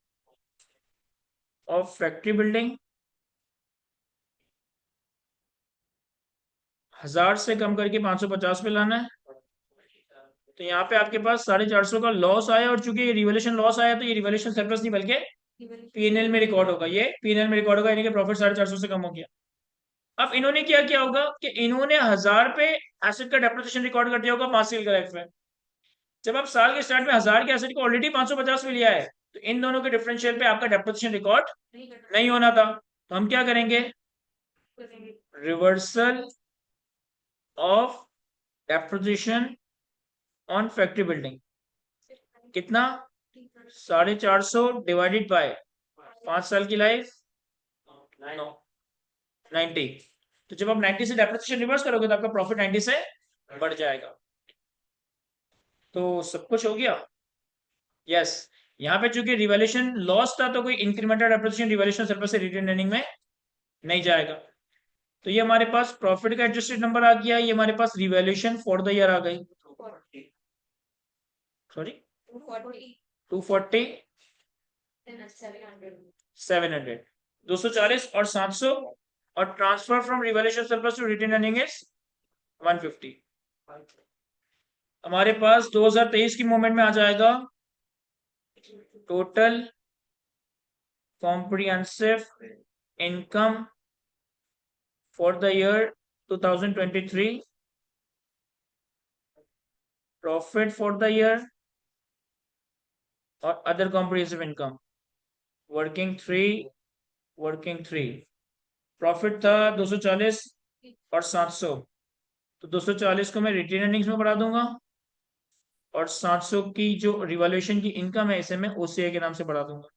A: ऑफ फैक्ट्री बिल्डिंग 1000 से कम करके 550 पे लाना है। तो यहाँ पे आपके पास 450 का लॉस आया, और चूंकि ये रिवैल्यूएशन लॉस आया, तो ये रिवैल्यूएशन सरप्लस नहीं बल्कि पीएनएल में रिकॉर्ड होगा। ये पीएनएल में रिकॉर्ड होगा, यानी कि प्रॉफिट 450 से कम हो गया। अब इन्होंने क्या किया होगा कि इन्होंने 1000 पे एसेट का डेप्रिसिएशन रिकॉर्ड कर दिया होगा 5 साल के लाइफ में। जब आप साल के स्टार्ट में 1000 के एसेट को ऑलरेडी 550 में लिया है, तो इन दोनों के डिफरेंशियल पे आपका डेप्रिसिएशन रिकॉर्ड नहीं होना था। तो हम क्या करेंगे? Reversal of depreciation on factory building. कितना? 450 डिवाइडेड बाय 5 साल की लाइफ, 90। तो जब आप 90 से डेप्रिसिएशन रिवर्स करोगे, तो आपका प्रॉफिट 90 से बढ़ जाएगा। तो सब कुछ हो गया। यस, यहाँ पे चूंकि रिवैल्यूएशन लॉस था, तो कोई इंक्रीमेंटल डेप्रिसिएशन रिवैल्यूएशन सरप्लस से रिटेन अर्निंग में नहीं जाएगा। तो ये हमारे पास प्रॉफिट का एडजस्टेड नंबर आ गया, ये हमारे पास रिवैल्यूएशन फॉर द ईयर आ गई। सॉरी, 240, 700, 240 और 700, और transfer from revaluation surplus to retain earning is 150। हमारे पास 2023 की मूवमेंट में आ जाएगा total comprehensive income for the year 2023, profit for the year और other comprehensive income. Working three profit था 240 और 700, तो 240 को मैं रिटेन अर्निंग्स में बढ़ा दूंगा, और 700 की जो रिवैल्यूएशन की इनकम है, इसे मैं ओसीआई के नाम से बढ़ा दूंगा।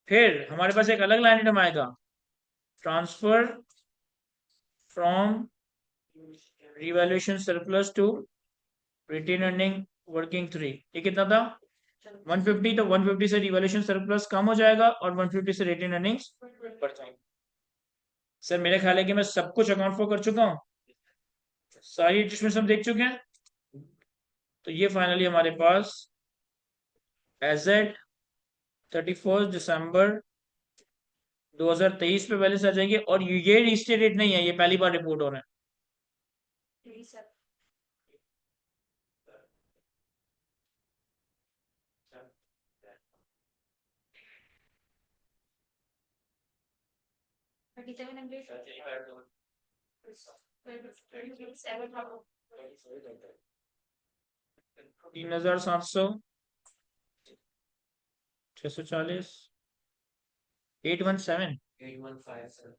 A: फिर हमारे पास एक अलग लाइन आइटम आएगा, transfer from revaluation surplus to retain earning working three. ये कितना था? 150। तो 150 से रिवैल्यूएशन सरप्लस कम हो जाएगा, और 150 से रिटेन अर्निंग्स बढ़ जाएंगे। सर मेरे ख्याल है कि मैं सब कुछ अकाउंट फॉर कर चुका हूँ, सारी एडजस्टमेंट्स हम देख चुके हैं। तो ये फाइनली हमारे पास एज एट 31 दिसंबर 2023 पे बैलेंस आ जाएंगे। और ये रीस्टेटेड नहीं है, ये पहली बार रिपोर्ट हो रहा है।
B: 27 and
A: 3,700, 640, 817।
E: 815 सर।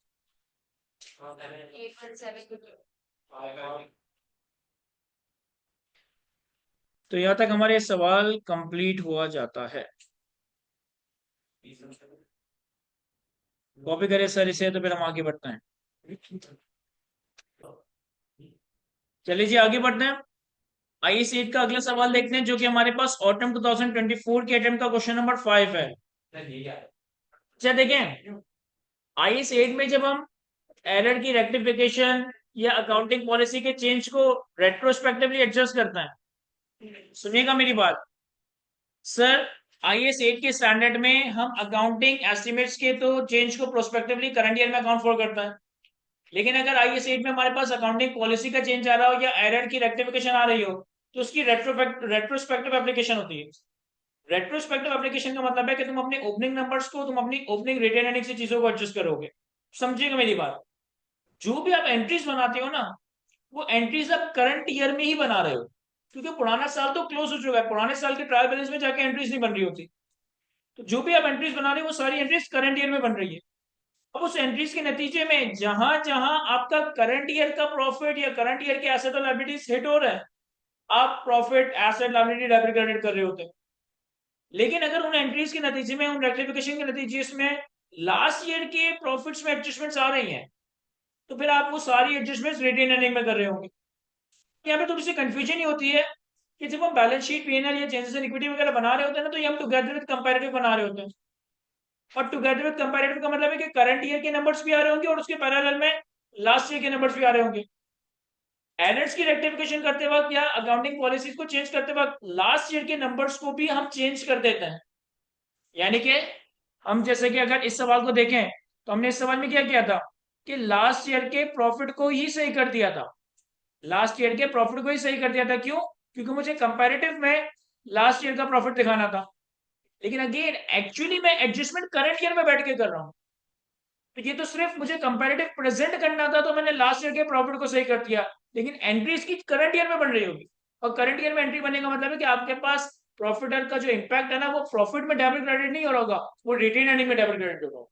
E: हाँ
B: 817
A: तो यहाँ तक हमारे सवाल कंप्लीट हुआ जाता है। कॉपी करें सर इसे, तो फिर हम आगे बढ़ते हैं। चलिए जी आगे बढ़ते हैं। आइए सीट का अगला सवाल देखते हैं, जो कि हमारे पास ऑटम 2024 के अटेम्प्ट का क्वेश्चन नंबर 5 है। अच्छा देखें, आईएस 8 में जब हम एरर की रेक्टिफिकेशन या अकाउंटिंग पॉलिसी के चेंज को रेट्रोस्पेक्टिवली एडजस्ट करते हैं, सुनिएगा मेरी बात सर। आईएस 8 के स्टैंडर्ड में हम अकाउंटिंग एस्टिमेट्स के तो चेंज को प्रोस्पेक्टिवली करंट ईयर में अकाउंट फॉर करता है, लेकिन अगर आईएस 8 में हमारे पास अकाउंटिंग पॉलिसी का चेंज आ रहा हो या एरर की रेक्टिफिकेशन आ रही हो, तो उसकी रेट्रोस्पेक्टिव एप्लीकेशन होती है। रेट्रोस्पेक्टिव एप्लीकेशन का मतलब है कि तुम अपने ओपनिंग नंबर्स को, तुम अपनी ओपनिंग रिटेन अर्निंग से चीजों को एडजस्ट करोगे। समझिएगा मेरी बात, जो भी आप एंट्रीज बनाते हो ना, वो एंट्रीज आप करंट ईयर में ही बना रहे हो, क्योंकि पुराना साल तो क्लोज हो चुका है। पुराने साल के ट्रायल बैलेंस में जाके एंट्रीज नहीं बन रही होती। तो जो भी आप एंट्रीज बना रहे हो, वो सारी एंट्रीज करंट ईयर में बन रही है। अब उस एंट्रीज के नतीजे में जहां जहां आपका करंट ईयर का प्रॉफिट या करंट ईयर के एसेट और लायबिलिटीज हिट हो रहा है, आप profit asset liability debit credit कर रहे होते हैं। लेकिन अगर उन एंट्रीज के नतीजे में, उन रेक्टिफिकेशन के नतीजे में लास्ट ईयर के प्रॉफिट्स में एडजस्टमेंट्स आ रही हैं, तो फिर आप वो सारी एडजस्टमेंट्स रिटेन अर्निंग में कर रहे होंगे। यहाँ पे थोड़ी सी कंफ्यूजन ही होती है कि जब हम बैलेंस शीट, पीएनएल या चेंजेस इन इक्विटी वगैरह बना रहे होते हैं ना, तो ये हम टुगेदर विद कंपैरेटिव बना रहे होते हैं। और टुगेदर विद कंपैरेटिव का मतलब है कि करंट ईयर के नंबर्स भी आ रहे होंगे और उसके पैरेलल में लास्ट ईयर के नंबर्स भी आ रहे होंगे। एरर्स की रेक्टिफिकेशन करते वक्त या अकाउंटिंग पॉलिसीज को चेंज करते वक्त लास्ट ईयर के नंबर्स को भी हम चेंज कर देते हैं। यानी कि हम, जैसे कि अगर इस सवाल को देखें, तो हमने इस सवाल में क्या किया था कि लास्ट ईयर के प्रॉफिट को ही सही कर दिया था। लास्ट ईयर के प्रॉफिट को ही सही कर दिया था। क्यों? क्योंकि मुझे कंपैरेटिव में लास्ट ईयर का प्रॉफिट दिखाना था। लेकिन अगेन एक्चुअली मैं एडजस्टमेंट करंट ईयर में बैठ के कर रहा हूं, तो ये तो सिर्फ मुझे कंपैरेटिव प्रेजेंट करना था, तो मैंने लास्ट ईयर के प्रॉफिट को सही कर दिया। लेकिन एंट्री इसकी करंट ईयर में बन रही होगी, और करंट ईयर में एंट्री बनने का मतलब है कि आपके पास प्रॉफिट का जो इम्पैक्ट है ना, वो प्रॉफिट में डेबिट क्रेडिट नहीं हो रहा होगा, वो रिटेन अर्निंग में डेबिट क्रेडिट होगा।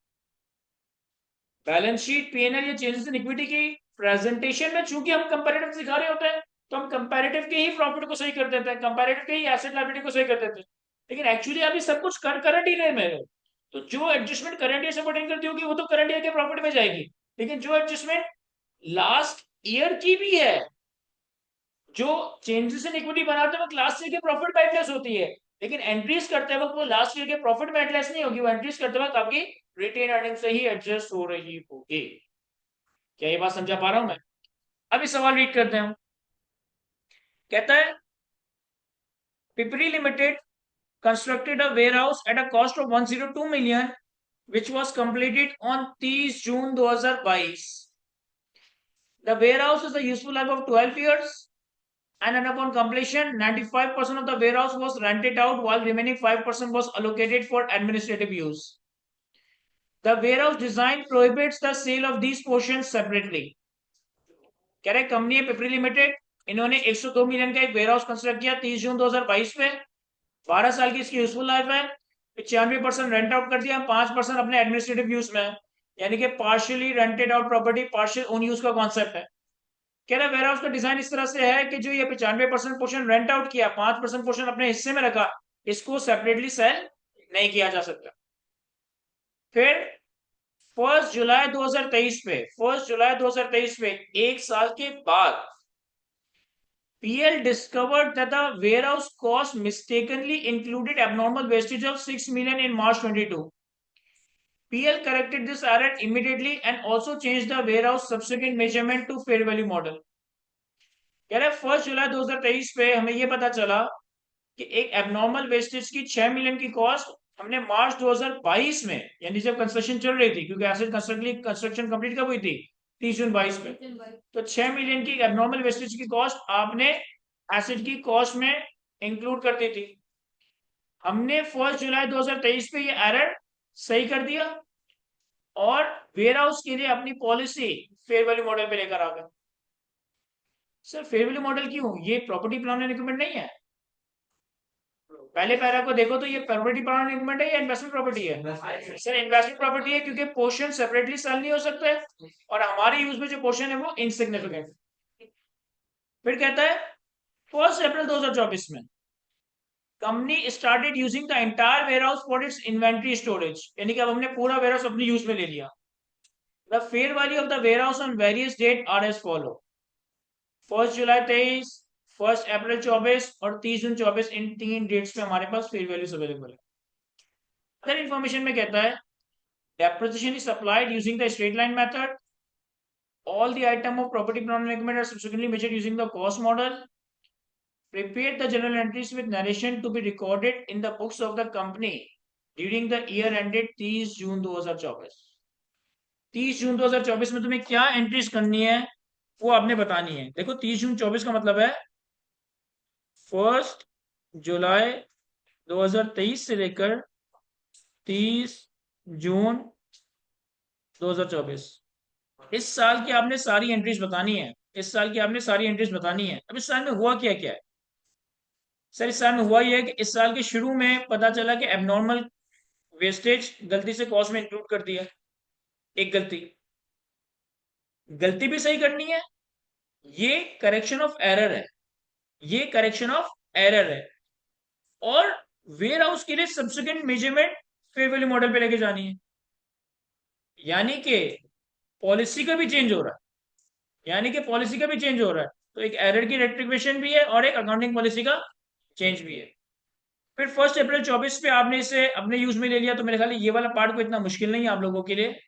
A: बैलेंस शीट, पीएनएल या चेंजेस इन इक्विटी की प्रेजेंटेशन में चूंकि हम कंपैरेटिव दिखा रहे होते हैं, तो हम कंपैरेटिव के ही प्रॉफिट को सही कर देते हैं, कंपैरेटिव के ही एसेट लायबिलिटी को सही कर देते हैं। लेकिन एक्चुअली अभी सब कुछ करंट ईयर में है, तो जो एडजस्टमेंट करंट ईयर से परटेन करती होगी, वो तो करंट ईयर के प्रॉफिट में जाएगी। लेकिन जो एडजस्टमेंट लास्ट ईयर की भी है, जो चेंजेस इन इक्विटी बनाते वक्त लास्ट ईयर के प्रॉफिट में एडजस्ट होती है, लेकिन एंट्रीज करते वक्त वो लास्ट ईयर के प्रॉफिट में एडजस्ट नहीं होगी, वो एंट्रीज करते वक्त आपकी रिटेन अर्निंग से ही एडजस्ट हो रही होगी। क्या ये बात समझा पा रहा हूं मैं? अभी सवाल रीड करते हैं। कहता है Pipri limited constructed a warehouse at a cost of 102 million, which was completed on 30 June 2022. The warehouse has a useful life of 12 years, and upon completion, 95% of the warehouse was rented out, while remaining 5% was allocated for administrative use. The warehouse design prohibits the sale of these portions separately. कह रहे company है Pipri limited, इन्होंने 102 million का एक warehouse construct किया 30 जून 2022 में। 12 साल की इसकी यूजफुल लाइफ है। 95% रेंट आउट कर दिया, 5% अपने एडमिनिस्ट्रेटिव यूज में है, यानी कि partially rented out property, partial own use का कॉन्सेप्ट है। कह रहा वेयर हाउस का डिजाइन इस तरह से है कि जो ये 95% पोर्शन रेंट आउट किया, 5% पोर्शन अपने हिस्से में रखा, इसको सेपरेटली सेल नहीं किया जा सकता। फिर 1 जुलाई 2023 पे, 1 जुलाई 2023 पे, एक साल के बाद, PL discovered that the warehouse cost mistakenly included abnormal wastage of 6 million in March 22. PL corrected this error immediately and also changed the warehouse subsequent measurement to fair value model. कह रहे 1 जुलाई 2023 पे हमें यह पता चला कि एक एबनॉर्मल वेस्टेज की 6 मिलियन की कॉस्ट हमने मार्च 2022 में, यानी जब कंस्ट्रक्शन चल रही थी, क्योंकि एसिड कंस्ट्रक्शन कंप्लीट कब हुई थी? 30 जून 22 में। तो 6 मिलियन की एबनॉर्मल वेस्टेज की कॉस्ट आपने एसिड की कॉस्ट में इंक्लूड कर दी थी। हमने 1 जुलाई 2023 पे ये एरर सही कर दिया, और वेयर हाउस के लिए अपनी पॉलिसी फेयर वैल्यू मॉडल पे लेकर आ गए। सर फेयर वैल्यू मॉडल क्यों? ये प्रॉपर्टी प्लान एंड इक्विपमेंट नहीं है। पहले पैरा को देखो तो ये प्रॉपर्टी प्लान एंड इक्विपमेंट है या इन्वेस्टमेंट प्रॉपर्टी है? सर इन्वेस्टमेंट प्रॉपर्टी है क्योंकि पोर्शन सेपरेटली सेल नहीं हो सकता है और हमारे यूज में जो पोर्शन है वो इनसिग्निफिकेंट। फिर कहता है 1 अप्रैल 2024 में company started using the entire warehouse for its inventory storage, यानी कि अब हमने पूरा वेयरहाउस अपने यूज में ले लिया। The fair value of the warehouse on various date are as follow: 1 July 23, 1 April 24 और 30 जून 24। इन 3 डेट्स पे हमारे पास फेयर वैल्यूज अवेलेबल है। अदर इंफॉर्मेशन में कहता है depreciation is applied using the straight line method. All the item of property plant and equipment are subsequently measured using the cost model. Prepare the journal entries with narration to be recorded in the books of the company during the year ended 30 जून 2024। 30 जून 2024 में तुम्हें क्या entries करनी है वो आपने बतानी है। देखो 30 जून 24 का मतलब है 1 जुलाई 2023 से लेकर 30 जून 2024। इस साल की आपने सारी एंट्रीज बतानी है। इस साल की आपने सारी एंट्रीज बतानी है। अब इस साल में हुआ क्या क्या है? सर इस साल में हुआ यह है कि इस साल के शुरू में पता चला कि एबनॉर्मल वेस्टेज गलती से कॉस्ट में इंक्लूड कर दिया। एक गलती, गलती भी सही करनी है, ये करेक्शन ऑफ एरर है, ये करेक्शन ऑफ एरर है। और वेयर हाउस के लिए subsequent measurement fair value model पे लेके जानी है, यानी कि पॉलिसी का भी चेंज हो रहा है, यानी कि पॉलिसी का भी चेंज हो रहा है। तो एक एरर की रेक्टिफिकेशन भी है और एक अकाउंटिंग पॉलिसी का चेंज भी है। फिर 1 अप्रैल 24 पे आपने इसे अपने यूज में ले लिया, तो मेरे ख्याल ये वाला पार्ट को इतना मुश्किल नहीं है आप लोगों के लिए।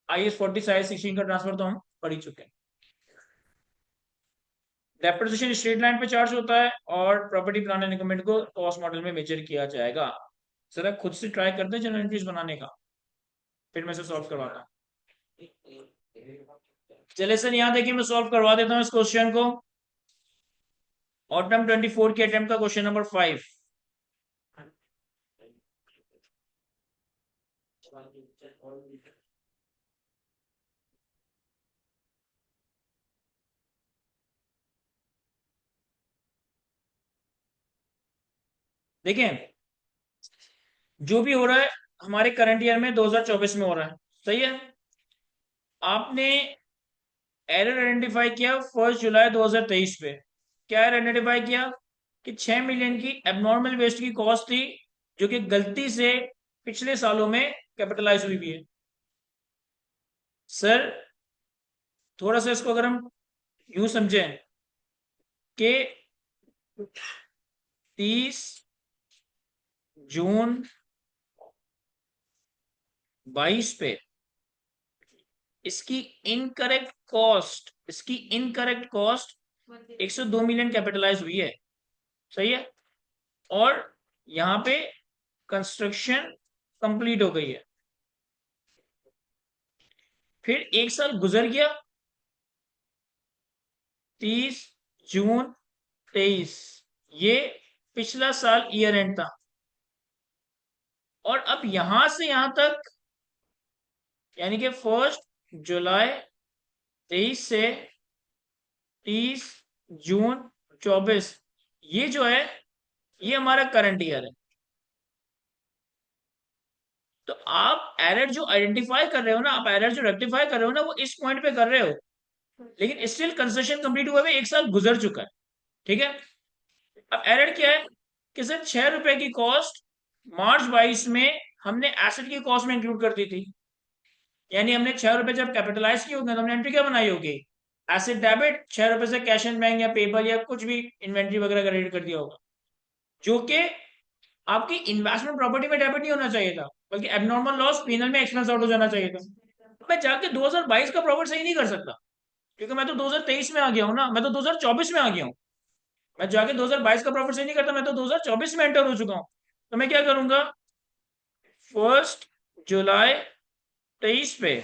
A: IS 40 साइज 16 का ट्रांसफर तो हम पढ़ ही चुके हैं। डेप्रिसिएशन स्ट्रेट लाइन पे चार्ज होता है और प्रॉपर्टी प्लान एंड इक्विपमेंट को कॉस्ट मॉडल में मेजर किया जाएगा। जरा खुद से ट्राई करते हैं जनरल एंट्रीज बनाने का, फिर मैं इसे सॉल्व करवाता हूँ। चले सर यहाँ देखिए मैं सॉल्व करवा देता हूँ इस क्वेश्चन को। ऑटम 24 के अटेम्प्ट का क्वेश्चन नंबर 5। देखिए जो भी हो रहा है हमारे करंट ईयर में 2024 में हो रहा है, सही है। आपने एरर आइडेंटिफाई किया 1 जुलाई 2023 पे। क्या एरर आइडेंटिफाई किया कि 6 मिलियन की एबनॉर्मल वेस्ट की कॉस्ट थी जो कि गलती से पिछले सालों में कैपिटलाइज हुई भी है। सर थोड़ा सा इसको अगर हम यूं समझें कि 30 जून 22 पे इसकी इनकरेक्ट कॉस्ट 102 मिलियन कैपिटलाइज हुई है, सही है। और यहां पे कंस्ट्रक्शन कंप्लीट हो गई है। फिर एक साल गुजर गया, 30 जून 23, ये पिछला साल ईयर एंड था। और अब यहां से यहां तक यानी कि 1 जुलाई 23 से 30 जून 24, ये जो है ये हमारा करंट ईयर है। तो आप एरर जो आइडेंटिफाई कर रहे हो ना, आप एरर जो रेक्टिफाई कर रहे हो ना, वो इस पॉइंट पे कर रहे हो, लेकिन स्टिल कंस्ट्रक्शन कंप्लीट हुए हुए एक साल गुजर चुका है, ठीक है। अब एरर क्या है कि सर 6 रुपए की कॉस्ट मार्च 22 में हमने एसेट की कॉस्ट में इंक्लूड कर दी थी, यानी हमने 6 रुपए जब कैपिटलाइज की होगी तो हमने एंट्री क्या बनाई होगी, एसेट डेबिट, 6 रुपए से कैश एंड बैंक या पेपर या कुछ भी इन्वेंट्री वगैरह का क्रेडिट कर दिया होगा, जो कि आपकी इन्वेस्टमेंट प्रॉपर्टी में डेबिट नहीं होना चाहिए था, बल्कि एबनॉर्मल लॉस पीनल में एक्सपेंस आउट हो जाना चाहिए था। मैं जाके 2022 का प्रॉफिट सही नहीं कर सकता क्योंकि मैं तो 2023 में आ गया हूं ना, मैं तो 2024 में आ गया हूं। मैं जाके 2022 का प्रॉफिट सही नहीं करता, मैं तो 2024 में एंटर हो चुका हूं। तो मैं क्या करूंगा, 1 जुलाई 23 पे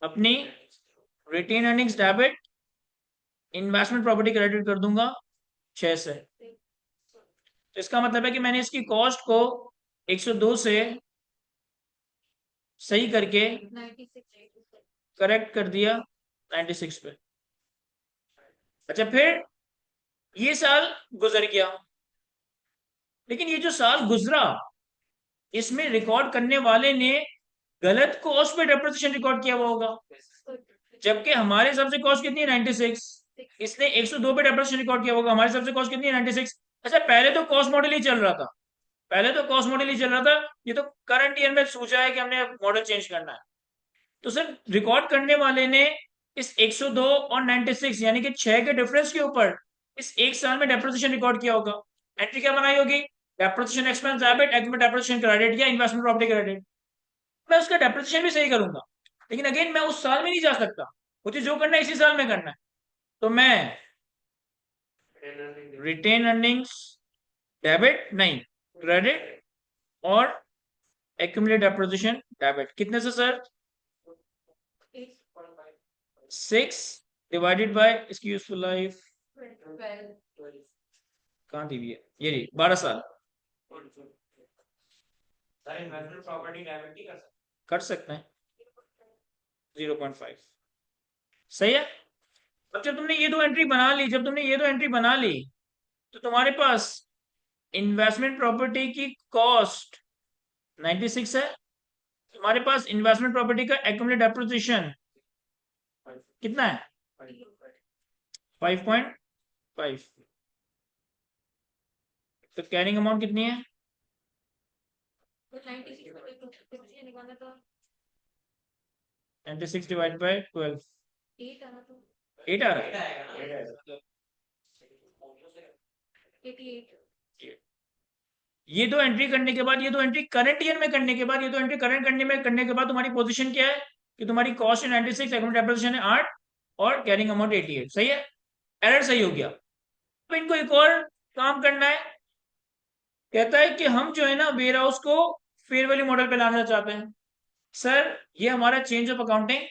A: अपनी retain earnings debit, investment property credit कर दूंगा 6 से। तो इसका मतलब है कि मैंने इसकी कॉस्ट को 102 से सही करके
B: 96
A: करेक्ट कर दिया 96 पे। अच्छा, फिर ये साल गुजर गया, लेकिन ये जो साल गुजरा इसमें रिकॉर्ड करने वाले ने गलत कॉस्ट पे डेप्रिसिएशन रिकॉर्ड किया हुआ होगा, जबकि हमारे हिसाब से कॉस्ट कितनी है 96, इसने 102 पे डेप्रिसिएशन रिकॉर्ड किया होगा, हमारे हिसाब से कॉस्ट कितनी है 96। अच्छा, पहले तो कॉस्ट मॉडल ही चल रहा था, पहले तो कॉस्ट मॉडल ही चल रहा था, ये तो करंट ईयर में सोचा है कि हमने मॉडल चेंज करना है। तो सर रिकॉर्ड करने वाले ने इस 102 और 96 यानी कि 6 के डिफरेंस के ऊपर इस एक साल में डेप्रिसिएशन रिकॉर्ड किया होगा। एंट्री क्या बनाई होगी, depreciation expense debit, active depreciation credit या इन्वेस्टमेंट प्रॉपर्टी क्रेडिट। मैं उसका डेप्रिसिएशन भी सही करूंगा, लेकिन अगेन मैं उस साल में नहीं जा सकता, मुझे जो करना है इसी साल में करना है। तो मैं रिटेन अर्निंग्स डेबिट नहीं, क्रेडिट और एक्यूमुलेट डेप्रिसिएशन डेबिट। कितने से सर, 6 डिवाइडेड बाय इसकी यूजफुल लाइफ
B: 12
A: कहाँ दी हुई है, ये रही 12 साल।
E: सर इन्वेस्टमेंट प्रॉपर्टी डेबिट नहीं कर सकते?
A: कर सकते हैं 0.5, सही है। अब जब तुमने ये दो एंट्री बना ली, जब तुमने ये दो एंट्री बना ली, तो तुम्हारे पास इन्वेस्टमेंट प्रॉपर्टी की कॉस्ट 96 है, तुम्हारे पास इन्वेस्टमेंट प्रॉपर्टी का एक्यूमुलेट डेप्रिसिएशन कितना है 5.5। तो कैरिंग अमाउंट कितनी है,
B: तो 96 को डेप्रिसिएशन निकालना तो
A: 96 डिवाइड बाय 12,
B: 8 आना तो
A: 8 आ रहा है।
E: डेटा आएगा ना?
B: 88
A: ये दो एंट्री करने के बाद, ये दो एंट्री करंट ईयर में करने के बाद, ये दो एंट्री करंट करने के बाद तुम्हारी पोजीशन क्या है कि तुम्हारी कॉस्ट है 96, एक्यूमुलेट डेप्रिसिएशन है 8 और कैरिंग अमाउंट 88, सही है। एरर सही हो गया। अब इनको एक और काम करना है, कहता है कि हम जो है ना वेयर हाउस को फेयर वैल्यू मॉडल पे लाना चाहते हैं। सर ये हमारा चेंज ऑफ अकाउंटिंग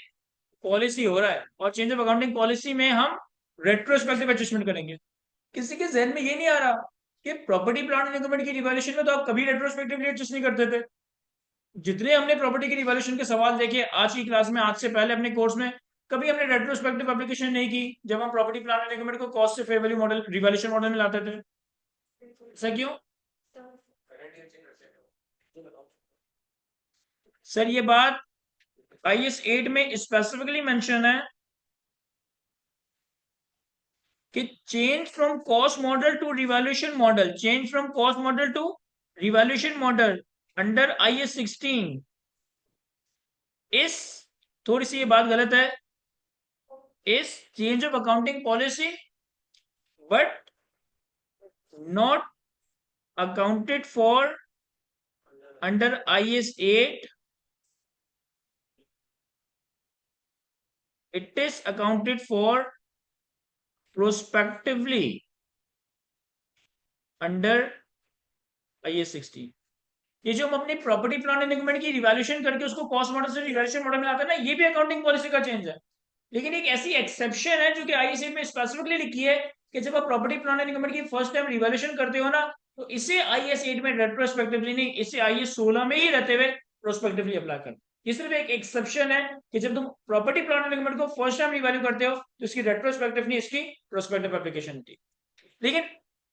A: पॉलिसी हो रहा है, और चेंज ऑफ अकाउंटिंग पॉलिसी में हम रेट्रोस्पेक्टिव एडजस्टमेंट करेंगे। किसी के जहन में ये नहीं आ रहा कि प्रॉपर्टी प्लांट एंड इक्विपमेंट की रिवैल्यूएशन में तो आप कभी रेट्रोस्पेक्टिवली एडजस्ट नहीं करते थे। जितने हमने प्रॉपर्टी की रिवैल्यूएशन के सवाल देखे आज की क्लास में, आज से पहले अपने कोर्स में, कभी हमने रेट्रोस्पेक्टिव एप्लीकेशन नहीं की जब हम प्रॉपर्टी प्लांट एंड इक्विपमेंट को कॉस्ट से fair value model revaluation model में लाते थे। ऐसा क्यों
E: करंट ईयर चेंज कर सकते हो?
A: सर? ये बात IS 8 में स्पेसिफिकली मेंशन है कि change from cost model to revaluation model, change from cost model to revaluation model under IS 16 इस, थोड़ी सी ये बात गलत है, इस change of accounting policy but not accounted for under IS 8, it is accounted for prospectively under IS 16। ये जो हम अपनी प्रॉपर्टी प्लांट एंड इक्विपमेंट की रिवैल्यूएशन करके उसको कॉस्ट मॉडल से रिवैल्यूएशन मॉडल में लाते हैं ना, ये भी अकाउंटिंग पॉलिसी का चेंज है। लेकिन एक ऐसी एक्सेप्शन है जो कि IS 8 में स्पेसिफिकली लिखी है कि जब आप प्रॉपर्टी प्लांट एंड इक्विपमेंट की फर्स्ट टाइम रिवैल्यूएशन करते हो ना, तो इसे IS 8 में रेट्रोस्पेक्टिवली नहीं, इसे IS 16 में ही रहते हुए प्रोस्पेक्टिवली अप्लाई करते। ये सिर्फ एक एक्सेप्शन है कि जब तुम प्रॉपर्टी प्लांट एंड इक्विपमेंट को फर्स्ट टाइम रिवैल्यू करते हो तो इसकी रेट्रोस्पेक्टिव नहीं, इसकी प्रोस्पेक्टिव एप्लीकेशन थी। लेकिन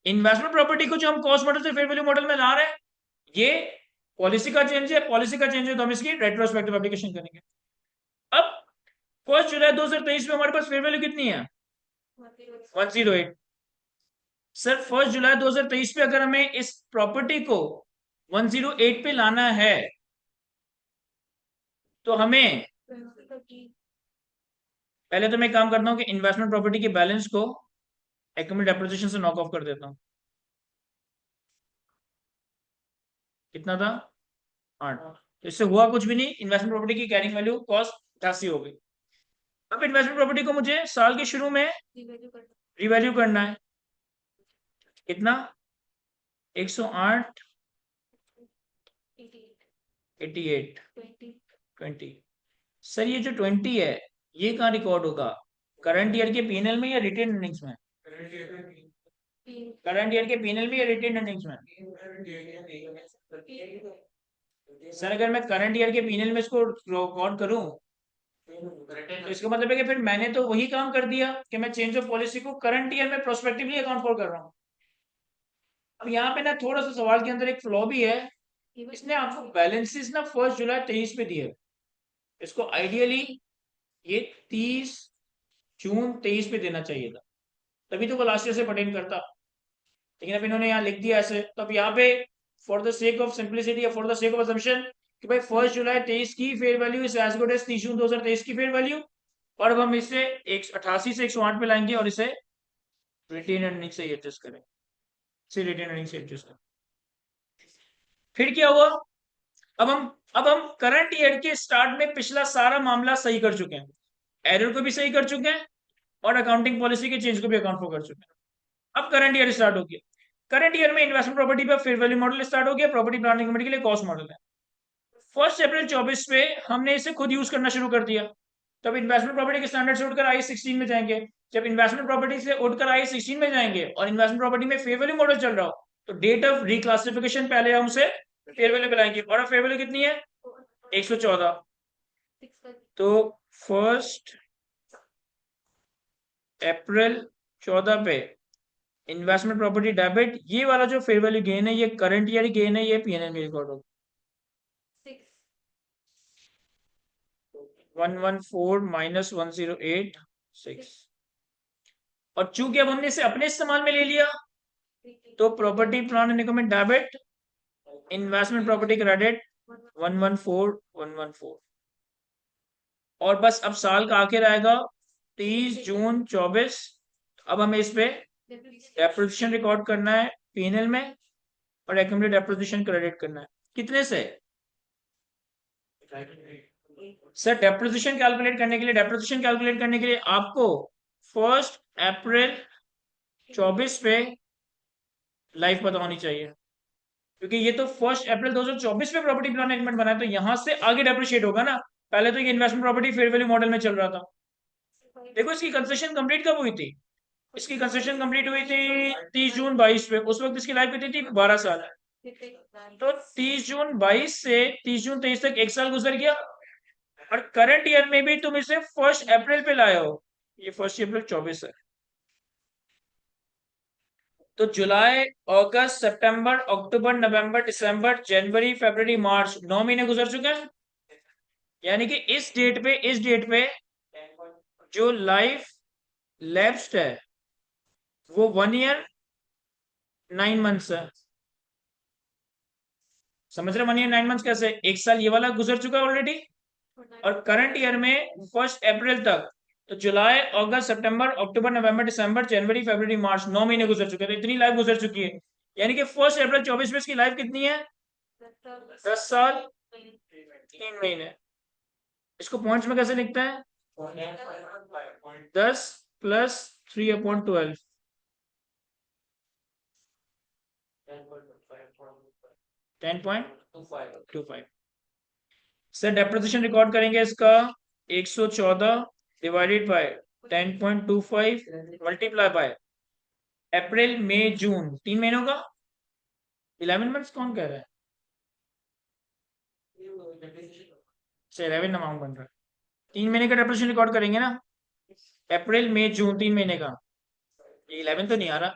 A: इन्वेस्टमेंट प्रॉपर्टी को जो हम कॉस्ट मॉडल से फेयर वैल्यू मॉडल में ला रहे हैं, ये पॉलिसी का चेंज है, पॉलिसी का चेंज है तो हम इसकी रेट्रोस्पेक्टिव एप्लीकेशन करेंगे। अब 1 जुलाई 2023 में हमारे पास फेयर वैल्यू कितनी है 108। सर 1 जुलाई 2023 पे अगर हमें इस प्रॉपर्टी को 108 पे लाना है तो हमें पहले तो मैं काम करता हूं कि इन्वेस्टमेंट प्रॉपर्टी के बैलेंस को एक्यूमुलेट डेप्रिसिएशन से नॉक ऑफ कर देता हूं। कितना था 8, तो इससे हुआ कुछ भी नहीं, इन्वेस्टमेंट प्रॉपर्टी की कैरिंग वैल्यू कॉस्ट 88 हो गई। अब इन्वेस्टमेंट प्रॉपर्टी को मुझे साल के शुरू में रिवैल्यू करना है, कितना 108 88 20। सर ये जो 20 है ये कहाँ रिकॉर्ड होगा, करंट ईयर के P&L में या रिटेन अर्निंग्स में?
C: करंट ईयर में
A: करंट ईयर के P&L में या रिटेन अर्निंग्स में?
C: करंट ईयर में
A: सर अगर मैं करंट ईयर के पीएनएल में इसको रिकॉर्ड करूं तो इसका मतलब है कि फिर मैंने तो वही काम कर दिया कि मैं चेंज ऑफ पॉलिसी को करंट ईयर में प्रोस्पेक्टिवली अकाउंट फॉर कर रहा हूं। अब यहाँ पे ना थोड़ा सा सवाल के अंदर एक फ्लॉ भी है, इसने आपको बैलेंसेस ना 1 जुलाई 23 पे दिए, इसको आइडियली ये 30 जून 23 पे देना चाहिए था, तभी तो वो लास्ट ईयर से पर्टेन करता। लेकिन अब इन्होंने यहाँ लिख दिया ऐसे, तो अब यहाँ पे for the sake of simplicity या for the sake of assumption कि भाई 1 जुलाई 23 की fair value is as good as 30 जून 2023 की फेयर वैल्यू, और अब हम इसे 88 से 108 पे लाएंगे और इसे रिटेन अर्निंग से एडजस्ट करें, रिटेन अर्निंग से एडजस्ट करें। फिर क्या हुआ, अब हम करंट ईयर के स्टार्ट में पिछला सारा मामला सही कर चुके हैं, एरर को भी सही कर चुके हैं और अकाउंटिंग पॉलिसी के चेंज को भी अकाउंट फॉर कर चुके हैं। अब करंट ईयर स्टार्ट हो गया, करंट ईयर में इन्वेस्टमेंट प्रॉपर्टी पर फेयर वैल्यू मॉडल स्टार्ट हो गया, प्रॉपर्टी प्लांट एंड इक्विपमेंट के लिए कॉस्ट मॉडल है। 1 अप्रैल 24 पे हमने इसे खुद यूज करना शुरू कर दिया, तब इन्वेस्टमेंट प्रॉपर्टी के स्टैंडर्ड से उठकर IAS 16 में जाएंगे। जब इन्वेस्टमेंट प्रॉपर्टी से उठकर IAS 16 में जाएंगे और इन्वेस्टमेंट प्रॉपर्टी में फेयर वैल्यू मॉडल चल रहा हो तो डेट ऑफ रिक्लासिफिकेशन पहले हम उसे फेयर वैल्यू पे लाएंगे, और अब फेयर वैल्यू कितनी है 114। तो 1 अप्रैल 14 पे इन्वेस्टमेंट प्रॉपर्टी डेबिट, ये वाला जो फेयर वैल्यू गेन है ये करंट ईयर गेन है, ये पीएनएल में रिकॉर्ड होगा 114 माइनस 108 6। और चूंकि अब हमने इसे अपने इस्तेमाल में ले लिया तो property plant and equipment debit, investment property credit 114 और बस अब साल का आखिर आएगा 30 जून 24। अब हमें इस पे डेप्रिसिएशन रिकॉर्ड करना है पीएनएल में और एक्यूमुलेटेड डेप्रिसिएशन क्रेडिट करना है, कितने से सर डेप्रिसिएशन कैलकुलेट करने के लिए आपको 1 अप्रैल 24 पे लाइफ पता होनी चाहिए, क्योंकि ये तो 1 अप्रैल 2024 में प्रॉपर्टी प्लान एग्रीमेंट बना है, तो यहां से आगे डेप्रिशिएट होगा ना, पहले तो ये investment property fair value model में चल रहा था। देखो इसकी कंसेशन कंप्लीट कब हुई थी, इसकी कंसेशन कंप्लीट हुई थी 30 जून 22 पे, उस वक्त इसकी लाइफ कितनी थी 12 साल। तो 30 जून 22 से 30 जून 23 तक 1 साल गुजर गया, और करंट ईयर में भी तुम इसे 1 अप्रैल पे लाए हो, ये 1 अप्रैल 24 है। तो जुलाई अगस्त सितंबर अक्टूबर नवंबर दिसंबर जनवरी फरवरी मार्च 9 महीने गुजर चुके हैं, यानी कि इस डेट पे जो लाइफ लैप्स्ड है वो 1 ईयर 9 मंथ्स है। समझ रहे 1 ईयर 9 मंथ्स कैसे, 1 साल ये वाला गुजर चुका है ऑलरेडी, और करंट ईयर में 1 अप्रैल तक तो जुलाई अगस्त सितंबर अक्टूबर नवंबर दिसंबर जनवरी फरवरी मार्च 9 महीने गुजर चुके हैं, तो इतनी लाइफ गुजर चुकी है, यानी कि 1 अप्रैल 24 में इसकी लाइफ कितनी है 10 साल 3 महीने। इसको पॉइंट्स में कैसे लिखता है 10 प्लस 3/12 10.25। सर डेप्रिसिएशन रिकॉर्ड करेंगे इसका 114 डिवाइडेड बाय 10.25 मल्टीप्लाई बाय अप्रैल मई जून 3 महीनों का 11 मंथ्स कौन कह रहा है, 11 अमाउंट बन रहा है, 3 महीने का डेप्रिसिएशन रिकॉर्ड करेंगे ना, अप्रैल मई जून 3 महीने का, ये 11 तो नहीं आ रहा।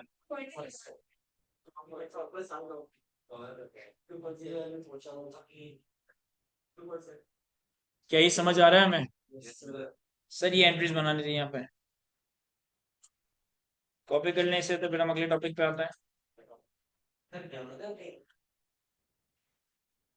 A: क्या ये समझ आ रहा है हमें सर, ये एंट्रीज बनानी थी यहाँ पे, कॉपी कर लें इसे तो फिर हम अगले टॉपिक पे आते हैं।